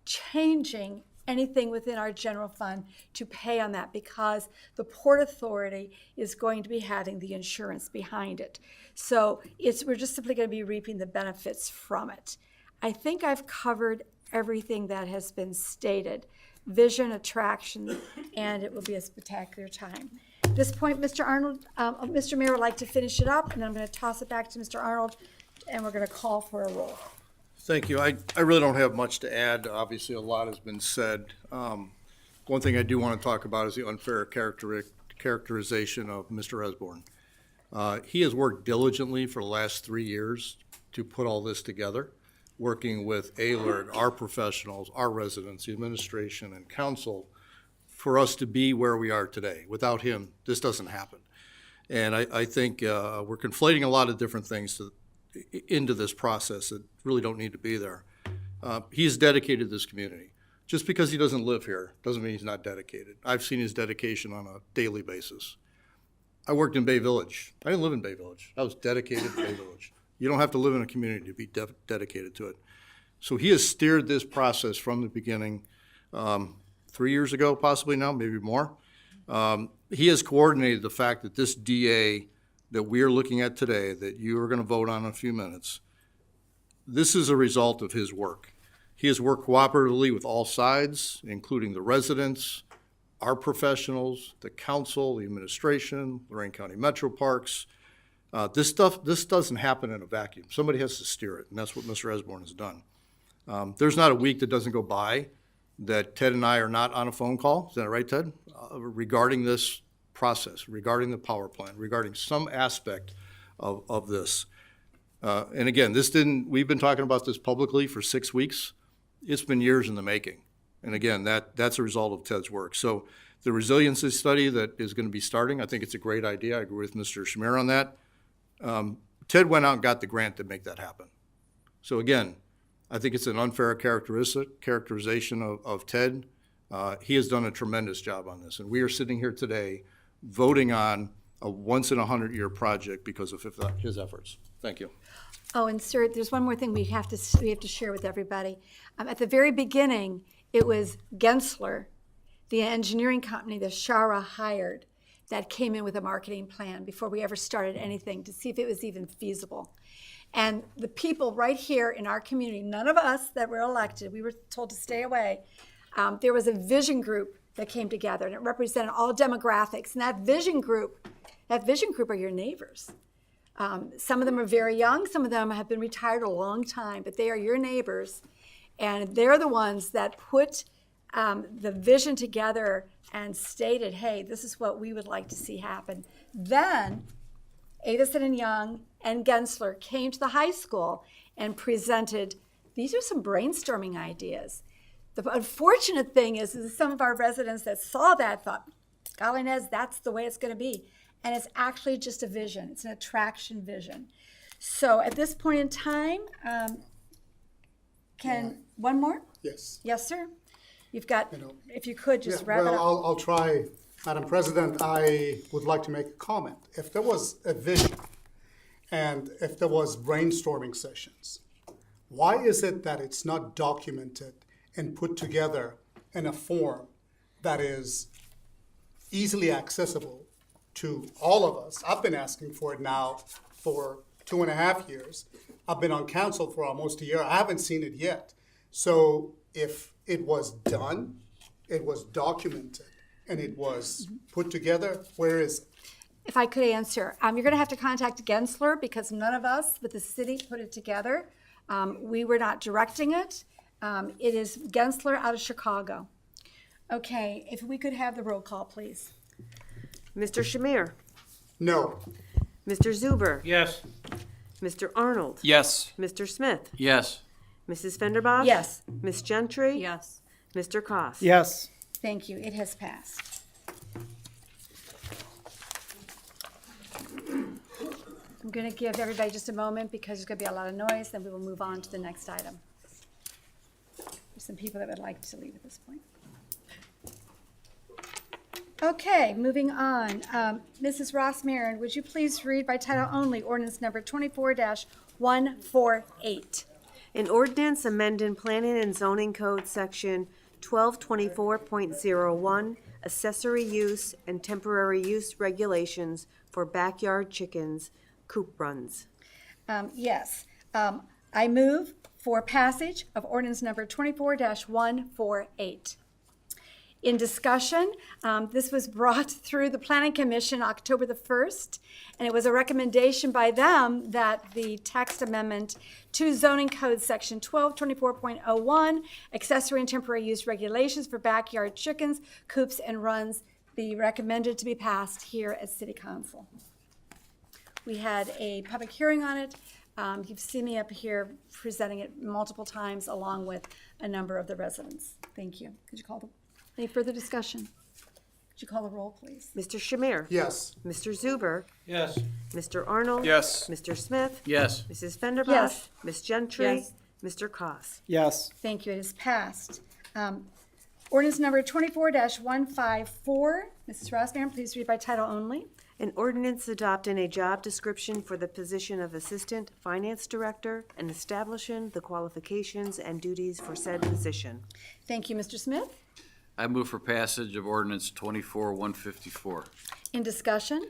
changing anything within our general fund to pay on that because the Port Authority is going to be having the insurance behind it. So we're just simply going to be reaping the benefits from it. I think I've covered everything that has been stated. Vision, attraction, and it will be a spectacular time. At this point, Mr. Arnold, Mr. Mayor would like to finish it up, and then I'm going to toss it back to Mr. Arnold, and we're going to call for a roll. Thank you. I really don't have much to add. Obviously, a lot has been said. One thing I do want to talk about is the unfair characterization of Mr. Esborn. He has worked diligently for the last 3 years to put all this together, working with ALERD, our professionals, our residents, the administration, and council, for us to be where we are today. Without him, this doesn't happen. And I think we're conflating a lot of different things into this process that really don't need to be there. He's dedicated to this community. Just because he doesn't live here doesn't mean he's not dedicated. I've seen his dedication on a daily basis. I worked in Bay Village. I didn't live in Bay Village. I was dedicated to Bay Village. You don't have to live in a community to be dedicated to it. So he has steered this process from the beginning, 3 years ago, possibly now, maybe more. He has coordinated the fact that this DA that we are looking at today, that you are going to vote on in a few minutes, this is a result of his work. He has worked cooperatively with all sides, including the residents, our professionals, the council, the administration, Lorraine County Metro Parks, This doesn't happen in a vacuum. Somebody has to steer it, and that's what Mr. Esborn has done. There's not a week that doesn't go by that Ted and I are not on a phone call, is that right, Ted? Regarding this process, regarding the power plant, regarding some aspect of this. And again, we've been talking about this publicly for 6 weeks. It's been years in the making. And again, that's a result of Ted's work. So the resiliency study that is going to be starting, I think it's a great idea. I agree with Mr. Shamir on that. Ted went out and got the grant to make that happen. So again, I think it's an unfair characterization of Ted. He has done a tremendous job on this. And we are sitting here today voting on a once-in-a-100-year project because of his efforts. Thank you. Oh, and sir, there's one more thing we have to share with everybody. At the very beginning, it was Gensler, the engineering company that Shara hired, that came in with a marketing plan before we ever started anything to see if it was even feasible. And the people right here in our community, none of us that were elected, we were told to stay away. There was a vision group that came together, and it represented all demographics. And that vision group are your neighbors. Some of them are very young. Some of them have been retired a long time, but they are your neighbors. And they're the ones that put the vision together and stated, hey, this is what we would like to see happen. Then Avison and Young and Gensler came to the high school and presented, these are some brainstorming ideas. The unfortunate thing is some of our residents that saw that thought, golly, Nez, that's the way it's going to be. And it's actually just a vision. It's an attraction vision. So at this point in time, one more? Yes. Yes, sir. You've got, if you could just wrap it up. Well, I'll try. Madam President, I would like to make a comment. If there was a vision and if there was brainstorming sessions, why is it that it's not documented and put together in a form that is easily accessible to all of us? I've been asking for it now for 2.5 years. I've been on council for almost a year. I haven't seen it yet. So if it was done, it was documented, and it was put together, where is it? If I could answer, you're going to have to contact Gensler because none of us with the city put it together. We were not directing it. It is Gensler out of Chicago. Okay, if we could have the roll call, please. Mr. Shamir? No. Mr. Zuber? Yes. Mr. Arnold? Yes. Mr. Smith? Yes. Mrs. Fenderbosh? Yes. Ms. Gentry? Yes. Mr. Koss? Yes. Thank you. It has passed. I'm going to give everybody just a moment because there's going to be a lot of noise, then we will move on to the next item. There's some people that would like to leave at this point. Okay, moving on. Mrs. Ross Marin, would you please read by title only ordinance number 24-148? An ordinance amending Planning and Zoning Code Section 1224.01, accessory use and temporary use regulations for backyard chickens, coop runs. Yes. I move for passage of ordinance number 24-148. In discussion, this was brought through the Planning Commission October the 1st, and it was a recommendation by them that the text amendment to zoning code section 1224.01, accessory and temporary use regulations for backyard chickens, coops, and runs be recommended to be passed here at City Council. We had a public hearing on it. You've seen me up here presenting it multiple times along with a number of the residents. Thank you. Could you call the Any further discussion? Could you call the roll, please? Mr. Shamir? Yes. Mr. Zuber? Yes. Mr. Arnold? Yes. Mr. Smith? Yes. Mrs. Fenderbosh? Yes. Ms. Gentry? Yes. Mr. Koss? Yes. Thank you. It is passed. Ordinance number 24-154. Mrs. Rossmarin, please read by title only. An ordinance adopting a job description for the position of Assistant Finance Director and establishing the qualifications and duties for said position. Thank you, Mr. Smith. I move for passage of ordinance 24-154. In discussion?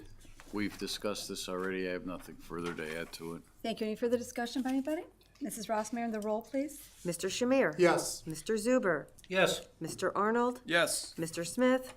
We've discussed this already. I have nothing further to add to it. Thank you. Any further discussion by anybody? Mrs. Rossmarin, the roll, please. Mr. Shamir? Yes. Mr. Zuber? Yes. Mr. Arnold? Yes. Mr. Smith?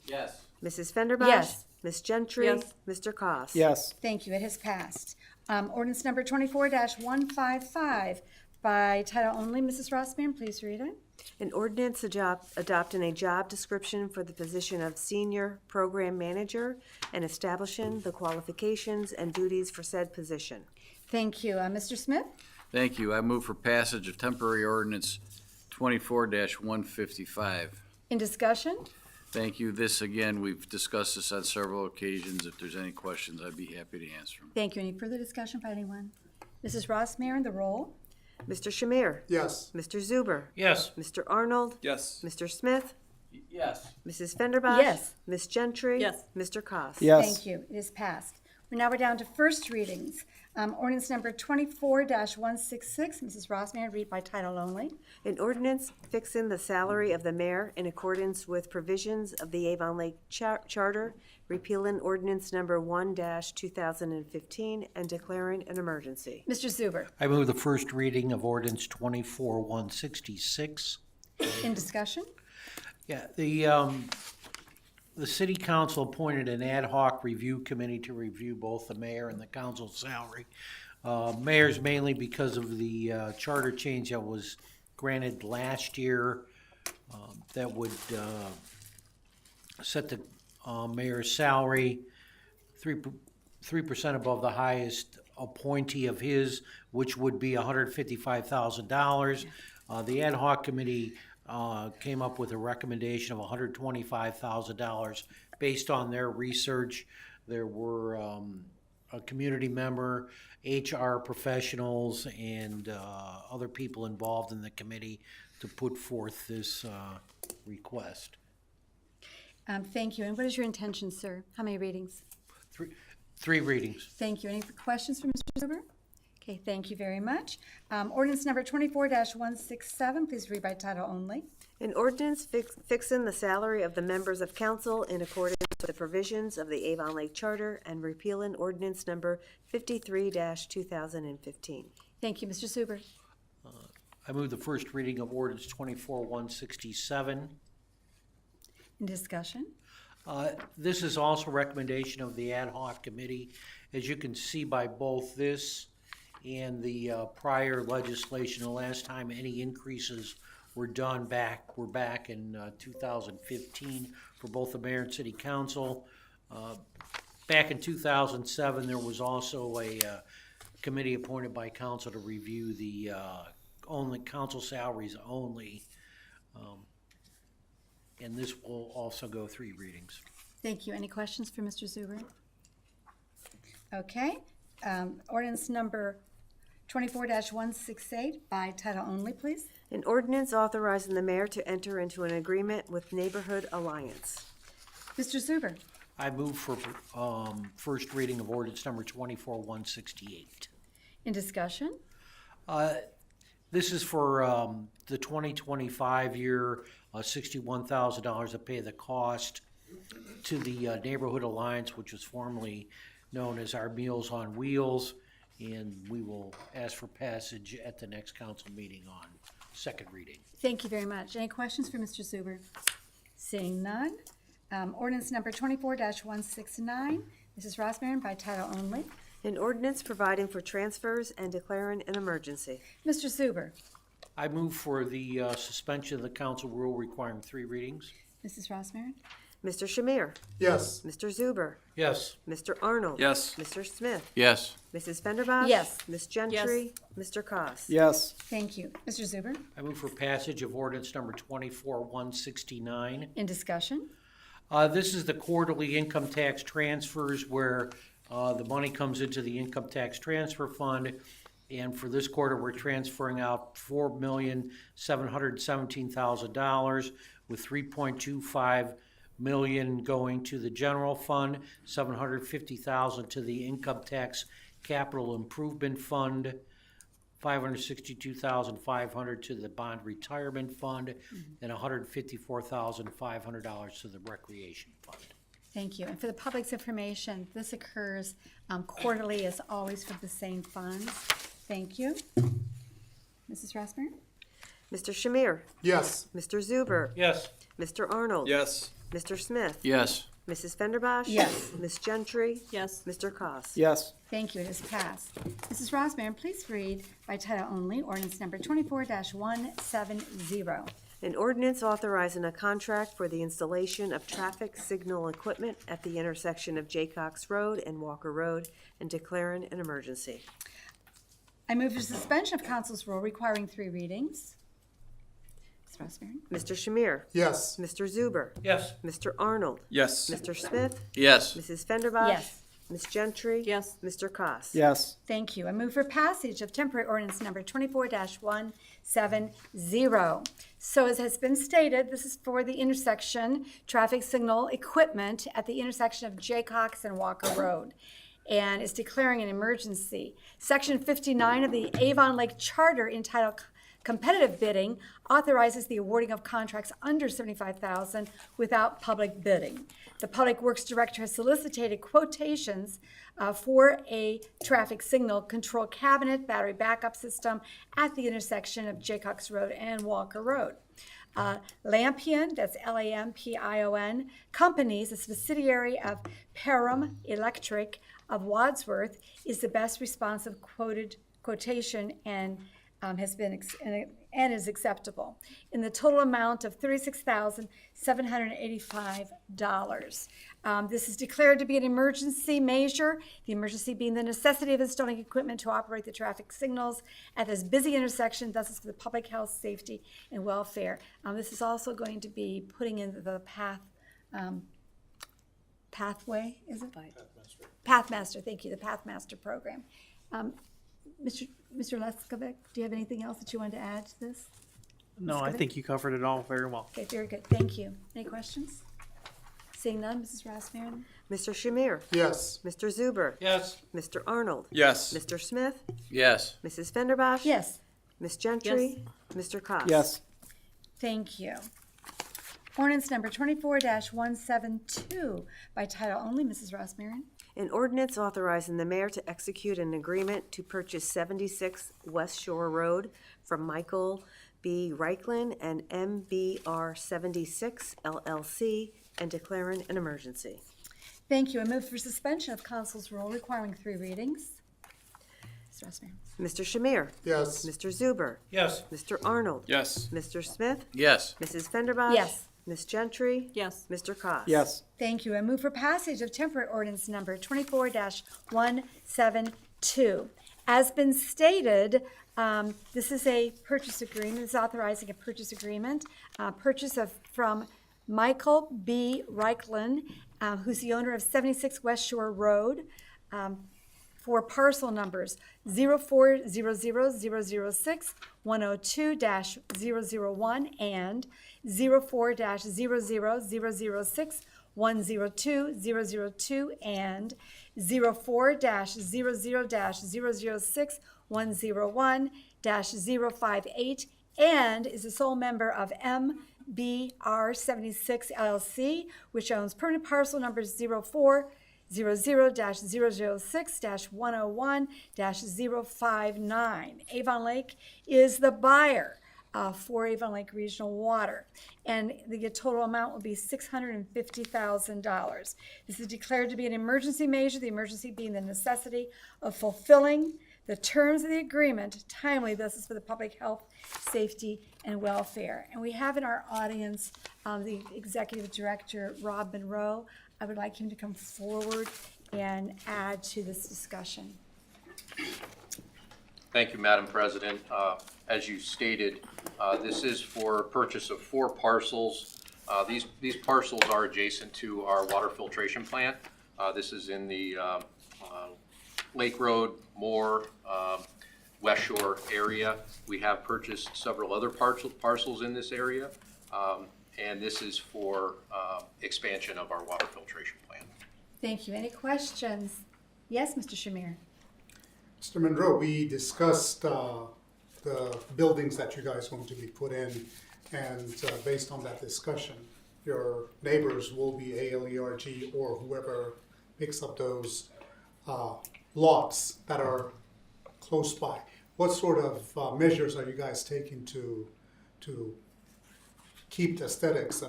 Yes. Mrs. Fenderbosh? Yes. Ms. Gentry? Yes. Mr. Koss. Yes. Thank you, it has passed. Ordinance number 24-155 by title only. Mrs. Rossmarin, please read it. An ordinance adopting a job description for the position of Senior Program Manager and establishing the qualifications and duties for said position. Thank you. Mr. Smith? Thank you. I move for passage of temporary ordinance 24-155. In discussion? Thank you. This, again, we've discussed this on several occasions. If there's any questions, I'd be happy to answer them. Thank you. Any further discussion by anyone? Mrs. Rossmarin, the roll. Mr. Shamir? Yes. Mr. Zuber? Yes. Mr. Arnold? Yes. Mr. Smith? Yes. Mrs. Fenderbosh? Yes. Ms. Gentry? Yes. Mr. Koss. Yes. Thank you. It is passed. We're down to first readings. Ordinance number 24-166. Mrs. Rossmarin, read by title only. An ordinance fixing the salary of the mayor in accordance with provisions of the Avon Lake Charter, repealing ordinance number 1-2015, and declaring an emergency. Mr. Zuber. I move the first reading of ordinance 24-166. In discussion? Yeah, the city council appointed an ad hoc review committee to review both the mayor and the council's salary. Mayor's mainly because of the charter change that was granted last year that would set the mayor's salary 3% above the highest appointee of his, which would be $155,000. The ad hoc committee came up with a recommendation of $125,000 based on their research. There were a community member, HR professionals, and other people involved in the committee to put forth this request. Thank you. And what is your intention, sir? How many readings? Three readings. Thank you. Any questions for Mr. Zuber? Okay, thank you very much. Ordinance number 24-167, please read by title only. An ordinance fixing the salary of the members of council in accordance with the provisions of the Avon Lake Charter and repealing ordinance number 53-2015. Thank you, Mr. Zuber. I move the first reading of ordinance 24-167. In discussion? This is also a recommendation of the ad hoc committee. As you can see by both this and the prior legislation, the last time any increases were done were back in 2015 for both the mayor and city council. Back in 2007, there was also a committee appointed by council to review the only council salaries only. And this will also go 3 readings. Thank you. Any questions for Mr. Zuber? Okay. Ordinance number 24-168 by title only, please. An ordinance authorizing the mayor to enter into an agreement with Neighborhood Alliance. Mr. Zuber. I move for first reading of ordinance number 24-168. In discussion? This is for the 2025 year, $61,000 to pay the cost to the Neighborhood Alliance, which was formerly known as our Meals on Wheels, and we will ask for passage at the next council meeting on second reading. Thank you very much. Any questions for Mr. Zuber? Seeing none. Ordinance number 24-169. Mrs. Rossmarin by title only. An ordinance providing for transfers and declaring an emergency. Mr. Zuber. I move for the suspension of the council rule requiring 3 readings. Mrs. Rossmarin. Mr. Shamir? Yes. Mr. Zuber? Yes. Mr. Arnold? Yes. Mr. Smith? Yes. Mrs. Fenderbosh? Yes. Ms. Gentry? Mr. Koss. Yes. Thank you. Mr. Zuber. I move for passage of ordinance number 24-169. In discussion? This is the quarterly income tax transfers where the money comes into the income tax transfer fund. And for this quarter, we're transferring out $4,717,000 with $3.25 million going to the general fund, $750,000 to the income tax capital improvement fund, $562,500 to the bond retirement fund, and $154,500 to the recreation fund. Thank you. And for the public's information, this occurs quarterly as always for the same funds. Thank you. Mrs. Rossmarin? Mr. Shamir? Yes. Mr. Zuber? Yes. Mr. Arnold? Yes. Mr. Smith? Yes. Mrs. Fenderbosh? Yes. Ms. Gentry? Yes. Mr. Koss. Yes. Thank you, it is passed. Mrs. Rossmarin, please read by title only, ordinance number 24-170. An ordinance authorizing a contract for the installation of traffic signal equipment at the intersection of Jaycox Road and Walker Road and declaring an emergency. I move for suspension of council's rule requiring 3 readings. Ms. Rossmarin? Mr. Shamir? Yes. Mr. Zuber? Yes. Mr. Arnold? Yes. Mr. Smith? Yes. Mrs. Fenderbosh? Yes. Ms. Gentry? Yes. Mr. Koss. Yes. Thank you. I move for passage of temporary ordinance number 24-170. So as has been stated, this is for the intersection traffic signal equipment at the intersection of Jaycox and Walker Road, and is declaring an emergency. Section 59 of the Avon Lake Charter entitled Competitive Bidding authorizes the awarding of contracts under $75,000 without public bidding. The Public Works Director has solicited quotations for a traffic signal control cabinet battery backup system at the intersection of Jaycox Road and Walker Road. Lampion, that's Lampion, Companies, a subsidiary of Parham Electric of Wadsworth, is the best responsive quotation and has been and is acceptable in the total amount of $36,785. This is declared to be an emergency measure, the emergency being the necessity of installing equipment to operate the traffic signals at this busy intersection, thus is for the public health, safety, and welfare. This is also going to be putting in the pathway, is it? Pathmaster, thank you, the Pathmaster program. Mr. Leskovic, do you have anything else that you wanted to add to this? No, I Leskovic? think you covered it all very well. Okay, very good, thank you. Any questions? Seeing none, Mrs. Rossmarin? Mr. Shamir? Yes. Mr. Zuber? Yes. Mr. Arnold? Yes. Mr. Smith? Yes. Mrs. Fenderbosh? Yes. Ms. Gentry? Mr. Koss. Yes. Thank you. Ordinance number 24-172 by title only, Mrs. Rossmarin? An ordinance authorizing the mayor to execute an agreement to purchase 76 West Shore Road from Michael B. Reichland and MBR 76 LLC and declaring an emergency. Thank you. I move for suspension of council's rule requiring 3 readings. Mrs. Rossmarin? Mr. Shamir? Yes. Mr. Zuber? Yes. Mr. Arnold? Yes. Mr. Smith? Yes. Mrs. Fenderbosh? Yes. Ms. Gentry? Yes. Mr. Koss. Yes. Thank you. I move for passage of temporary ordinance number 24-172. As been stated, this is a purchase agreement. It's authorizing a purchase agreement, from Michael B. Reichland, who's the owner of 76 West Shore Road, for parcel numbers 0400006102-001 and 04-00006102002 and 04-00-006-101-058 and is a sole member of MBR 76 LLC, which owns permanent parcel numbers 04-000-006-101-059. Avon Lake is the buyer for Avon Lake Regional Water, and the total amount will be $650,000. This is declared to be an emergency measure, the emergency being the necessity of fulfilling the terms of the agreement timely. This is for the public health, safety, and welfare. And we have in our audience the Executive Director, Rob Monroe. I would like him to come forward and add to this discussion. Thank you, Madam President. As you stated, this is for purchase of 4 parcels. These parcels are adjacent to our water filtration plant. This is in the Lake Road, Moore, West Shore area. We have purchased several other parcels in this area, and this is for expansion of our water filtration plant. Thank you. Any questions? Yes, Mr. Shamir. Mr. Monroe, we discussed the buildings that you guys want to be put in, and based on that discussion, your neighbors will be ALERG or whoever picks up those lots that are close by. What sort of measures are you guys taking to keep the aesthetics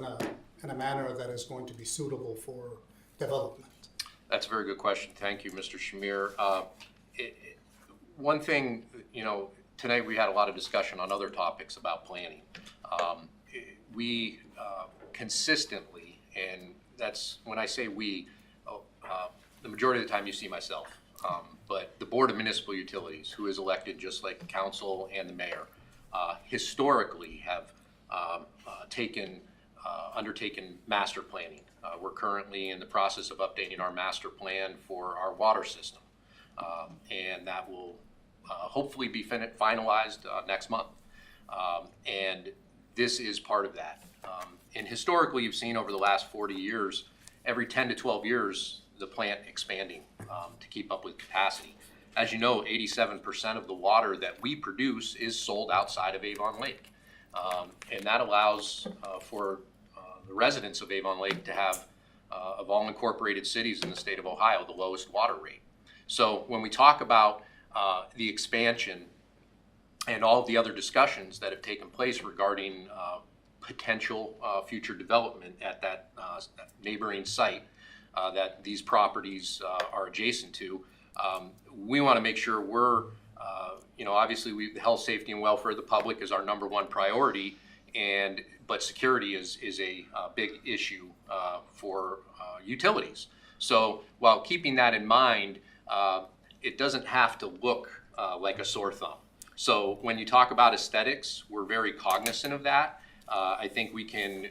in a manner that is going to be suitable for development? That's a very good question. Thank you, Mr. Shamir. One thing, tonight we had a lot of discussion on other topics about planning. We consistently, and that's when I say we, the majority of the time you see myself, but the Board of Municipal Utilities, who is elected just like the council and the mayor, historically have undertaken master planning. We're currently in the process of updating our master plan for our water system, and that will hopefully be finalized next month. And this is part of that. And historically, you've seen over the last 40 years, every 10 to 12 years, the plant expanding to keep up with capacity. As you know, 87% of the water that we produce is sold outside of Avon Lake. And that allows for the residents of Avon Lake to have, of all incorporated cities in the state of Ohio, the lowest water rate. So when we talk about the expansion and all of the other discussions that have taken place regarding potential future development at that neighboring site that these properties are adjacent to, we want to make sure we're, obviously the health, safety, and welfare of the public is our number one priority, but security is a big issue for utilities. So while keeping that in mind, it doesn't have to look like a sore thumb. So when you talk about aesthetics, we're very cognizant of that. I think we can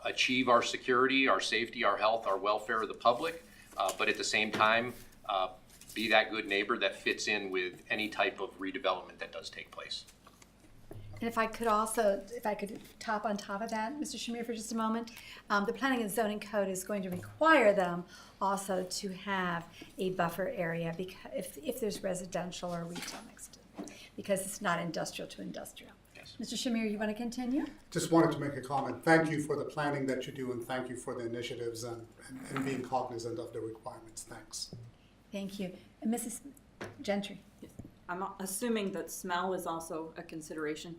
achieve our security, our safety, our health, our welfare of the public, but at the same time, be that good neighbor that fits in with any type of redevelopment that does take place. And if I could top on top of that, Mr. Shamir, for just a moment, the Planning and Zoning Code is going to require them also to have a buffer area because if there's residential or retail next to it, because it's not industrial to industrial. Yes. Mr. Shamir, you want to continue? Just wanted to make a comment. Thank you for the planning that you do, and thank you for the initiatives and being cognizant of the requirements. Thanks. Thank you. And Mrs. Gentry? I'm assuming that smell is also a consideration.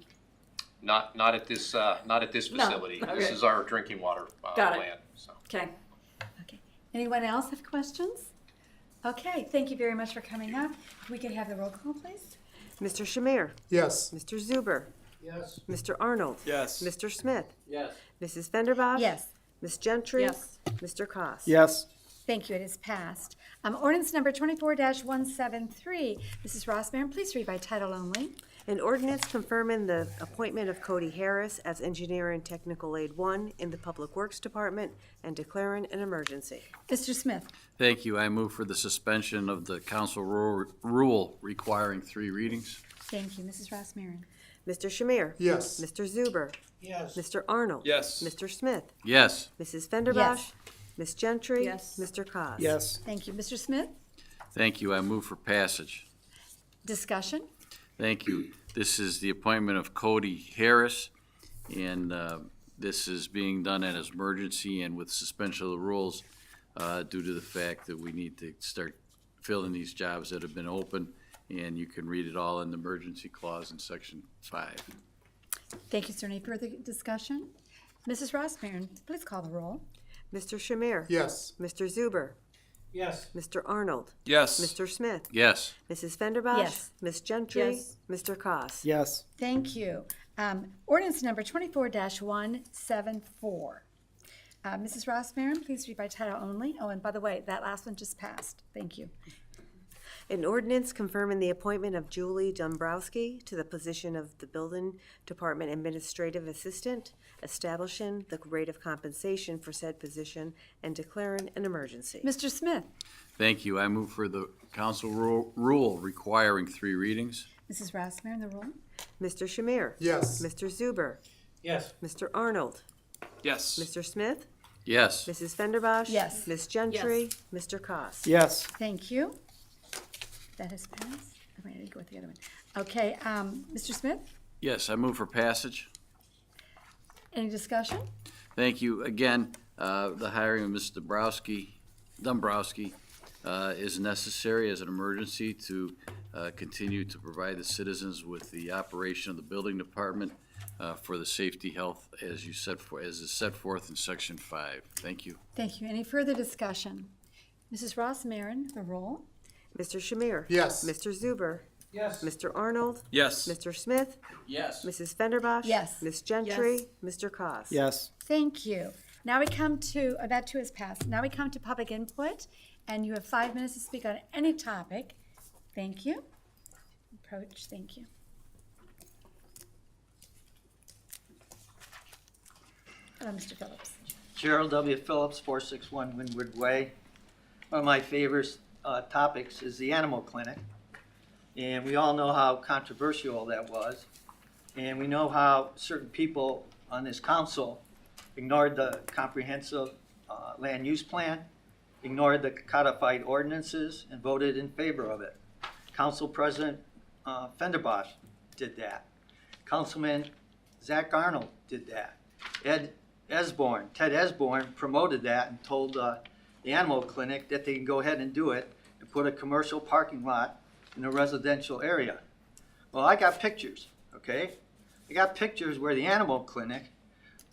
Not at this facility. No. This Okay. is our drinking water Got it. plan. So. Okay. Okay. Anyone else have questions? Okay, thank you very much for coming up. If we could have the roll call, please. Mr. Shamir? Yes. Mr. Zuber? Yes. Mr. Arnold? Yes. Mr. Smith? Yes. Mrs. Fenderbosh? Yes. Ms. Gentry? Yes. Mr. Koss. Yes. Thank you, it is passed. Ordinance number 24-173. Mrs. Rossmarin, please read by title only. An ordinance confirming the appointment of Cody Harris as Engineer and Technical Aid 1 in the Public Works Department and declaring an emergency. Mr. Smith? Thank you. I move for the suspension of the council rule requiring 3 readings. Thank you, Mrs. Rossmarin. Mr. Shamir? Yes. Mr. Zuber? Yes. Mr. Arnold? Yes. Mr. Smith? Yes. Mrs. Fenderbosh? Yes. Ms. Gentry? Yes. Mr. Koss. Yes. Thank you, Mr. Smith. Thank you. I move for passage. Discussion? Thank you. This is the appointment of Cody Harris, and this is being done as emergency and with suspension of the rules due to the fact that we need to start filling these jobs that have been open, and you can read it all in the emergency clause in section 5. Thank you, sir. Any further discussion? Mrs. Rossmarin, please call the roll. Mr. Shamir? Yes. Mr. Zuber? Yes. Mr. Arnold? Yes. Mr. Smith? Yes. Mrs. Fenderbosh? Yes. Ms. Gentry? Yes. Mr. Koss. Yes. Thank you. Ordinance number 24-174. Mrs. Rossmarin, please read by title only. Oh, and by the way, that last one just passed. Thank you. An ordinance confirming the appointment of Julie Dombrowski to the position of the Building Department Administrative Assistant, establishing the rate of compensation for said position, and declaring an emergency. Mr. Smith? Thank you. I move for the council rule requiring 3 readings. Mrs. Rossmarin, the roll. Mr. Shamir? Yes. Mr. Zuber? Yes. Mr. Arnold? Yes. Mr. Smith? Yes. Mrs. Fenderbosh? Yes. Ms. Gentry? Mr. Koss. Yes. Thank you. That has passed. I'm ready to go with the other one. Okay, Mr. Smith, Yes, I move for passage. any discussion? Thank you. Again, the hiring of Ms. Dombrowski is necessary as an emergency to continue to provide the citizens with the operation of the building department. for the safety health as is set forth in section 5. Thank you. Thank you. Any further discussion? Mrs. Ross Marin, the roll. Mr. Shamir? Yes. Mr. Zuber? Yes. Mr. Arnold? Yes. Mr. Smith? Yes. Mrs. Fenderbosh? Yes. Ms. Gentry? Mr. Cos? Yes. Thank you. Now we come to, that too is passed. Now we come to public input, and you have 5 minutes to speak on any topic. Thank you. Approach, thank you. Mr. Phillips. Gerald W. Phillips, 461 Windward Way. One of my favorite topics is the animal clinic. And we all know how controversial that was. And we know how certain people on this council ignored the comprehensive land use plan, ignored the codified ordinances, and voted in favor of it. Council President Fenderbosh did that. Councilman Zach Arnold did that. Ted Esborn promoted that and told the animal clinic that they can go ahead and do it and put a commercial parking lot in a residential area. Well, I got pictures, okay? I got pictures where the animal clinic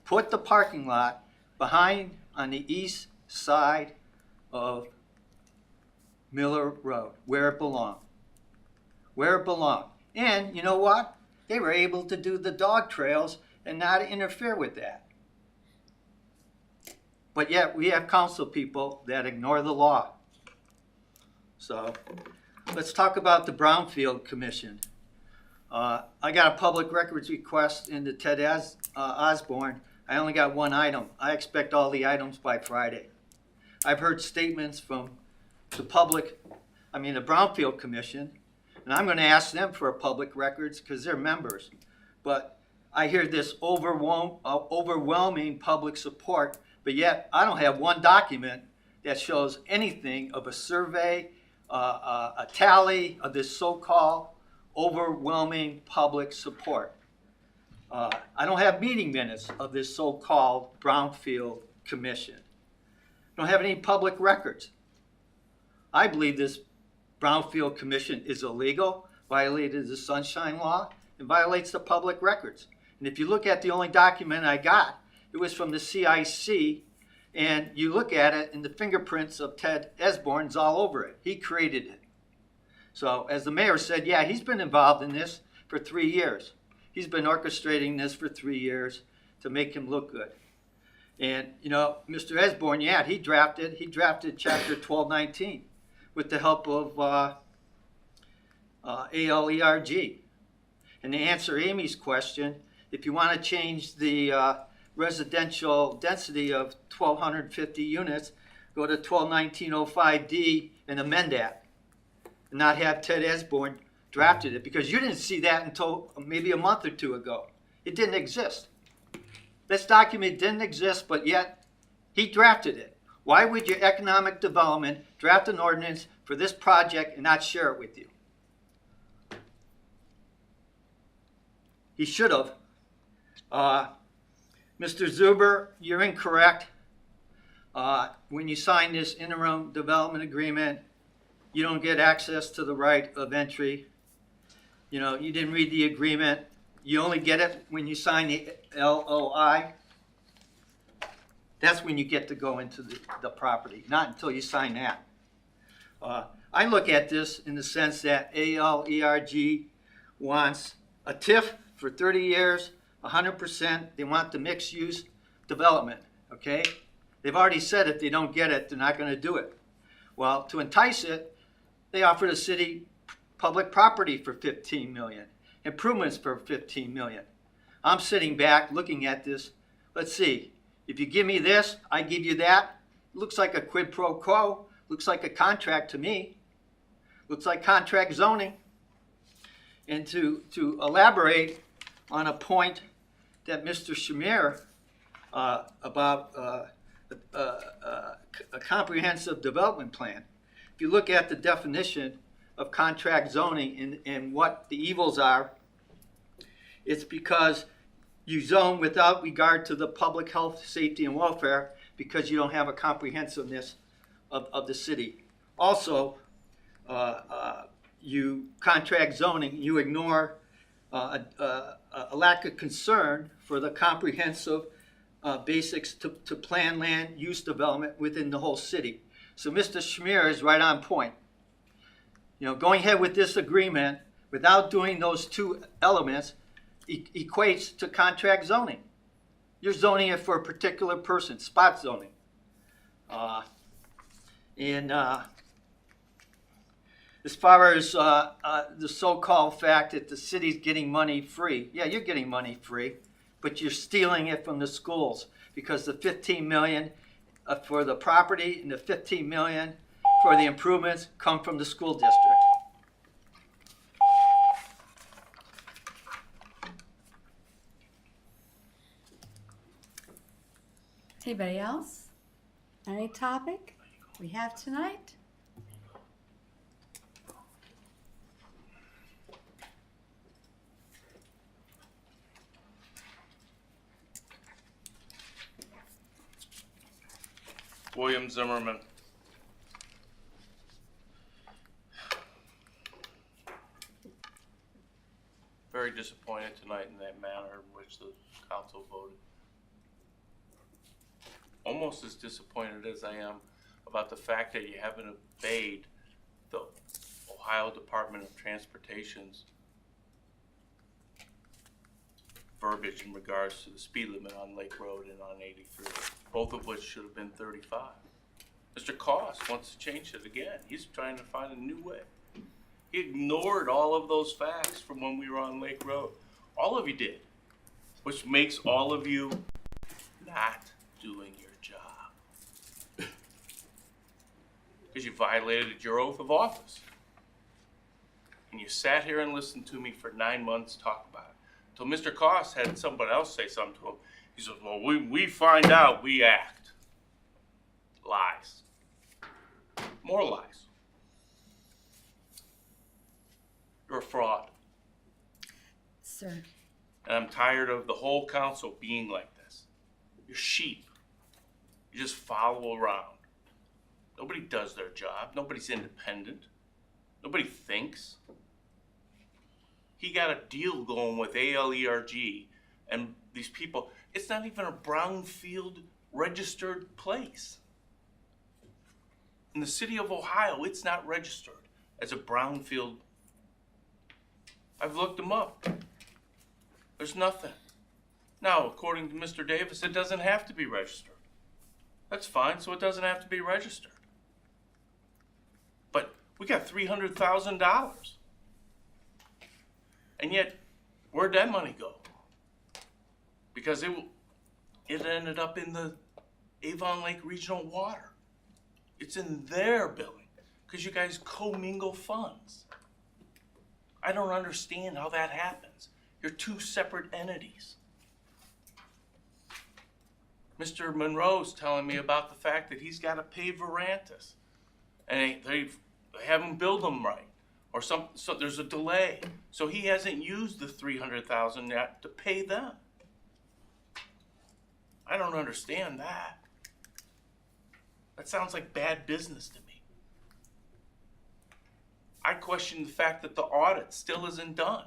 put the parking lot behind on the east side of Miller Road, where it belonged. Where it belonged. And you know what? They were able to do the dog trails and not interfere with that. But yet we have council people that ignore the law. So let's talk about the Brownfield Commission. I got a public records request into Ted Osborne. I only got one item. I expect all the items by Friday. I've heard statements from the Brownfield Commission, and I'm going to ask them for public records because they're members. But I hear this overwhelming public support, but yet I don't have one document that shows anything of a survey, a tally of this so-called overwhelming public support. I don't have meeting minutes of this so-called Brownfield Commission. I don't have any public records. I believe this Brownfield Commission is illegal, violated the Sunshine Law, and violates the public records. And if you look at the only document I got, it was from the CIC, and you look at it, and the fingerprints of Ted Esborn's all over it. He created it. So, as the mayor said, yeah, he's been involved in this for 3 years. He's been orchestrating this for 3 years to make him look good. And, you know, Mr. Esborn, yeah, he drafted Chapter 1219 with the help of ALERG. And to answer Amy's question, if you want to change the residential density of 1,250 units, go to 121905D and amend that. And not have Ted Esborn drafted it, because you didn't see that until maybe a month or two ago. It didn't exist. This document didn't exist, but yet he drafted it. Why would your economic development draft an ordinance for this project and not share it with you? He should have. Mr. Zuber, you're incorrect. When you sign this interim development agreement, you don't get access to the right of entry. You know, you didn't read the agreement. You only get it when you sign the LOI. That's when you get to go into the property, not until you sign that. I look at this in the sense that ALERG wants a TIF for 30 years, 100%. They want the mixed-use development, okay? They've already said if they don't get it, they're not going to do it. Well, to entice it, they offer the city public property for $15 million, improvements for $15 million. I'm sitting back looking at this. Let's see. If you give me this, I give you that. Looks like a quid pro quo. Looks like a contract to me. Looks like contract zoning. And to elaborate on a point that Mr. Shamir about a comprehensive development plan. If you look at the definition of contract zoning and what the evils are, it's because you zone without regard to the public health, safety, and welfare because you don't have a comprehensiveness of the city. Also, you contract zoning, you ignore a lack of concern for the comprehensive basics to plan land use development within the whole city. So Mr. Schmier is right on point. You know, going ahead with this agreement without doing those two elements equates to contract zoning. You're zoning it for a particular person, spot zoning. As far as the so-called fact that the city's getting money free, yeah, you're getting money free, but you're stealing it from the schools because the 15 million for the property and the 15 million for the improvements come from the school district. Anybody else? Any topic we have tonight? William Zimmerman. Very disappointed tonight in that manner in which the council voted. Almost as disappointed as I am about the fact that you haven't obeyed the Ohio Department of Transportation's verbiage in regards to the speed limit on Lake Road and on 83, both of which should have been 35. Mr. Koss wants to change it again. He's trying to find a new way. He ignored all of those facts from when we were on Lake Road. All of you did, which makes all of you not doing your job. Because you violated your oath of office. And you sat here and listened to me for 9 months talk about it. Until Mr. Koss had somebody else say something to him. He says, well, we find out, we act. Lies. More lies. You're a fraud. Sir. And I'm tired of the whole council being like this. You're sheep. You just follow around. Nobody does their job. Nobody's independent. Nobody thinks. He got a deal going with ALERG and these people. It's not even a brownfield registered place. In the city of Ohio, it's not registered as a brownfield. I've looked them up. There's nothing. Now, according to Mr. Davis, it doesn't have to be registered. That's fine, so it doesn't have to be registered. But we got $300,000. And yet, where'd that money go? Because it ended up in the Avon Lake Regional Water. It's in their billing, because you guys commingle funds. I don't understand how that happens. You're two separate entities. Mr. Monroe's telling me about the fact that he's got to pay Verantis, and they haven't billed them right. Or so there's a delay. So he hasn't used the $300,000 yet to pay them. I don't understand that. That sounds like bad business to me. I question the fact that the audit still isn't done.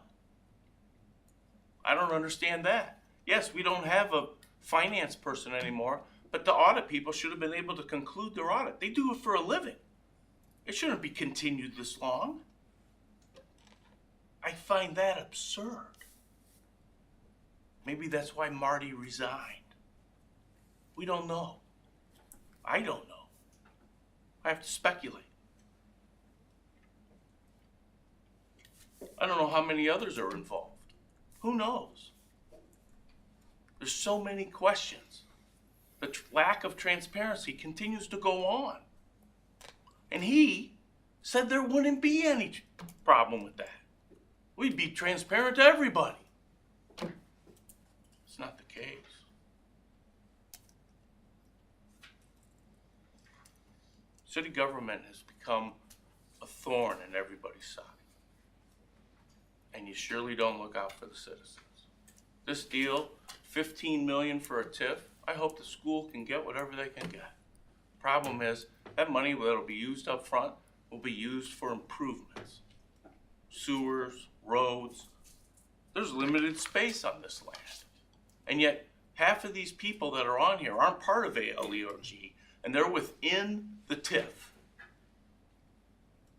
I don't understand that. Yes, we don't have a finance person anymore, but the audit people should have been able to conclude their audit. They do it for a living. It shouldn't be continued this long. I find that absurd. Maybe that's why Marty resigned. We don't know. I don't know. I have to speculate. I don't know how many others are involved. Who knows? There's so many questions. The lack of transparency continues to go on. And he said there wouldn't be any problem with that. We'd be transparent to everybody. It's not the case. City government has become a thorn in everybody's side. And you surely don't look out for the citizens. This deal, $15 million for a TIF, I hope the school can get whatever they can get. Problem is, that money that'll be used up front will be used for improvements. Sewers, roads. There's limited space on this land. And yet, half of these people that are on here aren't part of ALEOG, and they're within the TIF.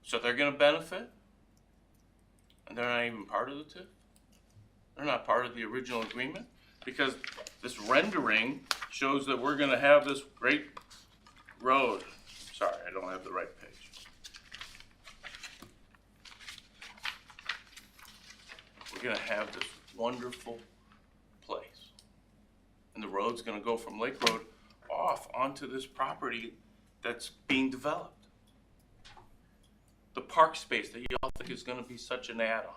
So they're gonna benefit? And they're not even part of the TIF? They're not part of the original agreement? Because this rendering shows that we're gonna have this great road. Sorry, I don't have the right page. We're gonna have this wonderful place. And the road's gonna go from Lake Road off onto this property that's being developed. The park space that y'all think is gonna be such an add-on.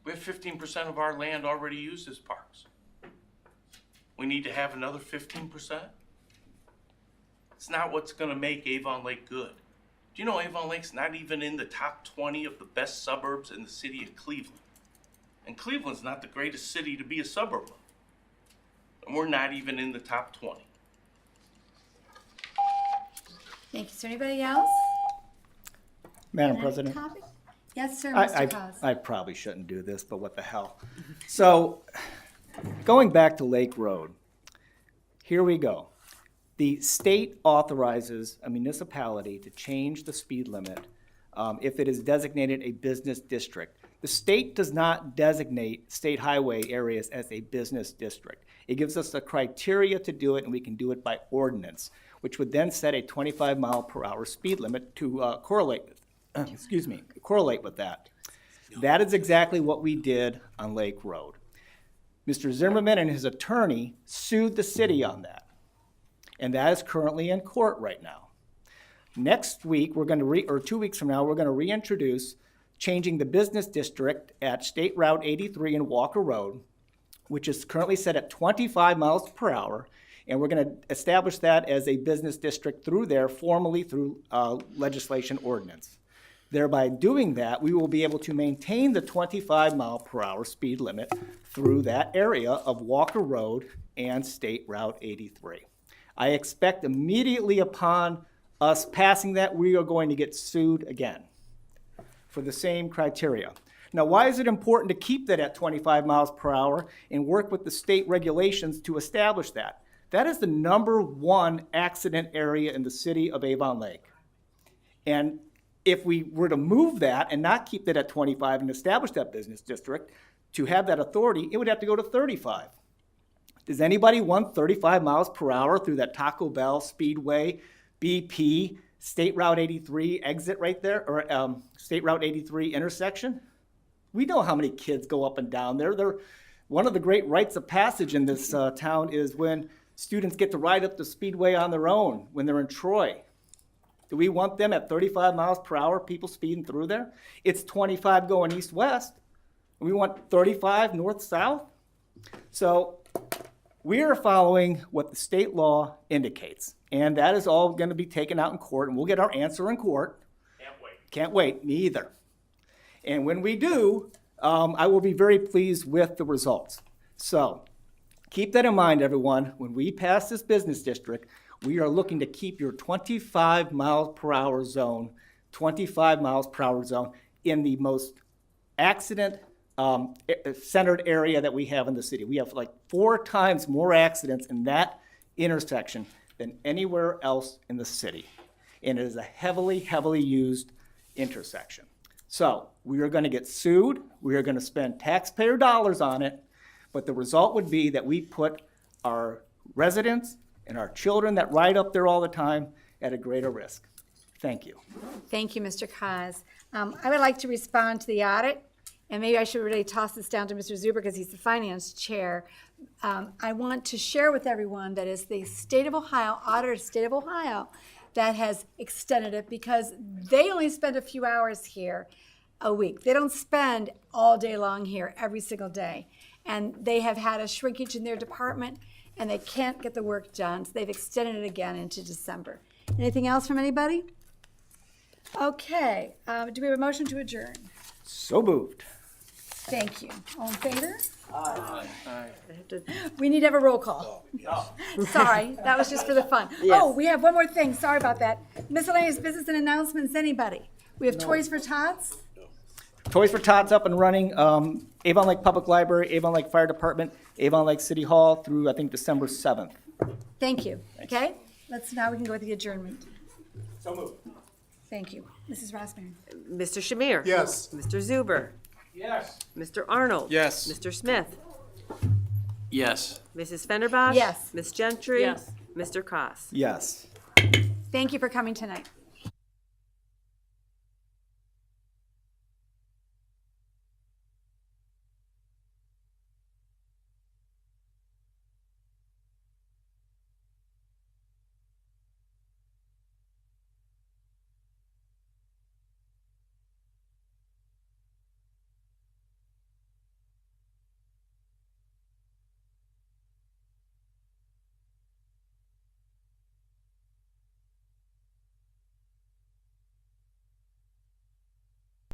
We have 15% of our land already used as parks. We need to have another 15%? It's not what's gonna make Avon Lake good. Do you know Avon Lake's not even in the top 20 of the best suburbs in the city of Cleveland? And Cleveland's not the greatest city to be a suburb of. And we're not even in the top 20. Thank you. Is there anybody else? Madam Next President? topic? Yes, sir, Mr. Cos. I probably shouldn't do this, but what the hell. So, going back to Lake Road, here we go. The state authorizes a municipality to change the speed limit if it is designated a business district. The state does not designate state highway areas as a business district. It gives us the criteria to do it, and we can do it by ordinance, which would then set a 25 mile per hour speed limit to correlate with that. That is exactly what we did on Lake Road. Mr. Zimmerman and his attorney sued the city on that, and that is currently in court right now. Next week, we're going to 2 weeks from now, we're going to reintroduce changing the business district at State Route 83 and Walker Road, which is currently set at 25 miles per hour, and we're going to establish that as a business district through there, formally through legislation ordinance. Thereby doing that, we will be able to maintain the 25 mile per hour speed limit through that area of Walker Road and State Route 83. I expect immediately upon us passing that, we are going to get sued again for the same criteria. Now, why is it important to keep that at 25 miles per hour and work with the state regulations to establish that? That is the #1 accident area in the city of Avon Lake. And if we were to move that and not keep that at 25 and establish that business district, to have that authority, it would have to go to 35. Does anybody want 35 miles per hour through that Taco Bell, Speedway, BP, State Route 83 exit right there, or State Route 83 intersection? We know how many kids go up and down there. One of the great rites of passage in this town is when students get to ride up the Speedway on their own when they're in Troy. Do we want them at 35 miles per hour, people speeding through there? It's 25 going east-west. We want 35 north-south? So we are following what the state law indicates, and that is all going to be taken out in court, and we'll get our answer in court. Can't wait, me either. And when we do, I will be very pleased with the results. So keep that in mind, everyone. When we pass this business district, we are looking to keep your 25 miles per hour zone, 25 miles per hour zone in the most accident centered area that we have in the city. We have like 4 times more accidents in that intersection than anywhere else in the city. And it is a heavily, heavily used intersection. So we are going to get sued. We are going to spend taxpayer dollars on it. But the result would be that we put our residents and our children that ride up there all the time at a greater risk. Thank you. Thank you, Mr. Kaz. I would like to respond to the audit, and maybe I should really toss this down to Mr. Zuber because he's the finance chair. I want to share with everyone that it's the state of Ohio, auditor state of Ohio, that has extended it because they only spend a few hours here a week. They don't spend all day long here every single day. And they have had a shrinkage in their department, and they can't get the work done, so they've extended it again into December. Anything else from anybody? Okay, do we have a motion to adjourn? So moved. Thank you. All in favor? Aye. We need to have a roll call. Sorry, that was just for the fun. Yes. Oh, we have one more thing, sorry about that. Miscellaneous business and announcements, anybody? We have Toys for Tots? Toys for Tots up and running. Avon Lake Public Library, Avon Lake Fire Department, Avon Lake City Hall through, I think, December 7th. Thank you. Okay, now we can go with the adjournment. So moved. Thank you. Mrs. Rossmarin? Mr. Shamir? Yes. Mr. Zuber? Yes. Mr. Arnold? Yes. Mr. Smith? Yes. Mrs. Fenderbosh? Yes. Ms. Gentry? Yes. Mr. Koss. Yes. Thank you for coming tonight.